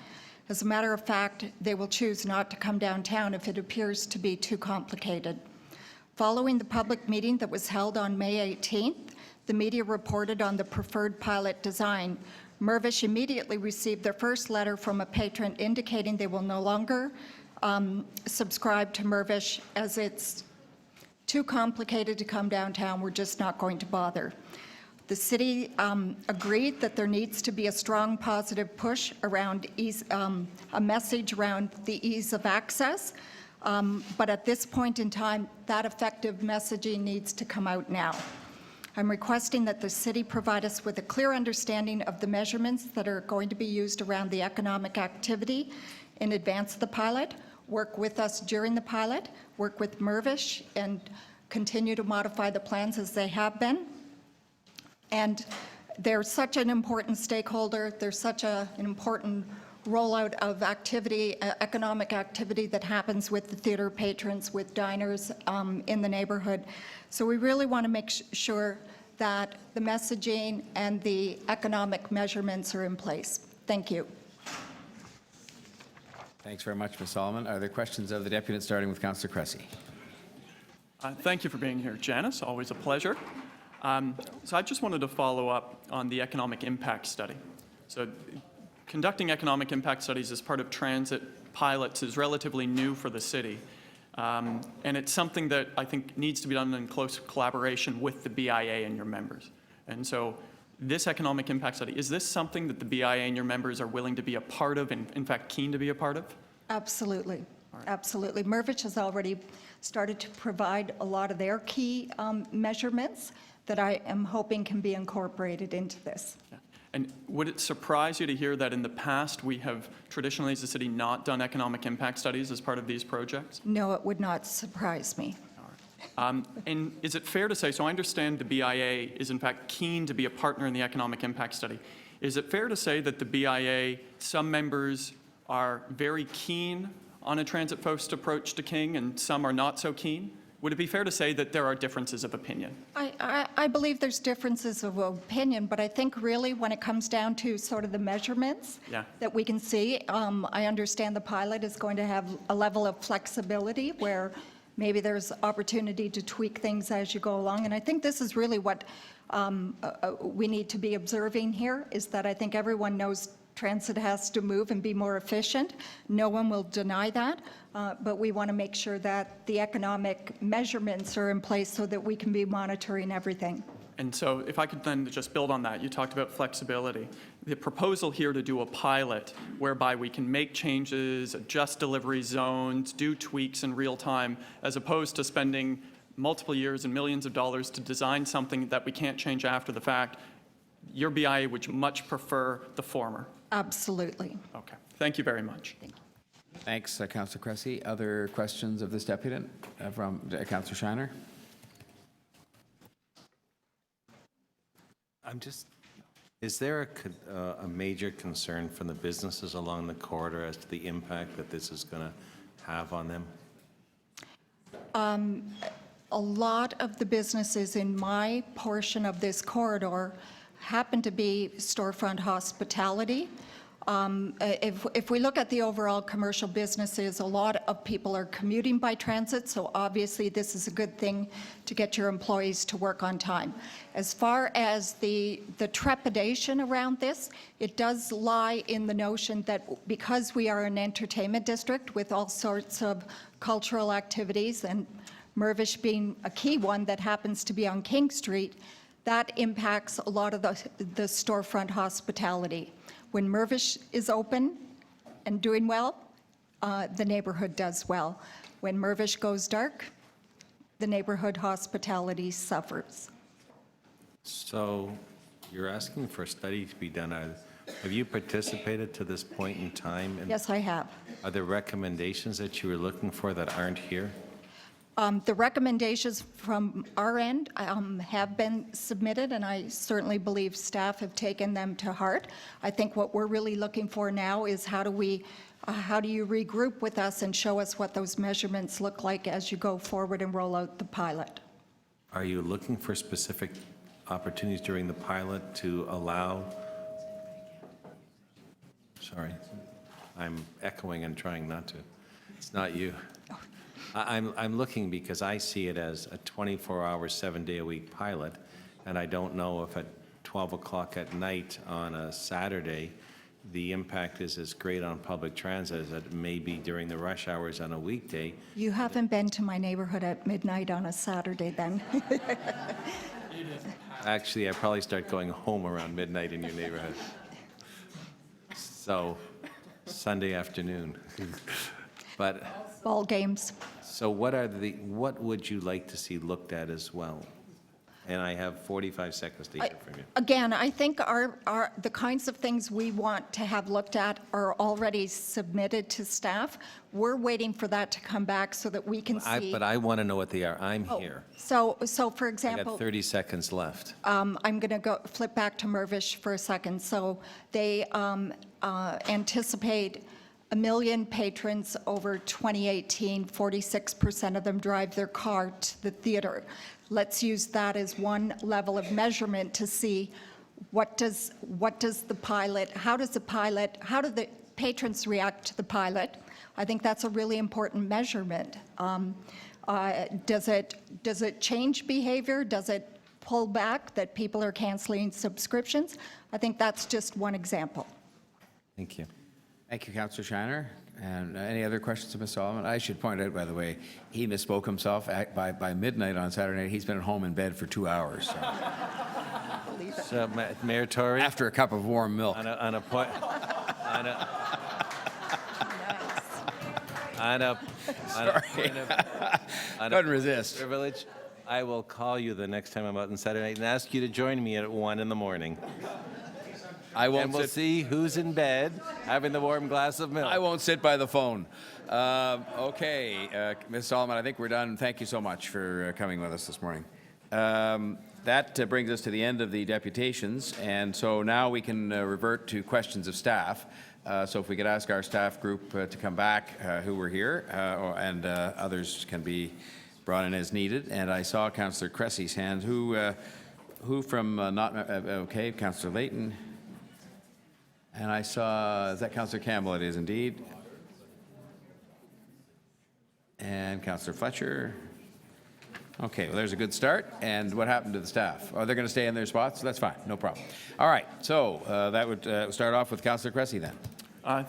As a matter of fact, they will choose not to come downtown if it appears to be too complicated. Following the public meeting that was held on May 18th, the media reported on the preferred pilot design. Mirvish immediately received their first letter from a patron indicating they will no longer subscribe to Mirvish as it's too complicated to come downtown. We're just not going to bother. The city agreed that there needs to be a strong positive push around a message around the ease of access. But at this point in time, that effective messaging needs to come out now. I'm requesting that the city provide us with a clear understanding of the measurements that are going to be used around the economic activity in advance of the pilot, work with us during the pilot, work with Mirvish, and continue to modify the plans as they have been. And they're such an important stakeholder, they're such an important rollout of activity, economic activity that happens with the theater patrons, with diners in the neighborhood. So we really want to make sure that the messaging and the economic measurements are in place. Thank you. Thanks very much, Ms. Solomon. Are there questions of the deputant, starting with Councillor Cressy? Thank you for being here, Janice. Always a pleasure. So I just wanted to follow up on the economic impact study. So conducting economic impact studies as part of transit pilots is relatively new for the city. And it's something that I think needs to be done in close collaboration with the BIA and your members. And so this economic impact study, is this something that the BIA and your members are willing to be a part of and in fact keen to be a part of? Absolutely. Absolutely. Mirvish has already started to provide a lot of their key measurements that I am hoping can be incorporated into this. Yeah. And would it surprise you to hear that in the past we have traditionally as a city not done economic impact studies as part of these projects? No, it would not surprise me. And is it fair to say, so I understand the BIA is in fact keen to be a partner in the economic impact study. Is it fair to say that the BIA, some members are very keen on a transit-focused approach to King and some are not so keen? Would it be fair to say that there are differences of opinion? I believe there's differences of opinion, but I think really when it comes down to sort of the measurements that we can see, I understand the pilot is going to have a level of flexibility where maybe there's opportunity to tweak things as you go along. And I think this is really what we need to be observing here, is that I think everyone knows transit has to move and be more efficient. No one will deny that, but we want to make sure that the economic measurements are in place so that we can be monitoring everything. And so if I could then just build on that, you talked about flexibility. The proposal here to do a pilot whereby we can make changes, adjust delivery zones, do tweaks in real time, as opposed to spending multiple years and millions of dollars to design something that we can't change after the fact, your BIA would much prefer the former. Absolutely. Okay. Thank you very much. Thank you. Thanks, Councillor Cressy. Other questions of this deputant from Councillor Shiner? Is there a major concern from the businesses along the corridor as to the impact that this is going to have on them? A lot of the businesses in my portion of this corridor happen to be storefront hospitality. If we look at the overall commercial businesses, a lot of people are commuting by transit, so obviously this is a good thing to get your employees to work on time. As far as the trepidation around this, it does lie in the notion that because we are an entertainment district with all sorts of cultural activities, and Mirvish being a key one that happens to be on King Street, that impacts a lot of the storefront hospitality. When Mirvish is open and doing well, the neighborhood does well. When Mirvish goes dark, the neighborhood hospitality suffers. So you're asking for a study to be done. Have you participated to this point in time? Yes, I have. Are there recommendations that you were looking for that aren't here? The recommendations from our end have been submitted, and I certainly believe staff have taken them to heart. I think what we're really looking for now is how do you regroup with us and show us what those measurements look like as you go forward and roll out the pilot? Are you looking for specific opportunities during the pilot to allow? Sorry, I'm echoing and trying not to. It's not you. I'm looking because I see it as a 24-hour, 7-day-a-week pilot, and I don't know if at 12 o'clock at night on a Saturday, the impact is as great on public transit as it may be during the rush hours on a weekday. You haven't been to my neighborhood at midnight on a Saturday then. Actually, I probably start going home around midnight in your neighborhood. So, Sunday afternoon. But ball games. So what would you like to see looked at as well? And I have 45 seconds to hear from you. Again, I think the kinds of things we want to have looked at are already submitted to staff. We're waiting for that to come back so that we can see. But I want to know what they are. I'm here. So for I example, got 30 seconds left. I'm going to flip back to Mirvish for a second. So they anticipate 1 million patrons over 2018. 46% of them drive their car to the theater. Let's use that as one level of measurement to see what does the pilot, how do the patrons react to the pilot? I think that's a really important measurement. Does it change behavior? Does it pull back that people are canceling subscriptions? I think that's just one example. Thank you. Thank you, Councillor Shiner. And any other questions of Ms. Solomon? I should point out, by the way, he misspoke himself. By midnight on Saturday night, he's been at home in bed for 2 hours. So, Mayor Tory? After a cup of warm milk. On a point... Couldn't resist. Privilege, I will call you the next time I'm out on Saturday night and ask you to join me at 1 in the morning. I won't. And we'll see who's in bed having the warm glass of milk. I won't sit by the phone. Okay, Ms. Solomon, I think we're done. Thank you so much for coming with us this morning. That brings us to the end of the deputations, and so now we can revert to questions of staff. So if we could ask our staff group to come back who were here, and others can be brought in as needed. And I saw Councillor Cressy's hand. Who from okay, Councillor Layton. And I saw, is that Councillor Campbell? It is indeed. And Councillor Fletcher. Okay, well, there's a good start. And what happened to the staff? Are they going to stay in their spots? That's fine, no problem. All right, so that would start off with Councillor Cressy then.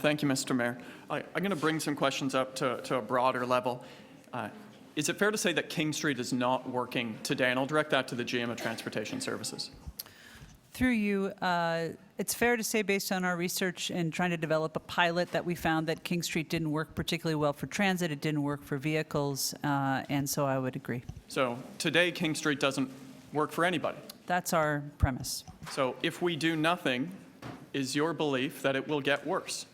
Thank you, Mr. Mayor. I'm going to bring some questions up to a broader level. Is it fair to say that King Street is not working today? And I'll direct that to the GM of Transportation Services. Through you, it's fair to say, based on our research and trying to develop a pilot, that we found that King Street didn't work particularly well for transit. It didn't work for vehicles, and so I would agree. So today, King Street doesn't work for anybody. That's our premise. So if we do nothing, is your belief that it will get worse?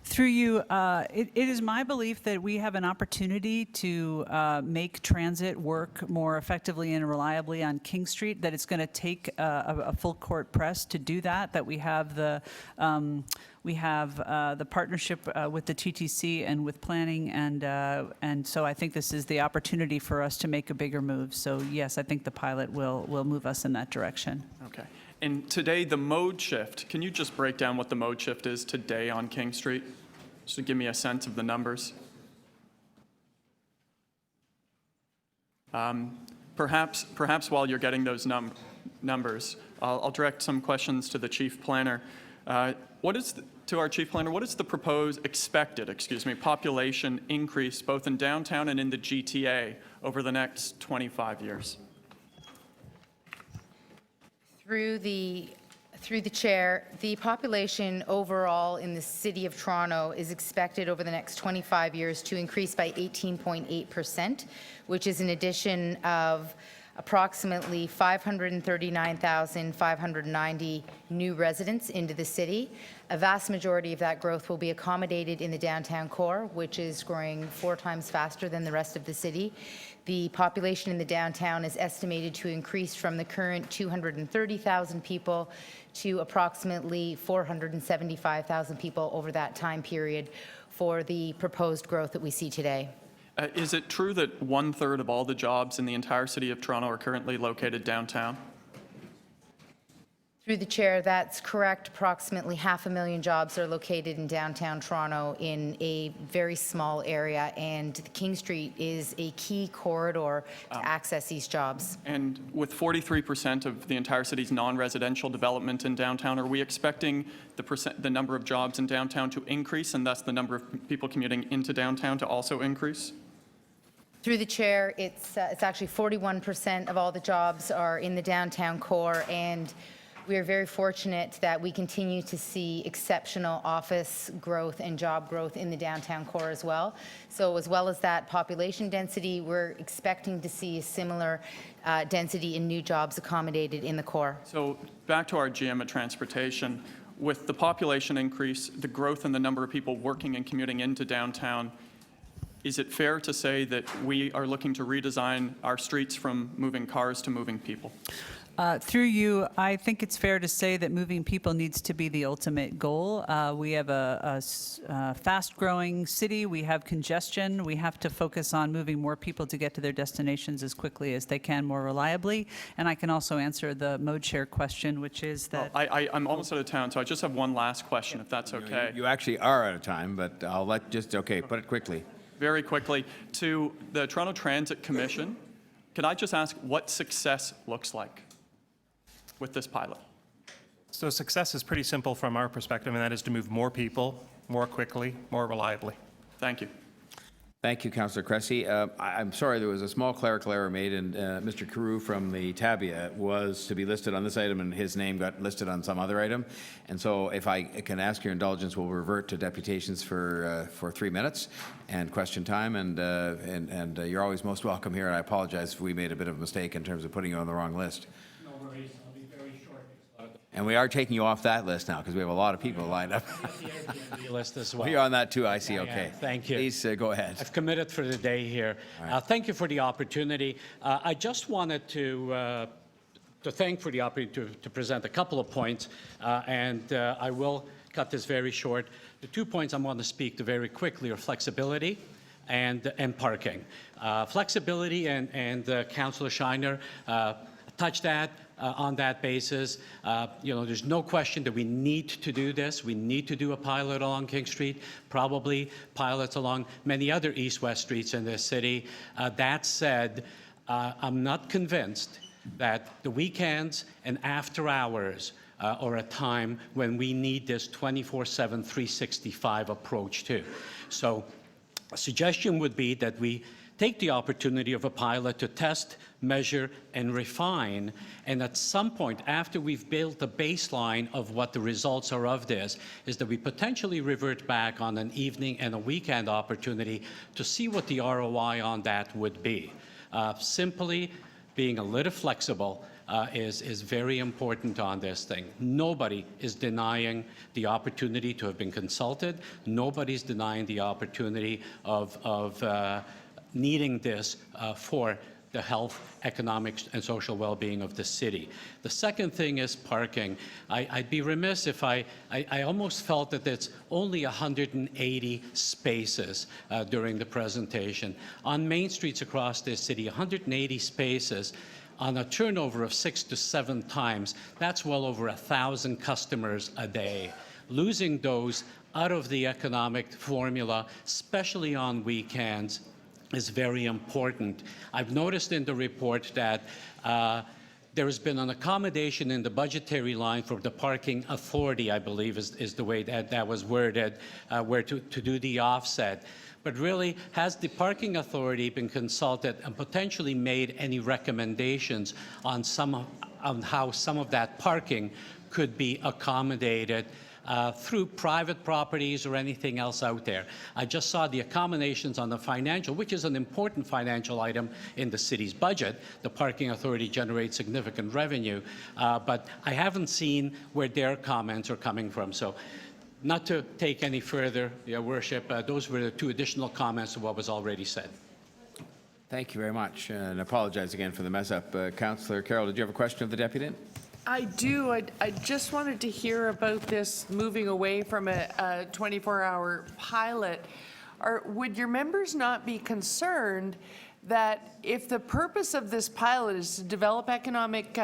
Through you, it is my belief that we have an opportunity to make transit work more effectively and reliably on King Street, that it's going to take a full court press to do that, that we have the partnership with the TTC and with planning, and so I think this is the opportunity for us to make a bigger move. So yes, I think the pilot will move us in that direction. Okay. And today, the mode shift, can you just break down what the mode shift is today on King Street? Just to give me a sense of the numbers. Perhaps while you're getting those numbers, I'll direct some questions to the Chief Planner. To our Chief Planner, what is the expected population increase both in downtown and in the GTA over the next 25 years? Through the chair, the population overall in the City of Toronto is expected over the next 25 years to increase by 18.8%, which is an addition of approximately 539,590 new residents into the city. A vast majority of that growth will be accommodated in the downtown core, which is growing 4 times faster than the rest of the city. The population in the downtown is estimated to increase from the current 230,000 people to approximately 475,000 people over that time period for the proposed growth that we see today. Is it true that 1/3 of all the jobs in the entire City of Toronto are currently located downtown? Through the chair, that's correct. Approximately 500,000 jobs are located in downtown Toronto in a very small area, and King Street is a key corridor to access these jobs. And with 43% of the entire city's non-residential development in downtown, are we expecting the number of jobs in downtown to increase, and thus the number of people commuting into downtown to also increase? Through the chair, it's actually 41% of all the jobs are in the downtown core, and we are very fortunate that we continue to see exceptional office growth and job growth in the downtown core as well. So as well as that population density, we're expecting to see a similar density in new jobs accommodated in the core. So back to our GM at Transportation, with the population increase, the growth in the number of people working and commuting into downtown, is it fair to say that we are looking to redesign our streets from moving cars to moving people? Through you, I think it's fair to say that moving people needs to be the ultimate goal. We have a fast-growing city. We have congestion. We have to focus on moving more people to get to their destinations as quickly as they can, more reliably. And I can also answer the mode share question, which is that... Well, I'm almost out of town, so I just have one last question, if that's okay. You actually are out of time, but I'll let put it quickly. Very quickly, to the Toronto Transit Commission, could I just ask what success looks like with this pilot? So success is pretty simple from our perspective, and that is to move more people, more quickly, more reliably. Thank you. Thank you, Councillor Cressy. I'm sorry, there was a small clerical error made, and Mr. Carew from the Tabia was to be listed on this item, and his name got listed on some other item. And so if I can ask your indulgence, we'll revert to deputations for 3 minutes and question time, and you're always most welcome here, and I apologize if we made a bit of a mistake in terms of putting you on the wrong list. And we are taking you off that list now because we have a lot of people lined up. List as well. You're on that too, I see, okay. Thank you. Please go ahead. I've committed for the day here. Right. Thank you for the opportunity. I just wanted to thank for the opportunity to present a couple of points, and I will cut this very short. The 2 points I want to speak to very quickly are flexibility and parking. Flexibility and Councillor Shiner touched that. On that basis, there's no question that we need to do this. We need to do a pilot along King Street, probably pilots along many other east-west streets in this city. That said, I'm not convinced that the weekends and after hours are a time when we need this 24/7, 365 approach too. So a suggestion would be that we take the opportunity of a pilot to test, measure, and refine, and at some point, after we've built the baseline of what the results are of this, is that we potentially revert back on an evening and a weekend opportunity to see what the ROI on that would be. Simply being a little flexible is very important on this thing. Nobody is denying the opportunity to have been consulted. Nobody's denying the opportunity of needing this for the health, economic, and social well-being of the city. The second thing is parking. I'd be remiss if I almost felt that it's only 180 spaces during the presentation. On main streets across this city, 180 spaces on a turnover of 6 to 7 times. That's well over 1,000 customers a day. Losing those out of the economic formula, especially on weekends, is very important. I've noticed in the report that there has been an accommodation in the budgetary line for the parking authority, I believe is the way that was worded, where to do the offset. But really, has the parking authority been consulted and potentially made any recommendations on how some of that parking could be accommodated through private properties or anything else out there? I just saw the accommodations on the financial, which is an important financial item in the city's budget. The parking authority generates significant revenue, but I haven't seen where their comments are coming from. So not to take any further, Your Worship, those were the 2 additional comments to what was already said. Thank you very much, and I apologize again for the mess up. Councillor Carroll, did you have a question of the deputy? I do. I just wanted to hear about this moving away from a 24-hour pilot. Would your members not be concerned that if the purpose of this pilot is to develop economic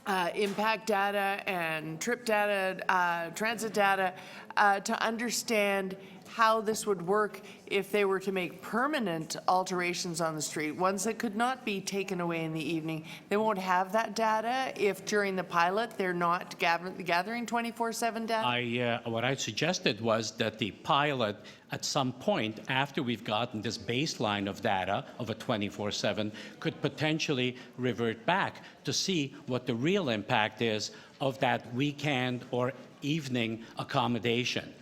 impact data and trip data, transit data, to understand how this would work if they were to make permanent alterations on the street, ones that could not be taken away in the evening? They won't have that data if during the pilot they're not gathering 24/7 data? What I suggested was that the pilot, at some point after we've gotten this baseline of data of a 24/7, could potentially revert back to see what the real impact is of that weekend or evening accommodation.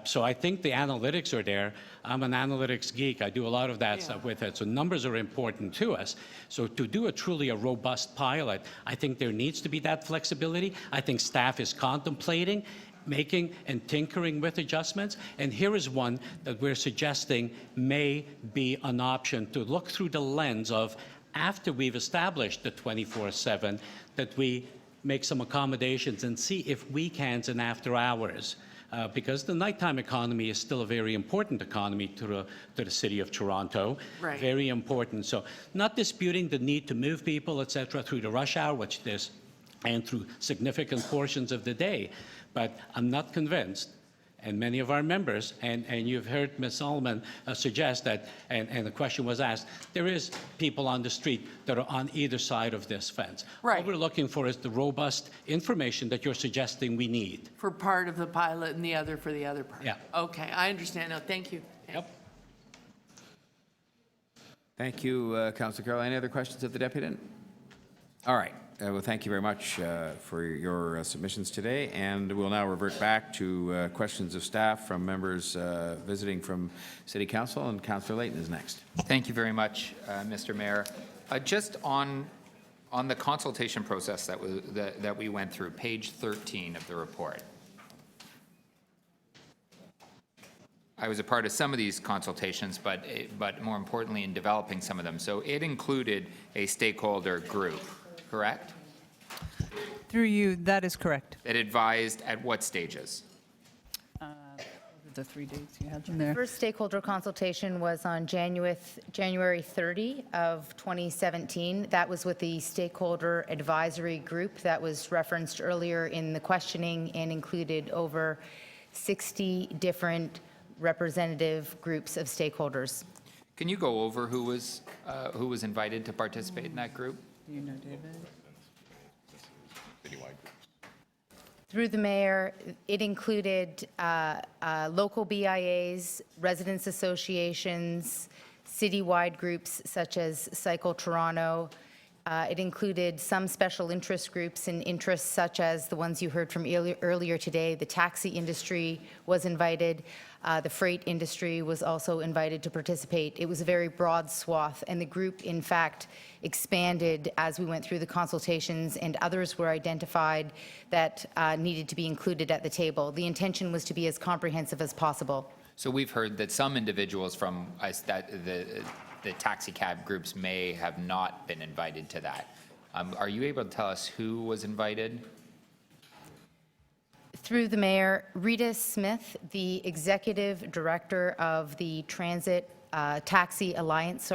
So I think the analytics are there. I'm an analytics geek. I do a lot of that stuff with it. So numbers are important to us. So to do truly a robust pilot, I think there needs to be that flexibility. I think staff is contemplating making and tinkering with adjustments. And here is one that we're suggesting may be an option to look through the lens of after we've established the 24/7, that we make some accommodations and see if weekends and after hours, because the nighttime economy is still a very important economy to the city of Toronto. Right. Very important. So not disputing the need to move people, et cetera, through the rush hour, which it is, and through significant portions of the day. But I'm not convinced, and many of our members, and you've heard Ms. Solomon suggest that, and the question was asked, there is people on the street that are on either side of this fence. Right. What we're looking for is the robust information that you're suggesting we need. For part of the pilot and the other for the other part? Yeah. Okay, I understand now. Thank you. Yep. Thank you, Councillor Carroll. Any other questions of the deputant? All right. Well, thank you very much for your submissions today, and we'll now revert back to questions of staff from members visiting from City Council, and Councillor Layton is next. Thank you very much, Mr. Mayor. Just on the consultation process that we went through, page 13 of the report. I was a part of some of these consultations, but more importantly in developing some of them. So it included a stakeholder group, correct? Through you, that is correct. That advised at what stages? The 3 dates you had in there. First stakeholder consultation was on January 30 of 2017. That was with the stakeholder advisory group that was referenced earlier in the questioning and included over 60 different representative groups of stakeholders. Can you go over who was invited to participate in that group? Do you know, David? Through the mayor, it included local BIAs, residents associations, citywide groups such as Cycle Toronto. It included some special interest groups and interests such as the ones you heard from earlier today. The taxi industry was invited. The freight industry was also invited to participate. It was a very broad swath, and the group, in fact, expanded as we went through the consultations, and others were identified that needed to be included at the table. The intention was to be as comprehensive as possible. So we've heard that some individuals from the taxi cab groups may have not been invited to that. Are you able to tell us who was invited? Through the mayor, Rita Smith, the executive director of the Taxi Alliance,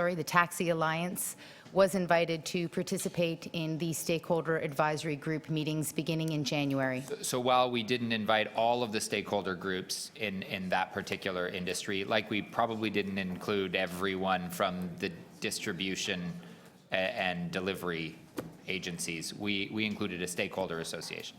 was invited to participate in the stakeholder advisory group meetings beginning in January. So while we didn't invite all of the stakeholder groups in that particular industry, like we probably didn't include everyone from the distribution and delivery agencies, we included a stakeholder association.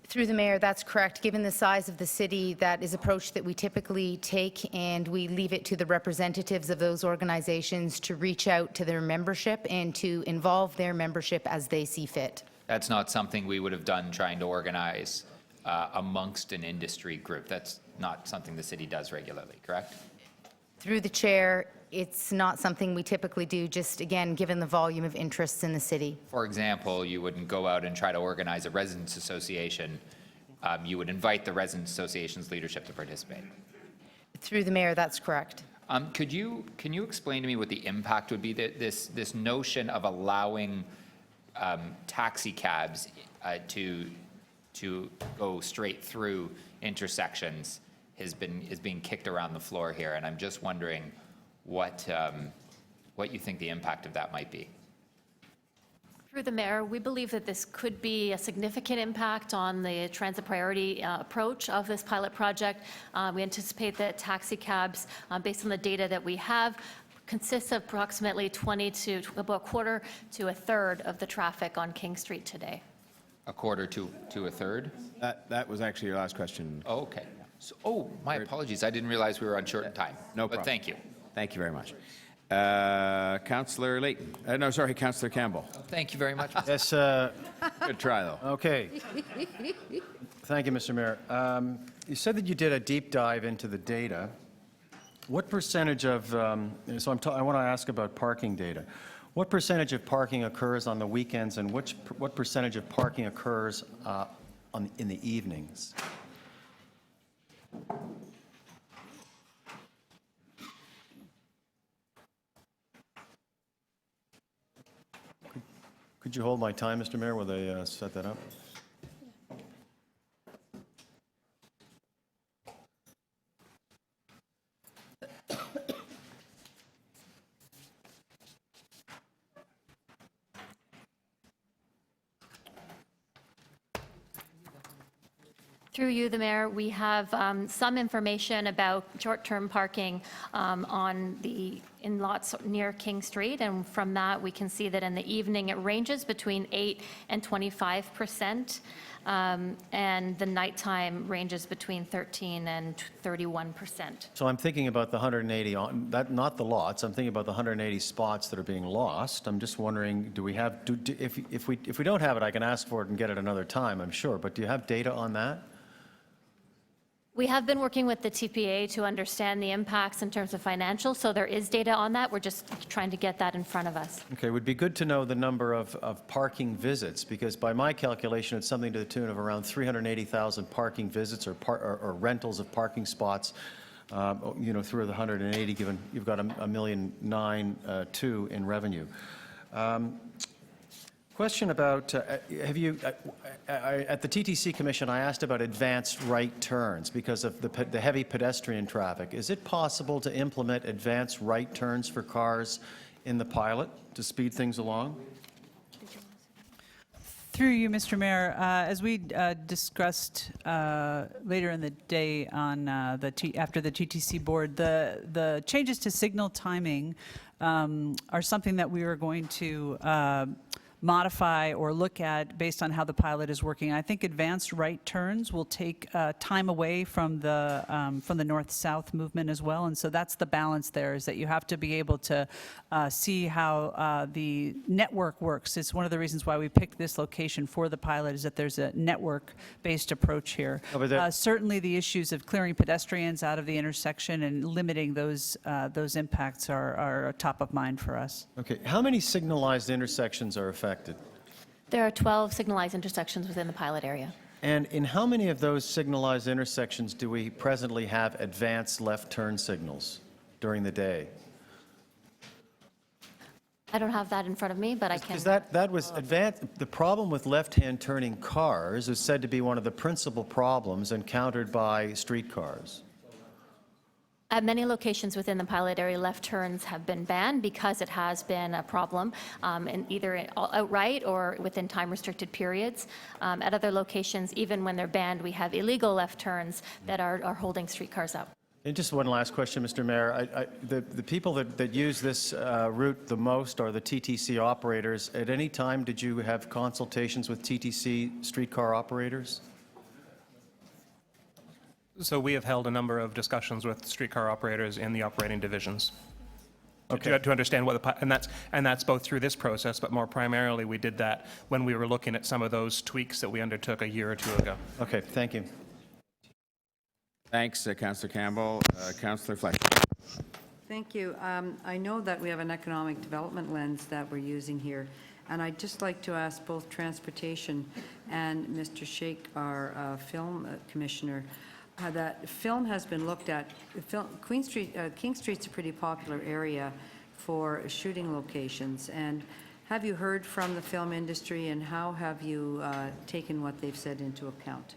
Through the mayor, that's correct. Given the size of the city, that is approach that we typically take, and we leave it to the representatives of those organizations to reach out to their membership and to involve their membership as they see fit. That's not something we would have done trying to organize amongst an industry group. That's not something the city does regularly, correct? Through the chair, it's not something we typically do, just again, given the volume of interests in the city. For example, you wouldn't go out and try to organize a residents association. You would invite the residents association's leadership to participate. Through the mayor, that's correct. Can you explain to me what the impact would be? This notion of allowing taxi cabs to go straight through intersections is being kicked around the floor here, and I'm just wondering what you think the impact of that might be. Through the mayor, we believe that this could be a significant impact on the transit priority approach of this pilot project. We anticipate that taxi cabs, based on the data that we have, consists of approximately 20 to about a quarter to a third of the traffic on King Street today. A quarter to a third? That was actually your last question. Oh, okay. So, my apologies. I didn't realize we were on short time. No problem. But thank you. Thank you very much. Councillor Layton. No, sorry, Councillor Campbell. Thank you very much. Yes. Good try, though. Okay. Thank you, Mr. Mayor. You said that you did a deep dive into the data. What percentage of, I want to ask about parking data. What percentage of parking occurs on the weekends, and what percentage of parking occurs in the evenings? Could you hold my time, Mr. Mayor, while they set that up? Through you, the mayor, we have some information about short-term parking in lots near King Street, and from that we can see that in the evening it ranges between 8 and 25%, and the nighttime ranges between 13 and 31%. So I'm thinking about the 180, not the lots, I'm thinking about the 180 spots that are being lost. I'm just wondering, do we have, if we don't have it, I can ask for it and get it another time, I'm sure, but do you have data on that? We have been working with the TPA to understand the impacts in terms of financials, so there is data on that. We're just trying to get that in front of us. Okay, it would be good to know the number of parking visits, because by my calculation, it's something to the tune of around 380,000 parking visits or rentals of parking spots, you know, through the 180, given you've got $1.9 million in revenue. Question about, have you, at the TTC Commission, I asked about advanced right turns because of the heavy pedestrian traffic. Is it possible to implement advanced right turns for cars in the pilot to speed things along? Through you, Mr. Mayor, as we discussed later in the day on after the TTC board, the changes to signal timing are something that we are going to modify or look at based on how the pilot is working. I think advanced right turns will take time away from the north-south movement as well, and so that's the balance there, is that you have to be able to see how the network works. It's one of the reasons why we picked this location for the pilot, is that there's a network-based approach here. Certainly the issues of clearing pedestrians out of the intersection and limiting those impacts are top of mind for us. Okay, how many signalized intersections are affected? There are 12 signalized intersections within the pilot area. And in how many of those signalized intersections do we presently have advanced left turn signals during the day? I don't have that in front of me, but I can. Because that was advanced. The problem with left-hand turning cars is said to be one of the principal problems encountered by streetcars. At many locations within the pilot area, left turns have been banned because it has been a problem, in either outright or within time-restricted periods. At other locations, even when they're banned, we have illegal left turns that are holding streetcars up. And just one last question, Mr. Mayor. The people that use this route the most are the TTC operators. At any time, did you have consultations with TTC streetcar operators? So we have held a number of discussions with streetcar operators in the operating divisions. Okay. To understand what and that's both through this process, but more primarily we did that when we were looking at some of those tweaks that we undertook a year or two ago. Okay, thank you. Thanks, Councillor Campbell. Councillor Fletcher. Thank you. I know that we have an economic development lens that we're using here, and I'd just like to ask both Transportation and Mr. Sheikh, our film commissioner, that film has been looked at. King Street's a pretty popular area for shooting locations, and have you heard from the film industry, and how have you taken what they've said into account?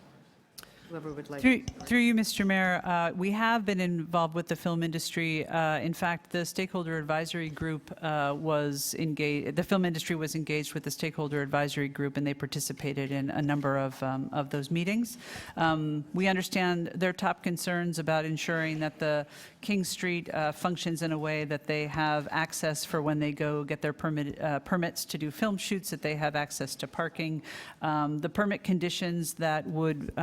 Whoever would like Through you, Mr. Mayor, we have been involved with the film industry. In fact, the stakeholder advisory group was engaged. The film industry was engaged with the stakeholder advisory group, and they participated in a number of those meetings. We understand their top concerns about ensuring that the King Street functions in a way that they have access for when they go get their permits to do film shoots, that they have access to parking. The permit conditions that would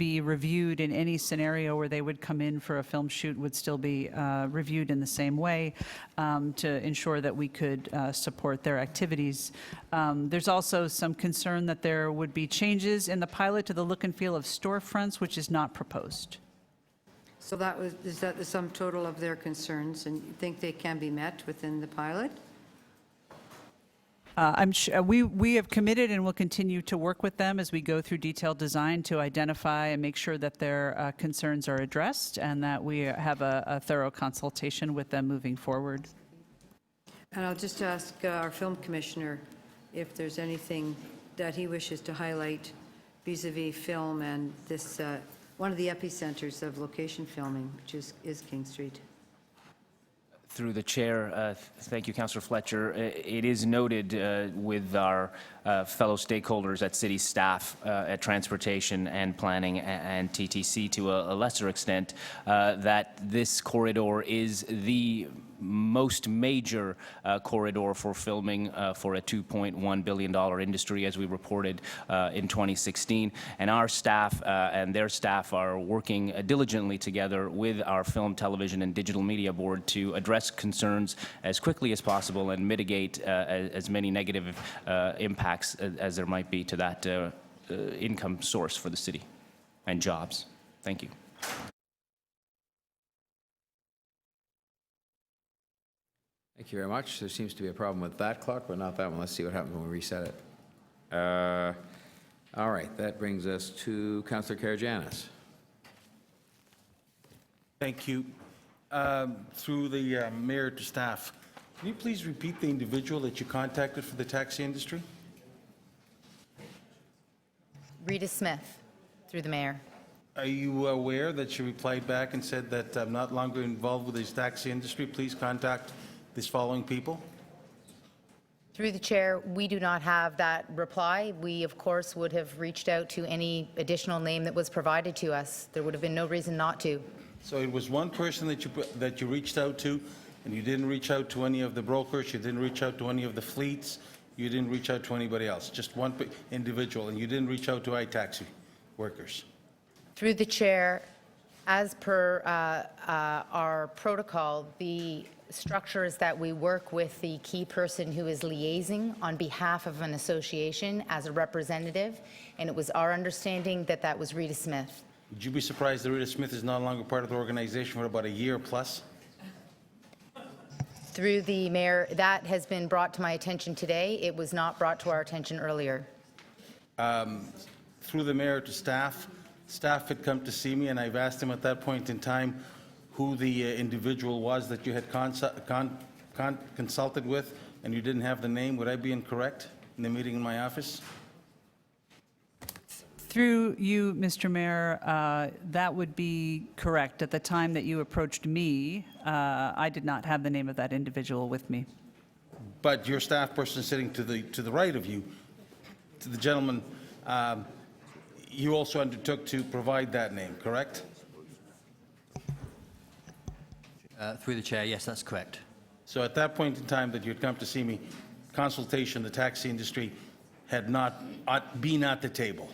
be reviewed in any scenario where they would come in for a film shoot would still be reviewed in the same way to ensure that we could support their activities. There's also some concern that there would be changes in the pilot to the look and feel of storefronts, which is not proposed. So is that the sum total of their concerns, and you think they can be met within the pilot? I'm sure we have committed and will continue to work with them as we go through detailed design to identify and make sure that their concerns are addressed, and that we have a thorough consultation with them moving forward. And I'll just ask our film commissioner, if there's anything that he wishes to highlight vis-à-vis film and this, one of the epicenters of location filming, which is King Street. Through the chair, thank you, Councillor Fletcher. It is noted with our fellow stakeholders at city staff, at transportation and planning and TTC to a lesser extent, that this corridor is the most major corridor for filming for a $2.1 billion industry, as we reported in 2016. And our staff and their staff are working diligently together with our Film, Television, and Digital Media Board to address concerns as quickly as possible and mitigate as many negative impacts as there might be to that income source for the city and jobs. Thank you. Thank you very much. There seems to be a problem with that clock, but not that one. Let's see what happens when we reset it. All right, that brings us to Councillor Karygiannis. Thank you. Through the mayor to staff, can you please repeat the individual that you contacted for the taxi industry? Rita Smith, through the mayor. Are you aware that she replied back and said that I'm not longer involved with this taxi industry? Please contact these following people? Through the chair, we do not have that reply. We, of course, would have reached out to any additional name that was provided to us. There would have been no reason not to. So it was one person that you reached out to, and you didn't reach out to any of the brokers, you didn't reach out to any of the fleets, you didn't reach out to anybody else, just one individual, and you didn't reach out to iTaxi workers. Through the chair, as per our protocol, the structure is that we work with the key person who is liaising on behalf of an association as a representative, and it was our understanding that that was Rita Smith. Would you be surprised that Rita Smith is no longer part of the organization for about a year plus? Through the mayor, that has been brought to my attention today. It was not brought to our attention earlier. Through the mayor to staff, staff had come to see me, and I've asked him at that point in time who the individual was that you had consulted with, and you didn't have the name. Would I be incorrect in the meeting in my office? Through you, Mr. Mayor, that would be correct. At the time that you approached me, I did not have the name of that individual with me. But your staff person sitting to the right of you, to the gentleman, you also undertook to provide that name, correct? Through the chair, yes, that's correct. So at that point in time that you had come to see me, Consultation, the taxi industry, had not been at the table.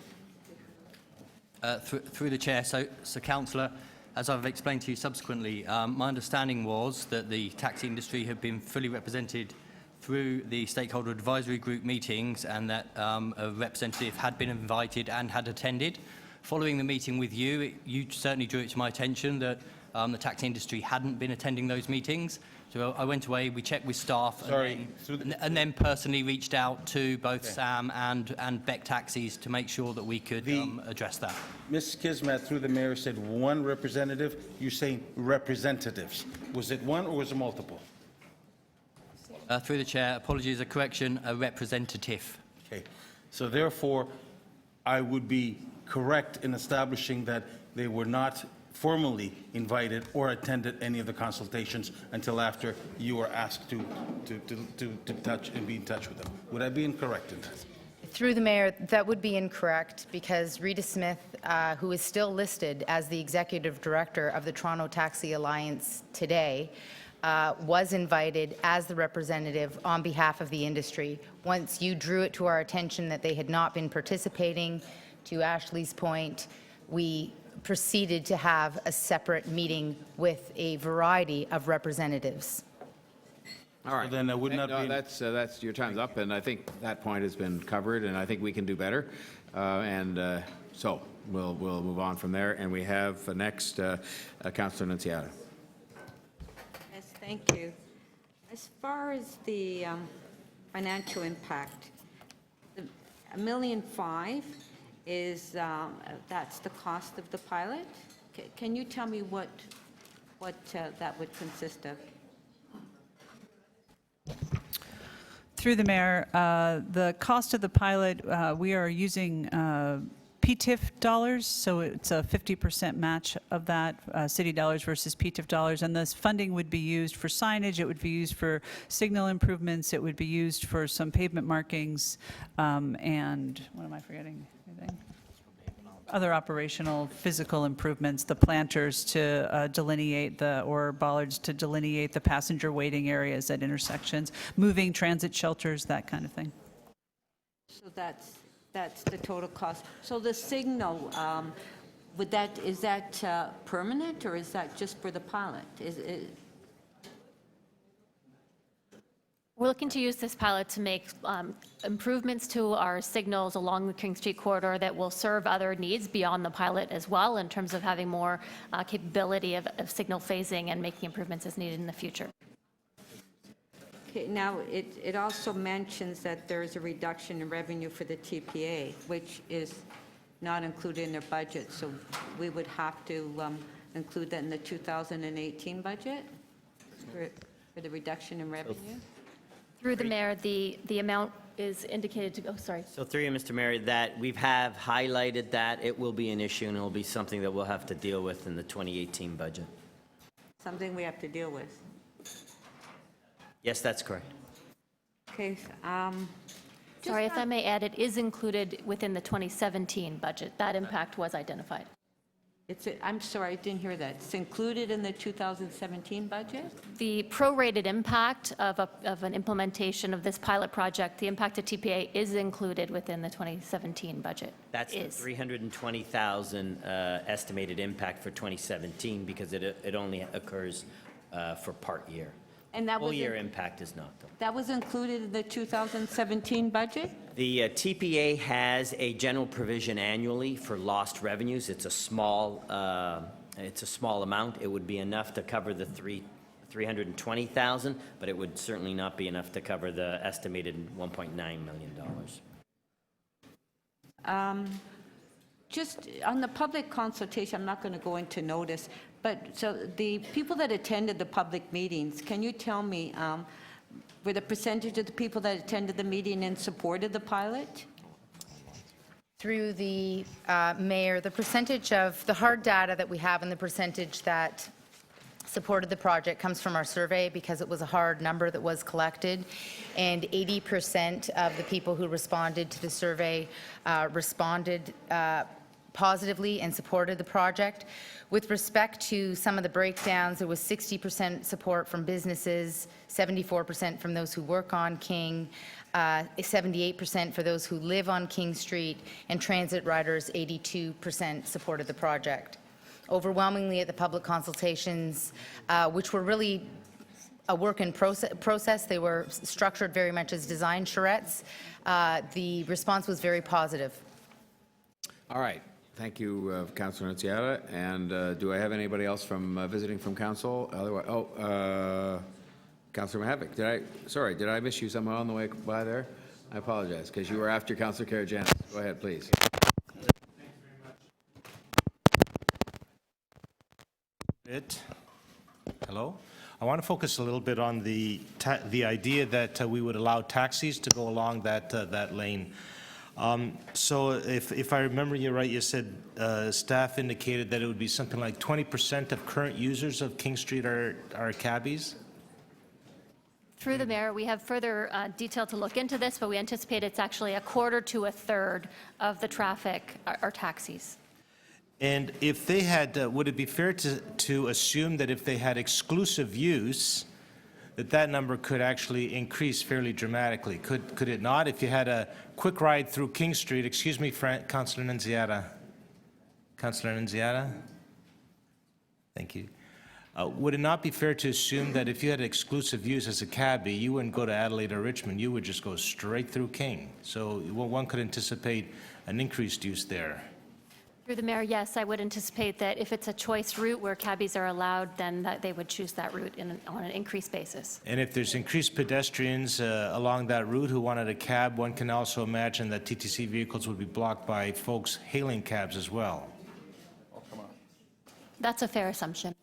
Through the chair, so councillor, as I've explained to you subsequently, my understanding was that the taxi industry had been fully represented through the stakeholder advisory group meetings, and that a representative had been invited and had attended. Following the meeting with you, you certainly drew it to my attention that the taxi industry hadn't been attending those meetings. So I went away, we checked with staff, and then personally reached out to both Sam and Beck Taxis to make sure that we could address that. Ms. Kismet, through the mayor, said one representative. You're saying representatives. Was it one or was it multiple? Through the chair, apologies, a correction, a representative. Okay. So therefore, I would be correct in establishing that they were not formally invited or attended any of the consultations until after you were asked to touch and be in touch with them. Would I be incorrect in that? Through the mayor, that would be incorrect because Rita Smith, who is still listed as the executive director of the Toronto Taxi Alliance today, was invited as the representative on behalf of the industry. Once you drew it to our attention that they had not been participating, to Ashley's point, we proceeded to have a separate meeting with a variety of representatives. All right. So then that would not be. That's your time's up, and I think that point has been covered, and I think we can do better. So we'll move on from there, and we have next Councillor Nunziata. Yes, thank you. As far as the financial impact, the $1.5 million is that's the cost of the pilot. Can you tell me what that would consist of? Through the mayor, the cost of the pilot, we are using PTIF dollars, so it's a 50% match of that, city dollars versus PTIF dollars, and this funding would be used for signage, it would be used for signal improvements, it would be used for some pavement markings, and what am I forgetting? Anything? Other operational physical improvements, the planters to delineate or bollards to delineate the passenger waiting areas at intersections, moving transit shelters, that kind of thing. So that's the total cost. So the signal, is that permanent, or is that just for the pilot? We're looking to use this pilot to make improvements to our signals along the King Street corridor that will serve other needs beyond the pilot as well, in terms of having more capability of signal phasing and making improvements as needed in the future. Okay, now it also mentions that there is a reduction in revenue for the TPA, which is not included in their budget, so we would have to include that in the 2018 budget for the reduction in revenue? Through the mayor, the amount is indicated to, oh, sorry. So through you, Mr. Mayor, that we have highlighted that it will be an issue and it will be something that we'll have to deal with in the 2018 budget. Something we have to deal with. Yes, that's correct. Okay. Sorry, if I may add, it is included within the 2017 budget. That impact was identified. I'm sorry, I didn't hear that. It's included in the 2017 budget? The prorated impact of an implementation of this pilot project, the impact to TPA is included within the 2017. budget. That's the 320,000 estimated impact for 2017 because it only occurs for part year. And that was Full year impact is not, though. That was included in the 2017 budget? The TPA has a general provision annually for lost revenues. It's a small amount. It would be enough to cover the 320,000, but it would certainly not be enough to cover the estimated $1.9 million. Just on the public consultation, I'm not going to go into notice, but so the people that attended the public meetings, can you tell me, were the percentage of the people that attended the meeting and supported the pilot? Through the mayor, the percentage of the hard data that we have and the percentage that supported the project comes from our survey because it was a hard number that was collected, and 80% of the people who responded to the survey responded positively and supported the project. With respect to some of the breakdowns, there was 60% support from businesses, 74% from those who work on King, 78% for those who live on King Street, and transit riders, 82% supported the project. Overwhelmingly at the public consultations, which were really a work in process, they were structured very much as design charrettes. The response was very positive. All right. Thank you, Councilor Nunziata. And do I have anybody else from visiting from council? Otherwise, Councilor Mahavik, did I miss you somewhere on the way by there? I apologize, because you were after Councilor Karygiannis. Go ahead, please. Hello. I want to focus a little bit on the idea that we would allow taxis to go along that lane. So if I remember you right, you said staff indicated that it would be something like 20% of current users of King Street are cabbies? Through the mayor, we have further detail to look into this, but we anticipate it's actually a quarter to a third of the traffic are taxis. And if they had, would it be fair to assume that if they had exclusive use, that number could actually increase fairly dramatically? Could it not? If you had a quick ride through King Street, excuse me, Councilor Nunziata. Councilor Nunziata? Thank you. Would it not be fair to assume that if you had exclusive use as a cabbie, you wouldn't go to Adelaide or Richmond, you would just go straight through King? So one could anticipate an increased use there. Through the mayor, yes, I would anticipate that if it's a choice route where cabbies are allowed, then that they would choose that route on an increased basis. And if there's increased pedestrians along that route who wanted a cab, one can also imagine that TTC vehicles would be blocked by folks hailing cabs as well. That's a fair assumption.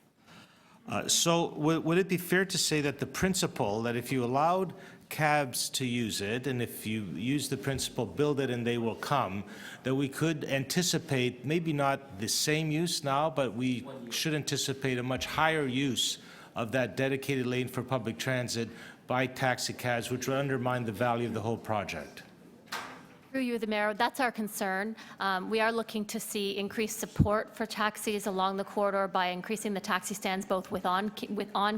So would it be fair to say that the principle that if you allowed cabs to use it, and if you use the principle, build it and they will come, that we could anticipate, maybe not the same use now, but we should anticipate a much higher use of that dedicated lane for public transit by taxi cabs, which would undermine the value of the whole project. Through you, the Mayor, that's our concern. We are looking to see increased support for taxis along the corridor by increasing the taxi stands both on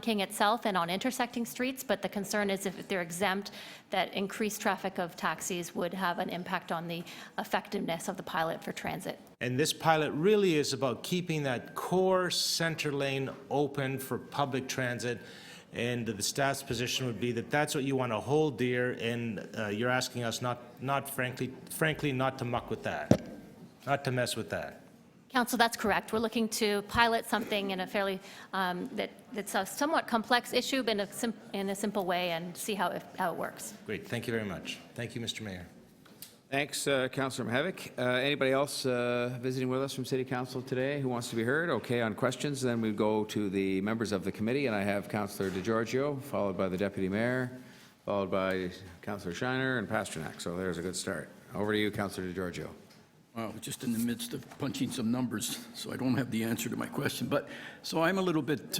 King itself and on intersecting streets, but the concern is if they're exempt, that increased traffic of taxis would have an impact on the effectiveness of the pilot for transit. And this pilot really is about keeping that core center lane open for public transit. And the staff's position would be that that's what you want to hold dear, and you're asking us frankly, not to muck with that, not to mess with that. Council, that's correct. We're looking to pilot something in a fairly, that's a somewhat complex issue, but in a simple way, and see how it works. Great, thank you very much. Thank you, Mr. Mayor. Thanks, Councillor Mihevik. Anybody else visiting with us from City Council today who wants to be heard? Okay, on questions, then we go to the members of the committee, and I have Councillor DeGiorgio, followed by the Deputy Mayor, followed by Councillor Shiner and Pasternak. So there's a good start. Over to you, Councillor DeGiorgio. Wow, just in the midst of punching some numbers, so I don't have the answer to my question. But so I'm a little bit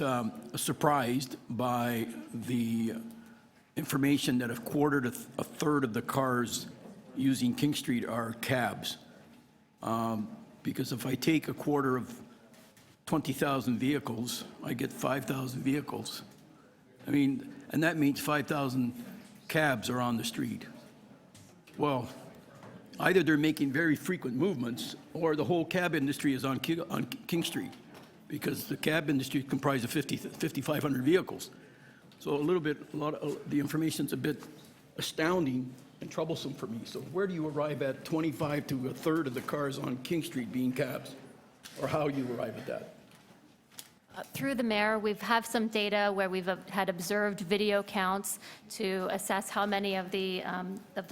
surprised by the information that a quarter to a third of the cars using King Street are cabs. Because if I take a quarter of 20,000 vehicles, I get 5,000 vehicles. I mean, and that means 5,000 cabs are on the street. Well, either they're making very frequent movements, or the whole cab industry is on King Street, because the cab industry is comprised of 5,500 vehicles. So the information's a bit astounding and troublesome for me. So where do you arrive at 25 to a third of the cars on King Street being cabs? Or how do you arrive at that? Through the Mayor, we have some data where we've had observed video counts to assess how many of the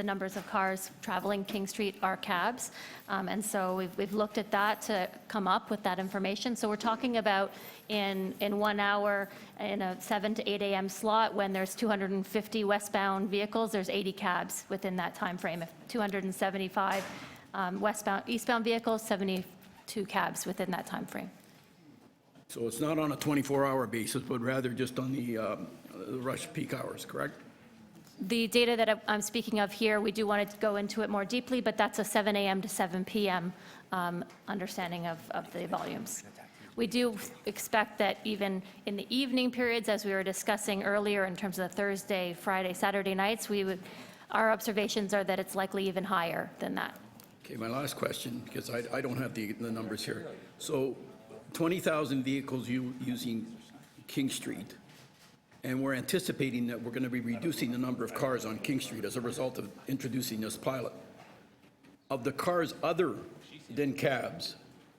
numbers of cars traveling King Street are cabs. And so we've looked at that to come up with that information. So we're talking about in 1 hour in a 7 to 8 a.m. slot, when there's 250 westbound vehicles, there's 80 cabs within that time frame. If 275 eastbound vehicles, 72 cabs within that time frame. So it's not on a 24-hour basis, but rather just on the rush peak hours, correct? The data that I'm speaking of here, we do want to go into it more deeply, but that's a 7 a.m. to 7 p.m. Understanding of the volumes. We do expect that even in the evening periods, as we were discussing earlier in terms of the Thursday, Friday, Saturday nights, our observations are that it's likely even higher than that. Okay, my last question, because I don't have the numbers here. So 20,000 vehicles using King Street, and we're anticipating that we're going to be reducing the number of cars on King Street as a result of introducing this pilot. Of the cars other than cabs,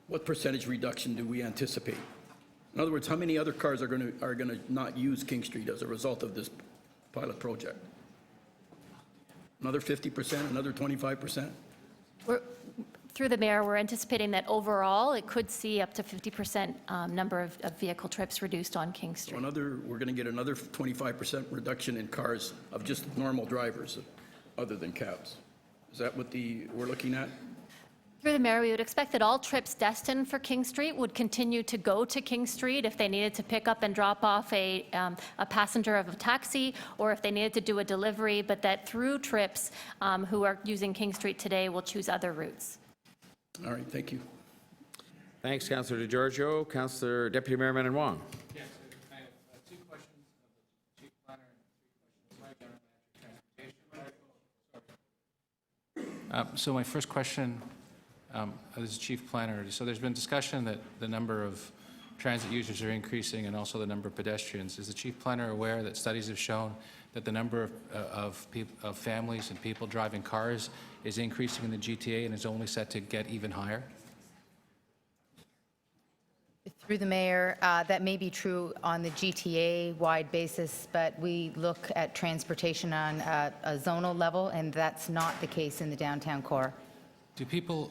what percentage reduction do we anticipate? In other words, how many other cars are going to not use King Street as a result of this pilot project? Another 50%, another 25%? Through the Mayor, we're anticipating that overall it could see up to 50% number of vehicle trips reduced on King Street. We're going to get another 25% reduction in cars of just normal drivers other than cabs. Is that what we're looking at? Through the Mayor, we would expect that all trips destined for King Street would continue to go to King Street if they needed to pick up and drop off a passenger of a taxi, or if they needed to do a delivery, but that through trips who are using King Street today will choose other routes. All right, thank you. Thanks, Councillor DeGiorgio. Councillor Deputy Mayor Menon Wong. Yes, I have 2 questions of the Chief Planner and 3 questions. So my first question is Chief Planner. So there's been discussion that the number of transit users are increasing and also the number of pedestrians. Is the Chief Planner aware that studies have shown that the number of families and people driving cars is increasing in the GTA and is only set to get even higher? Through the Mayor, that may be true on the GTA-wide basis, but we look at transportation on a zonal level, and that's not the case in the downtown core. Do people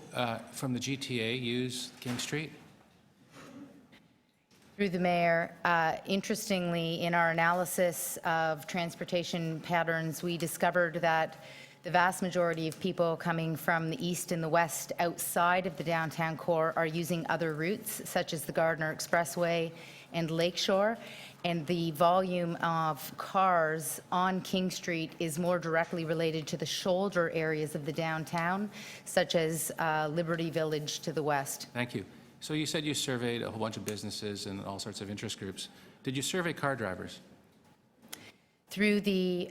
from the GTA use King Street? Through the mayor, interestingly, in our analysis of transportation patterns, we discovered that the vast majority of people coming from the east and the west outside of the downtown core are using other routes, such as the Gardiner Expressway and Lakeshore. And the volume of cars on King Street is more directly related to the shoulder areas of the downtown, such as Liberty Village to the west. Thank you. So you said you surveyed a whole bunch of businesses and all sorts of interest groups. Did you survey car drivers? Through the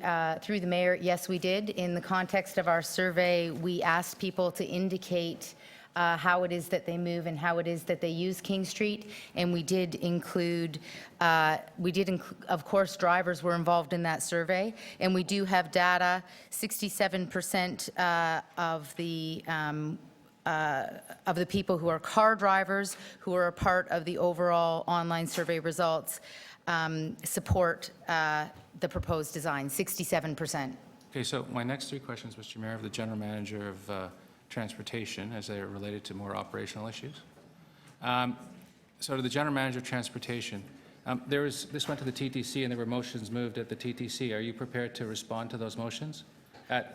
mayor, yes, we did. In the context of our survey, we asked people to indicate how it is that they move and how it is that they use King Street, and we did include, of course, drivers were involved in that survey, and we do have data. 67% of the people who are car drivers who are a part of the overall online survey results support the proposed design, 67%. Okay, so my next three questions, Mr. Mayor, of the General Manager of Transportation, as they are related to more operational issues. So to the General Manager of Transportation, this went to the TTC and there were motions moved at the TTC. Are you prepared to respond to those motions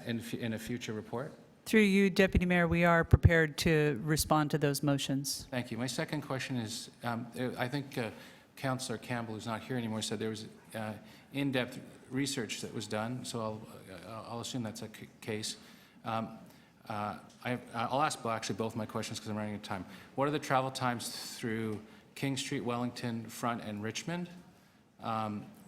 in a future report? Through you, Deputy Mayor, we are prepared to respond to those motions. Thank you. My second question is, I think Councillor Campbell, who's not here anymore, said there was in-depth research that was done, so I'll assume that's a case. I'll ask actually both my questions because I'm running out of time. What are the travel times through King Street, Wellington, Front, and Richmond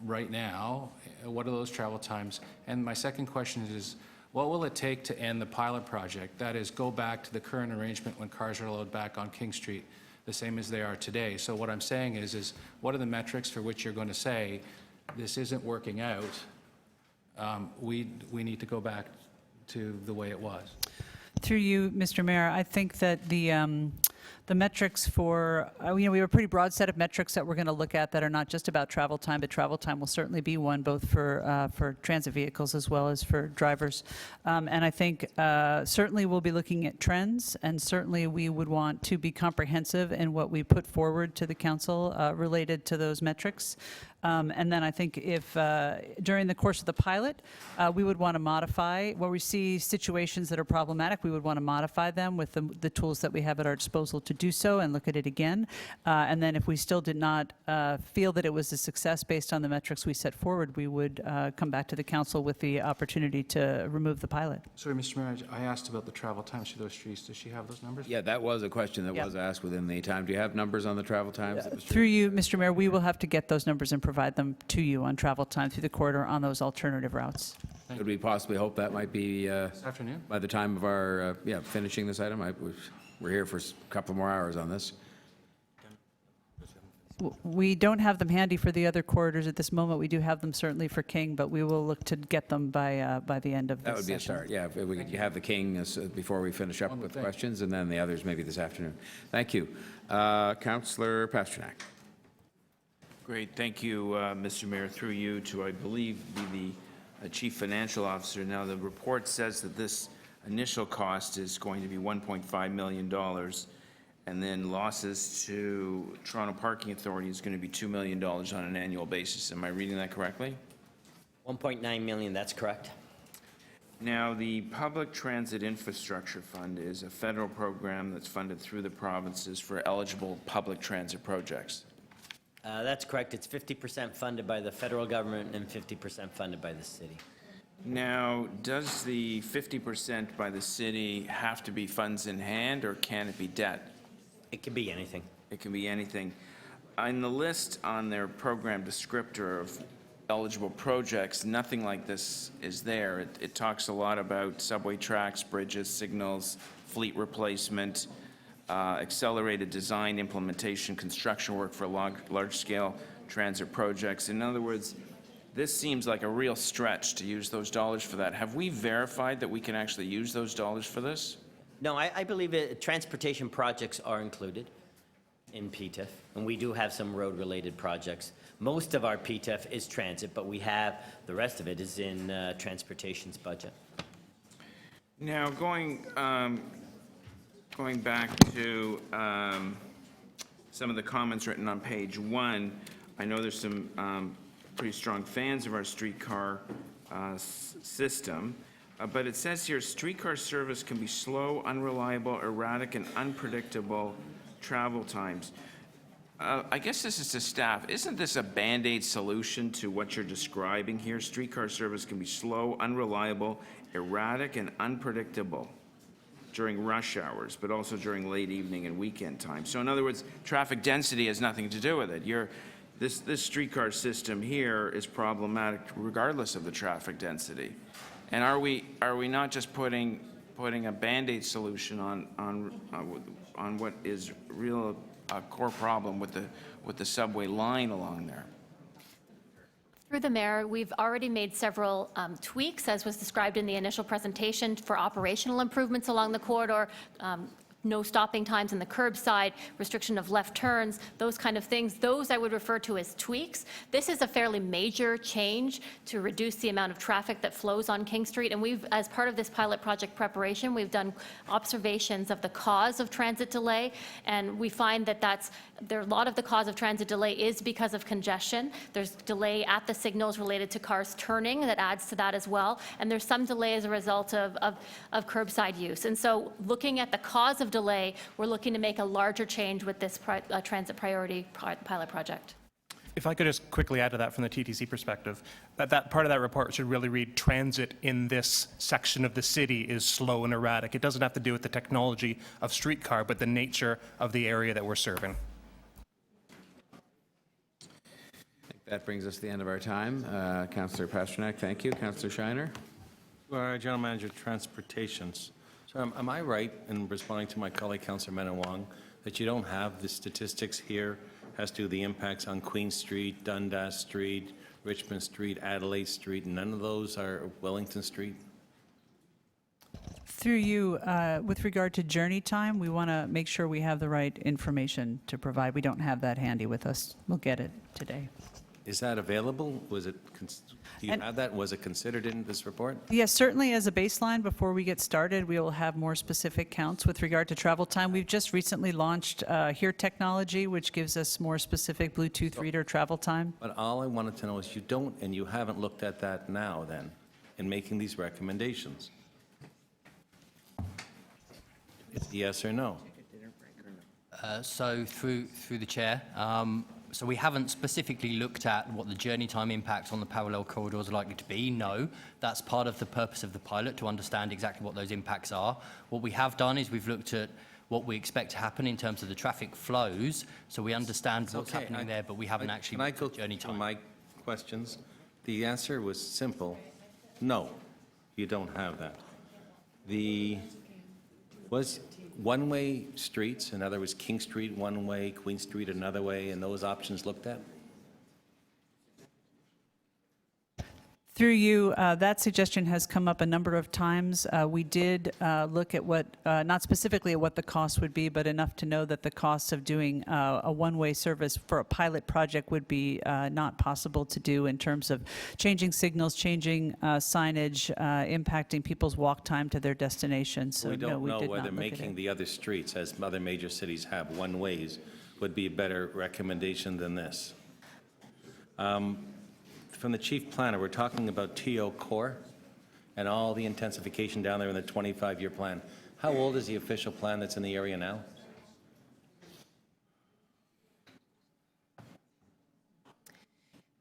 right now? What are those travel times? And my second question is, what will it take to end the pilot project? That is, go back to the current arrangement when cars are allowed back on King Street, the same as they are today. So what I'm saying is what are the metrics for which you're going to say this isn't working out? We need to go back to the way it was. Through you, Mr. Mayor, I think that the metrics for, we have a pretty broad set of metrics that we're going to look at that are not just about travel time, but travel time will certainly be one, both for transit vehicles as well as for drivers. And I think certainly we'll be looking at trends, and certainly we would want to be comprehensive in what we put forward to the council related to those metrics. And then I think if during the course of the pilot, we would want to modify, where we see situations that are problematic, we would want to modify them with the tools that we have at our disposal to do so and look at it again. And then if we still did not feel that it was a success based on the metrics we set forward, we would come back to the council with the opportunity to remove the pilot. Sorry, Mr. Mayor, I asked about the travel times through those streets. Does she have those numbers? Yeah, that was a question that was asked within the time. Do you have numbers on the travel times? Through you, Mr. Mayor, we will have to get those numbers and provide them to you on travel time through the corridor on those alternative routes. Could we possibly hope that might be this afternoon? By the time of our finishing this item? We're here for a couple more hours on this. We don't have them handy for the other corridors at this moment. We do have them certainly for King, but we will look to get them by the end of this That would be a session. start, yeah. If we could have the King before we finish up with questions, and then the others maybe this afternoon. Thank you. Councillor Pasternak. Great, thank you, Mr. Mayor. Through you to, I believe, be the Chief Financial Officer. Now, the report says that this initial cost is going to be $1.5 million, and then losses to Toronto Parking Authority is going to be $2 million on an annual basis. Am I reading that correctly? 1.9 million, that's correct. Now, the Public Transit Infrastructure Fund is a federal program that's funded through the provinces for eligible public transit projects. That's correct. It's 50% funded by the federal government and 50% funded by the city. Now, does the 50% by the city have to be funds in hand, or can it be debt? It can be anything. It can be anything. On the list on their program descriptor of eligible projects, nothing like this is there. It talks a lot about subway tracks, bridges, signals, fleet replacement, accelerated design, implementation, construction work for large-scale transit projects. In other words, this seems like a real stretch to use those dollars for that. Have we verified that we can actually use those dollars for this? No, I believe transportation projects are included in PTIF, and we do have some road-related projects. Most of our PTIF is transit, but we have, the rest of it is in transportation's budget. Now, going back to some of the comments written on page 1, I know there's some pretty strong fans of our streetcar system, but it says here, streetcar service can be slow, unreliable, erratic, and unpredictable travel times. I guess this is to staff. Isn't this a Band-Aid solution to what you're describing here? Streetcar service can be slow, unreliable, erratic, and unpredictable during rush hours, but also during late evening and weekend time. So in other words, traffic density has nothing to do with it. This streetcar system here is problematic regardless of the traffic density. And are we not just putting a Band-Aid solution on what is real a core problem with the subway line along there? Through the mayor, we've already made several tweaks, as was described in the initial presentation, for operational improvements along the corridor, no stopping times in the curbside, restriction of left turns, those kind of things. Those I would refer to as tweaks. This is a fairly major change to reduce the amount of traffic that flows on King Street. And we've, as part of this pilot project preparation, we've done observations of the cause of transit delay. And we find that a lot of the cause of transit delay is because of congestion. There's delay at the signals related to cars turning that adds to that as well. And there's some delay as a result of curbside use. And so looking at the cause of delay, we're looking to make a larger change with this transit priority pilot project. If I could just quickly add to that from the TTC perspective, that part of that report should really read, transit in this section of the city is slow and erratic. It doesn't have to do with the technology of streetcar, but the nature of the area that we're serving. That brings us to the end of our time. Councillor Pasternak, thank you. Councillor Shiner. General Manager, Transportations. So am I right in responding to my colleague, Councillor Menawong, that you don't have the statistics here as to the impacts on Queen Street, Dundas Street, Richmond Street, Adelaide Street, and none of those are Wellington Street? Through you, with regard to journey time, we want to make sure we have the right information to provide. We don't have that handy with us. We'll get it today. Is that available? Do you have that? Was it considered in this report? Yes, certainly as a baseline, before we get started, we will have more specific counts with regard to travel time. We've just recently launched HEAR technology, which gives us more specific Bluetooth reader travel time. But all I wanted to know is you don't, and you haven't looked at that now then, in making these recommendations. It's yes or no. So through the chair, so we haven't specifically looked at what the journey time impact on the parallel corridors are likely to be. No, that's part of the purpose of the pilot, to understand exactly what those impacts are. What we have done is we've looked at what we expect to happen in terms of the traffic flows, so we understand what's happening there, but we haven't actually Can I go journey time. to my questions? The answer was simple. No, you don't have that. Was one-way streets, in other words, King Street one way, Queen Street another way, and those options looked at? Through you, that suggestion has come up a number of times. We did look at what, not specifically at what the cost would be, but enough to know that the costs of doing a one-way service for a pilot project would be not possible to do in terms of changing signals, changing signage, impacting people's walk time to their destination. So we no, don't we know did not whether look at making it. the other streets, as other major cities have, one-ways, would be a better recommendation than this. From the chief planner, we're talking about TO Core and all the intensification down there in the 25-year plan. How old is the official plan that's in the area now?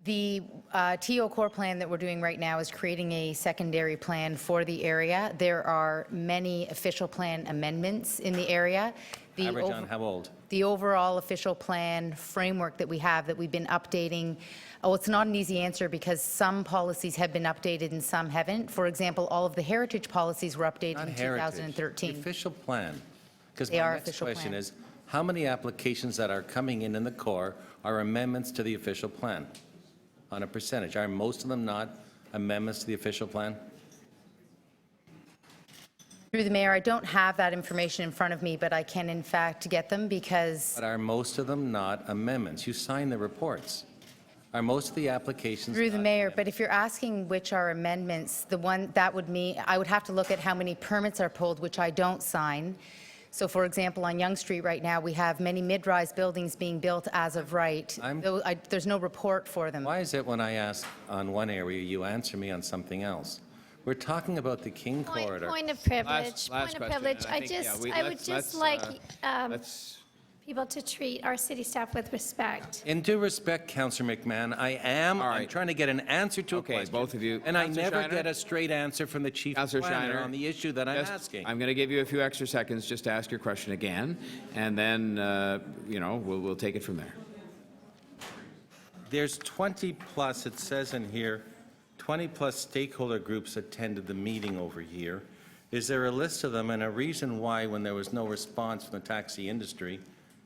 The TO Core plan that we're doing right now is creating a secondary plan for the area. There are many official plan amendments in the area. Average on how old? The overall official plan framework that we have that we've been updating. Oh, it's not an easy answer because some policies have been updated and some haven't. For example, all of the heritage policies were updated Not in heritage. 2013. The official plan. Because They my are next official question plan. is, how many applications that are coming in the core are amendments to the official plan? On a percentage. Are most of them not amendments to the official plan? Through the mayor, I don't have that information in front of me, but I can in fact get them because But are most of them not amendments? You sign the reports. Are most of the applications through the not mayor, but if you're asking which are amendments, the one that would mean, I would have to look at how many permits are pulled, which I don't sign. So for example, on Yonge Street right now, we have many mid-rise buildings being built as of right. There's no report for them. Why is it when I ask on one area, you answer me on something else? We're talking about the King Corridor. Point of privilege. Last Point of question, privilege. and I think, I would just like let's people to treat our city staff with respect. In due respect, Councillor McMahon, I'm right. trying to get an answer to a Okay, question. both of you. And I Councillor never Shiner? get a straight answer from the chief Councillor planner Shiner, on the issue that I'm just- asking. I'm going to give you a few extra seconds just to ask your question again, and then, we'll take it from there. There's 20 plus, it says in here, 20 plus stakeholder groups attended the meeting over here. Is there a list of them and a reason why, when there was no response from the taxi industry,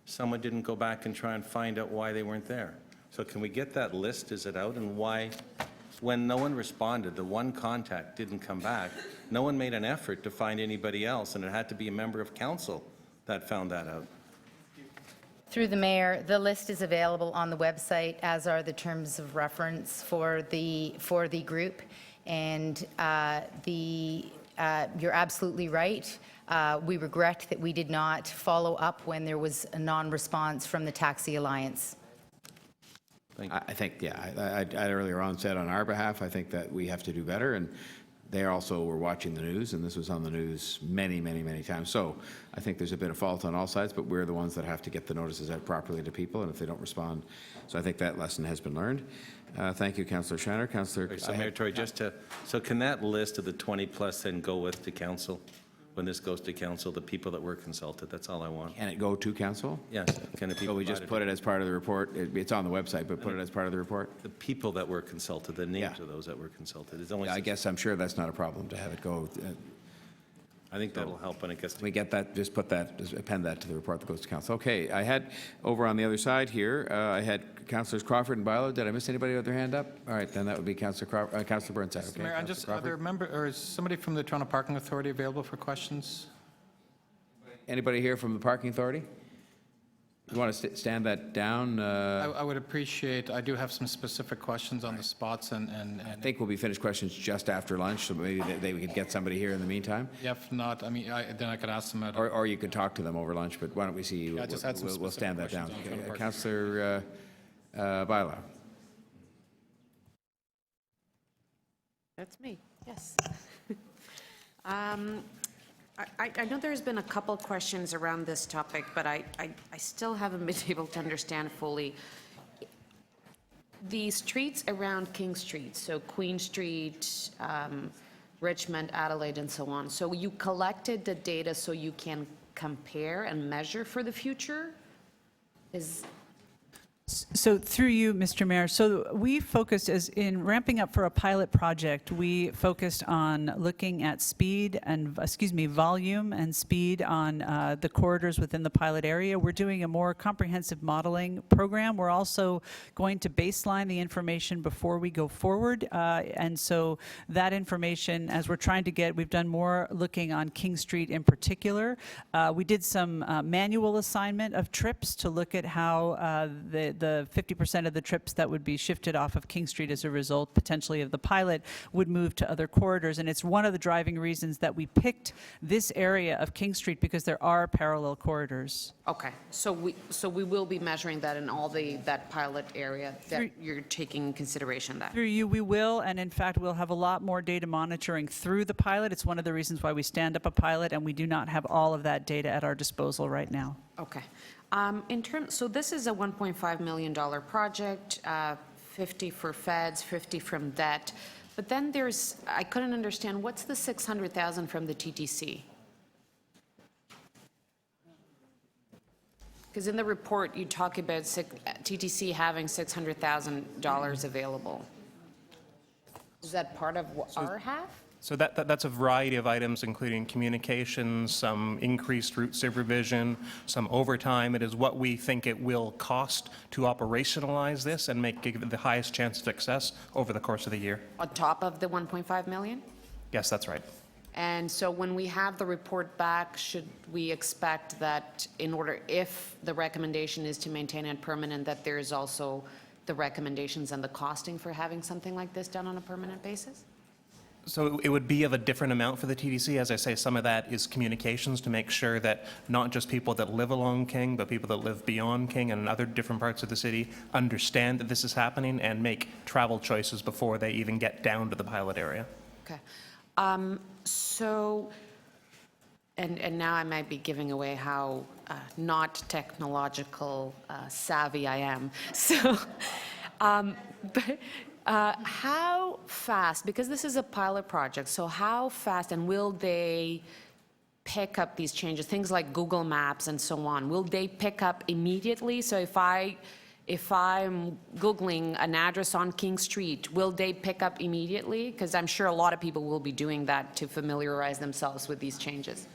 someone didn't go back and try and find out why they weren't there? So can we get that list? Is it out? And why, when no one responded, the one contact didn't come back, no one made an effort to find anybody else, and it had to be a member of council that found that out? Through the mayor, the list is available on the website, as are the terms of reference for the group. And you're absolutely right. We regret that we did not follow up when there was a non-response from the Taxi Alliance. I think, I earlier on said on our behalf, I think that we have to do better, and they also were watching the news, and this was on the news many, many, many times. So I think there's a bit of fault on all sides, but we're the ones that have to get the notices out properly to people, and if they don't respond. So I think that lesson has been learned. Thank you, Councillor Shiner. Councillor, So Mayor Tory, so can that list of the 20 plus then go with to council? When this goes to council, the people that were consulted, that's all I want. Can it go to council? Yes, can it be So we just provided? put it as part of the report. It's on the website, but put it as part of the report. The people that were consulted, the names Yeah. of those that were consulted. It's only I guess I'm sure that's not a problem to have it go. I think that'll help when it gets to. We get that, just append that to the report that goes to council. Okay, I had, over on the other side here, I had Councillors Crawford and Bilo. Did I miss anybody with their hand up? All right, then that would be Councillor Burnside. Mr. Okay, Mayor, Councillor are there member, or is somebody from the Toronto Parking Authority available for questions? Anybody here from the Parking Authority? You want to stand that down? I would appreciate, I do have some specific questions on the spots and I think we'll be finished questions just after lunch, so maybe we could get somebody here in the meantime. if not, I mean, then I could ask them at. Or you could talk to them over lunch, but why don't we see you? Yeah, I just had some We'll stand that down. specific questions on Councillor Bilo. That's me, yes. I know there's been a couple questions around this topic, but I still haven't been able to understand fully. The streets around King Street, so Queen Street, Richmond, Adelaide, and so on. So you collected the data so you can compare and measure for the future? So through you, Mr. Mayor, so we focused, as in ramping up for a pilot project, we focused on looking at speed and, volume and speed on the corridors within the pilot area. We're doing a more comprehensive modeling program. We're also going to baseline the information before we go forward. And so that information, as we're trying to get, we've done more looking on King Street in particular. We did some manual assignment of trips to look at how the 50% of the trips that would be shifted off of King Street as a result potentially of the pilot would move to other corridors. And it's one of the driving reasons that we picked this area of King Street, because there are parallel corridors. Okay, so we will be measuring that in all that pilot area that you're taking consideration that. Through you, we will, and in fact, we'll have a lot more data monitoring through the pilot. It's one of the reasons why we stand up a pilot, and we do not have all of that data at our disposal right now. Okay. So this is a $1.5 million project, 50 for feds, 50 from debt. But then I couldn't understand, what's the 600,000 from the TTC? Because in the report, you talk about TTC having $600,000 available. Is that part of our half? So that's a variety of items, including communications, some increased route supervision, some overtime. It is what we think it will cost to operationalize this and give it the highest chance of success over the course of the year. On top of the 1.5 million? Yes, that's right. And so when we have the report back, should we expect that if the recommendation is to maintain it permanent, that there is also the recommendations and the costing for having something like this done on a permanent basis? So it would be of a different amount for the TDC. As I say, some of that is communications to make sure that not just people that live along King, but people that live beyond King and in other different parts of the city understand that this is happening and make travel choices before they even get down to the pilot area. Okay. So, and now I might be giving away how not technological savvy I am. So, but how fast, because this is a pilot project, so how fast and will they pick up these changes, things like Google Maps and so on, will they pick up immediately? So if I'm Googling an address on King Street, will they pick up immediately? Because I'm sure a lot of people will be doing that to familiarize themselves with these changes.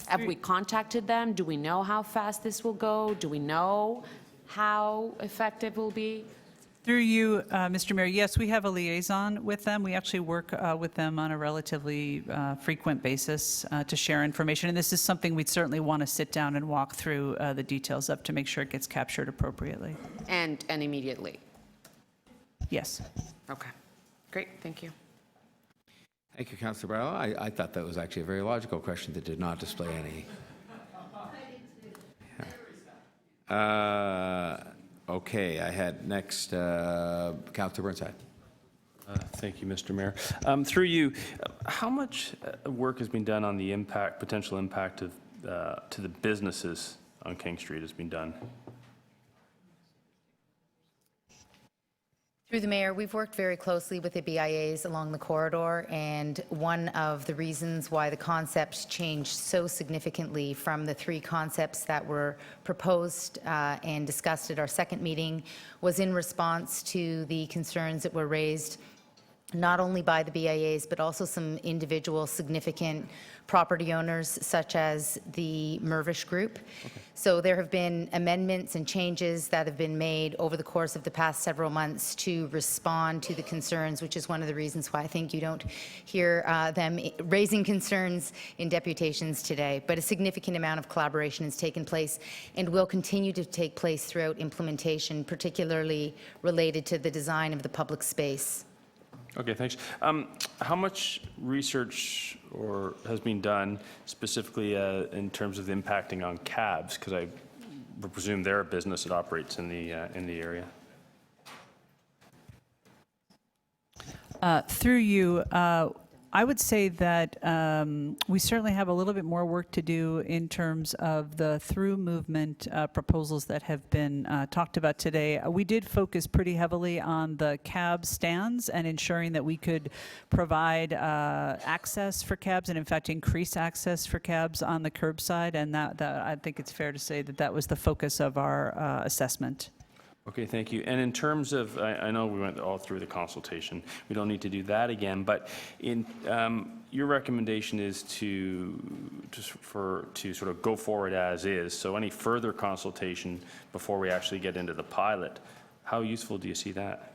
Have we contacted them? Do we know how fast this will go? Do we know how effective it will be? Through you, Mr. Mayor, yes, we have a liaison with them. We actually work with them on a relatively frequent basis to share information. And this is something we'd certainly want to sit down and walk through the details of to make sure it gets captured appropriately. And immediately? Yes. Okay. Great. Thank you. Thank you, Councillor Barlow. I thought that was actually a very logical question that did not display any. Okay, I had next, Councillor Burnside. Thank you, Mr. Mayor. Through you, how much work has been done on the potential impact of, to the businesses on King Street has been done? Through the mayor, we've worked very closely with the BIAs along the corridor, and one of the reasons why the concepts changed so significantly from the 3 concepts that were proposed and discussed at our second meeting was in response to the concerns that were raised not only by the BIAs, but also some individual significant property owners, such as the Mervish Group. Okay. So there have been amendments and changes that have been made over the course of the past several months to respond to the concerns, which is one of the reasons why I think you don't hear them raising concerns in deputations today. But a significant amount of collaboration has taken place and will continue to take place throughout implementation, particularly related to the design of the public space. Okay, thanks. How much research has been done specifically in terms of impacting on cabs? Because I presume they're a business that operates in the area. Through you, I would say that we certainly have a little bit more work to do in terms of the through movement proposals that have been talked about today. We did focus pretty heavily on the cab stands and ensuring that we could provide access for cabs and in fact increase access for cabs on the curbside, and that I think it's fair to say that that was the focus of our assessment. Okay, thank you. And in terms of, I know we went all through the consultation. We don't need to do that again, but in your recommendation is to sort of go forward as is. So any further consultation before we actually get into the pilot, how useful do you see that?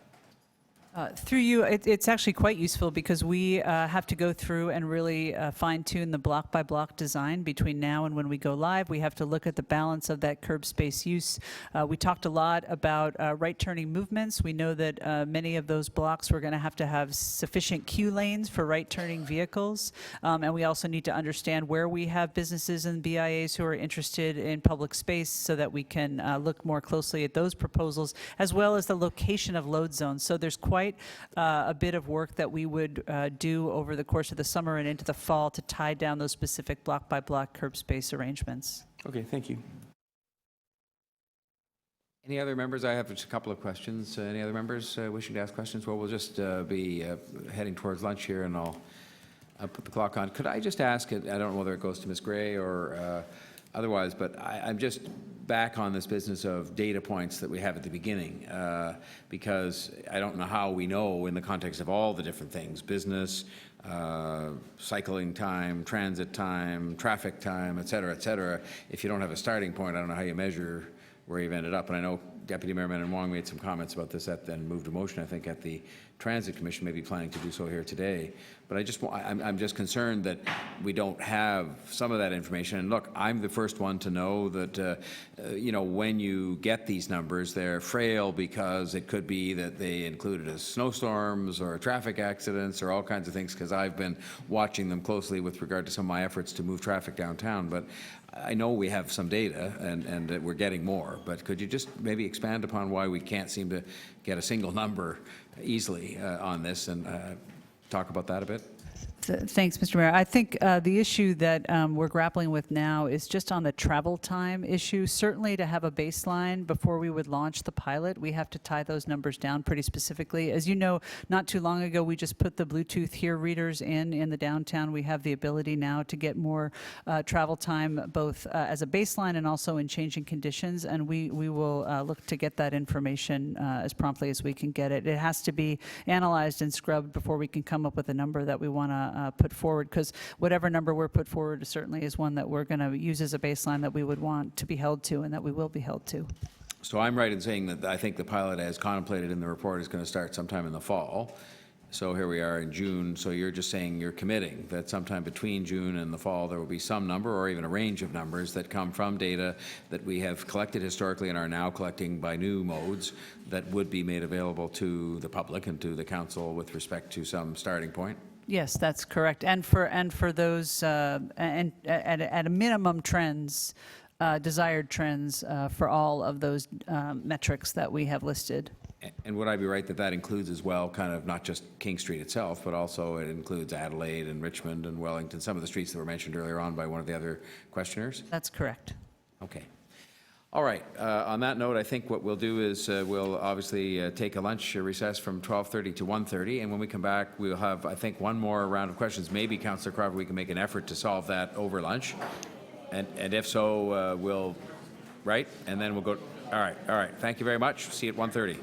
Through you, it's actually quite useful because we have to go through and really fine-tune the block-by-block design between now and when we go live. We have to look at the balance of that curb space use. We talked a lot about right-turning movements. We know that many of those blocks we're going to have sufficient queue lanes for right-turning vehicles. And we also need to understand where we have businesses and BIAs who are interested in public space so that we can look more closely at those proposals, as well as the location of load zones. So there's quite a bit of work that we would do over the course of the summer and into the fall to tie down those specific block-by-block curb space arrangements. Okay, thank you. Any other members? I have just a couple of questions. Any other members wishing to ask questions? Well, we'll just be heading towards lunch here, and I'll put the clock on. Could I just ask, I don't know whether it goes to Ms. Gray or otherwise, but I'm just back on this business of data points that we have at the beginning, because I don't know how we know in the context of all the different things, business, cycling time, transit time, traffic time, et cetera, if you don't have a starting point, I don't know how you measure where you've ended up. And I know Deputy Mayor Menon Wong made some comments about this and moved a motion, I think, at the Transit Commission may be planning to do so here today. But I'm just concerned that we don't have some of that information. And look, I'm the first one to know that, you know, when you get these numbers, they're frail because it could be that they included as snowstorms or traffic accidents or all kinds of things, because I've been watching them closely with regard to some of my efforts to move traffic downtown. But I know we have some data and that we're getting more. But could you just maybe expand upon why we can't seem to get a single number easily on this and talk about that a bit? Thanks, Mr. Mayor. I think the issue that we're grappling with now is just on the travel time issue. Certainly to have a baseline before we would launch the pilot, we have to tie those numbers down pretty specifically. As you know, not too long ago, we just put the Bluetooth Hear readers in the downtown. We have the ability now to get more travel time, both as a baseline and also in changing conditions, and we will look to get that information as promptly as we can get it. It has to be analyzed and scrubbed before we can come up with a number that we want to put forward, because whatever number we're put forward certainly is one that we're going to use as a baseline that we would want to be held to and that we will be held to. So I'm right in saying that I think the pilot, as contemplated in the report, is going to start sometime in the fall. So here we are in June, so you're just saying you're committing that sometime between June and the fall there will be some number or even a range of numbers that come from data that we have collected historically and are now collecting by new modes that would be made available to the public and to the council with respect to some starting point? Yes, that's correct. And for those and at a minimum trends, desired trends for all of those metrics that we have listed. And would I be right that that includes as well kind of not just King Street itself, but also it includes Adelaide and Richmond and Wellington, some of the streets that were mentioned earlier on by one of the other questioners? That's correct. Okay. All right. On that note, I think what we'll do is we'll obviously take a lunch recess from 12:30 to 1:30, and when we come back, we'll have, I think, one more round of questions. Maybe, Councillor Crawford, we can make an effort to solve that over lunch, and if so, we'll, right? And then we'll go. All right. All right. Thank you very much. See you at 1:30.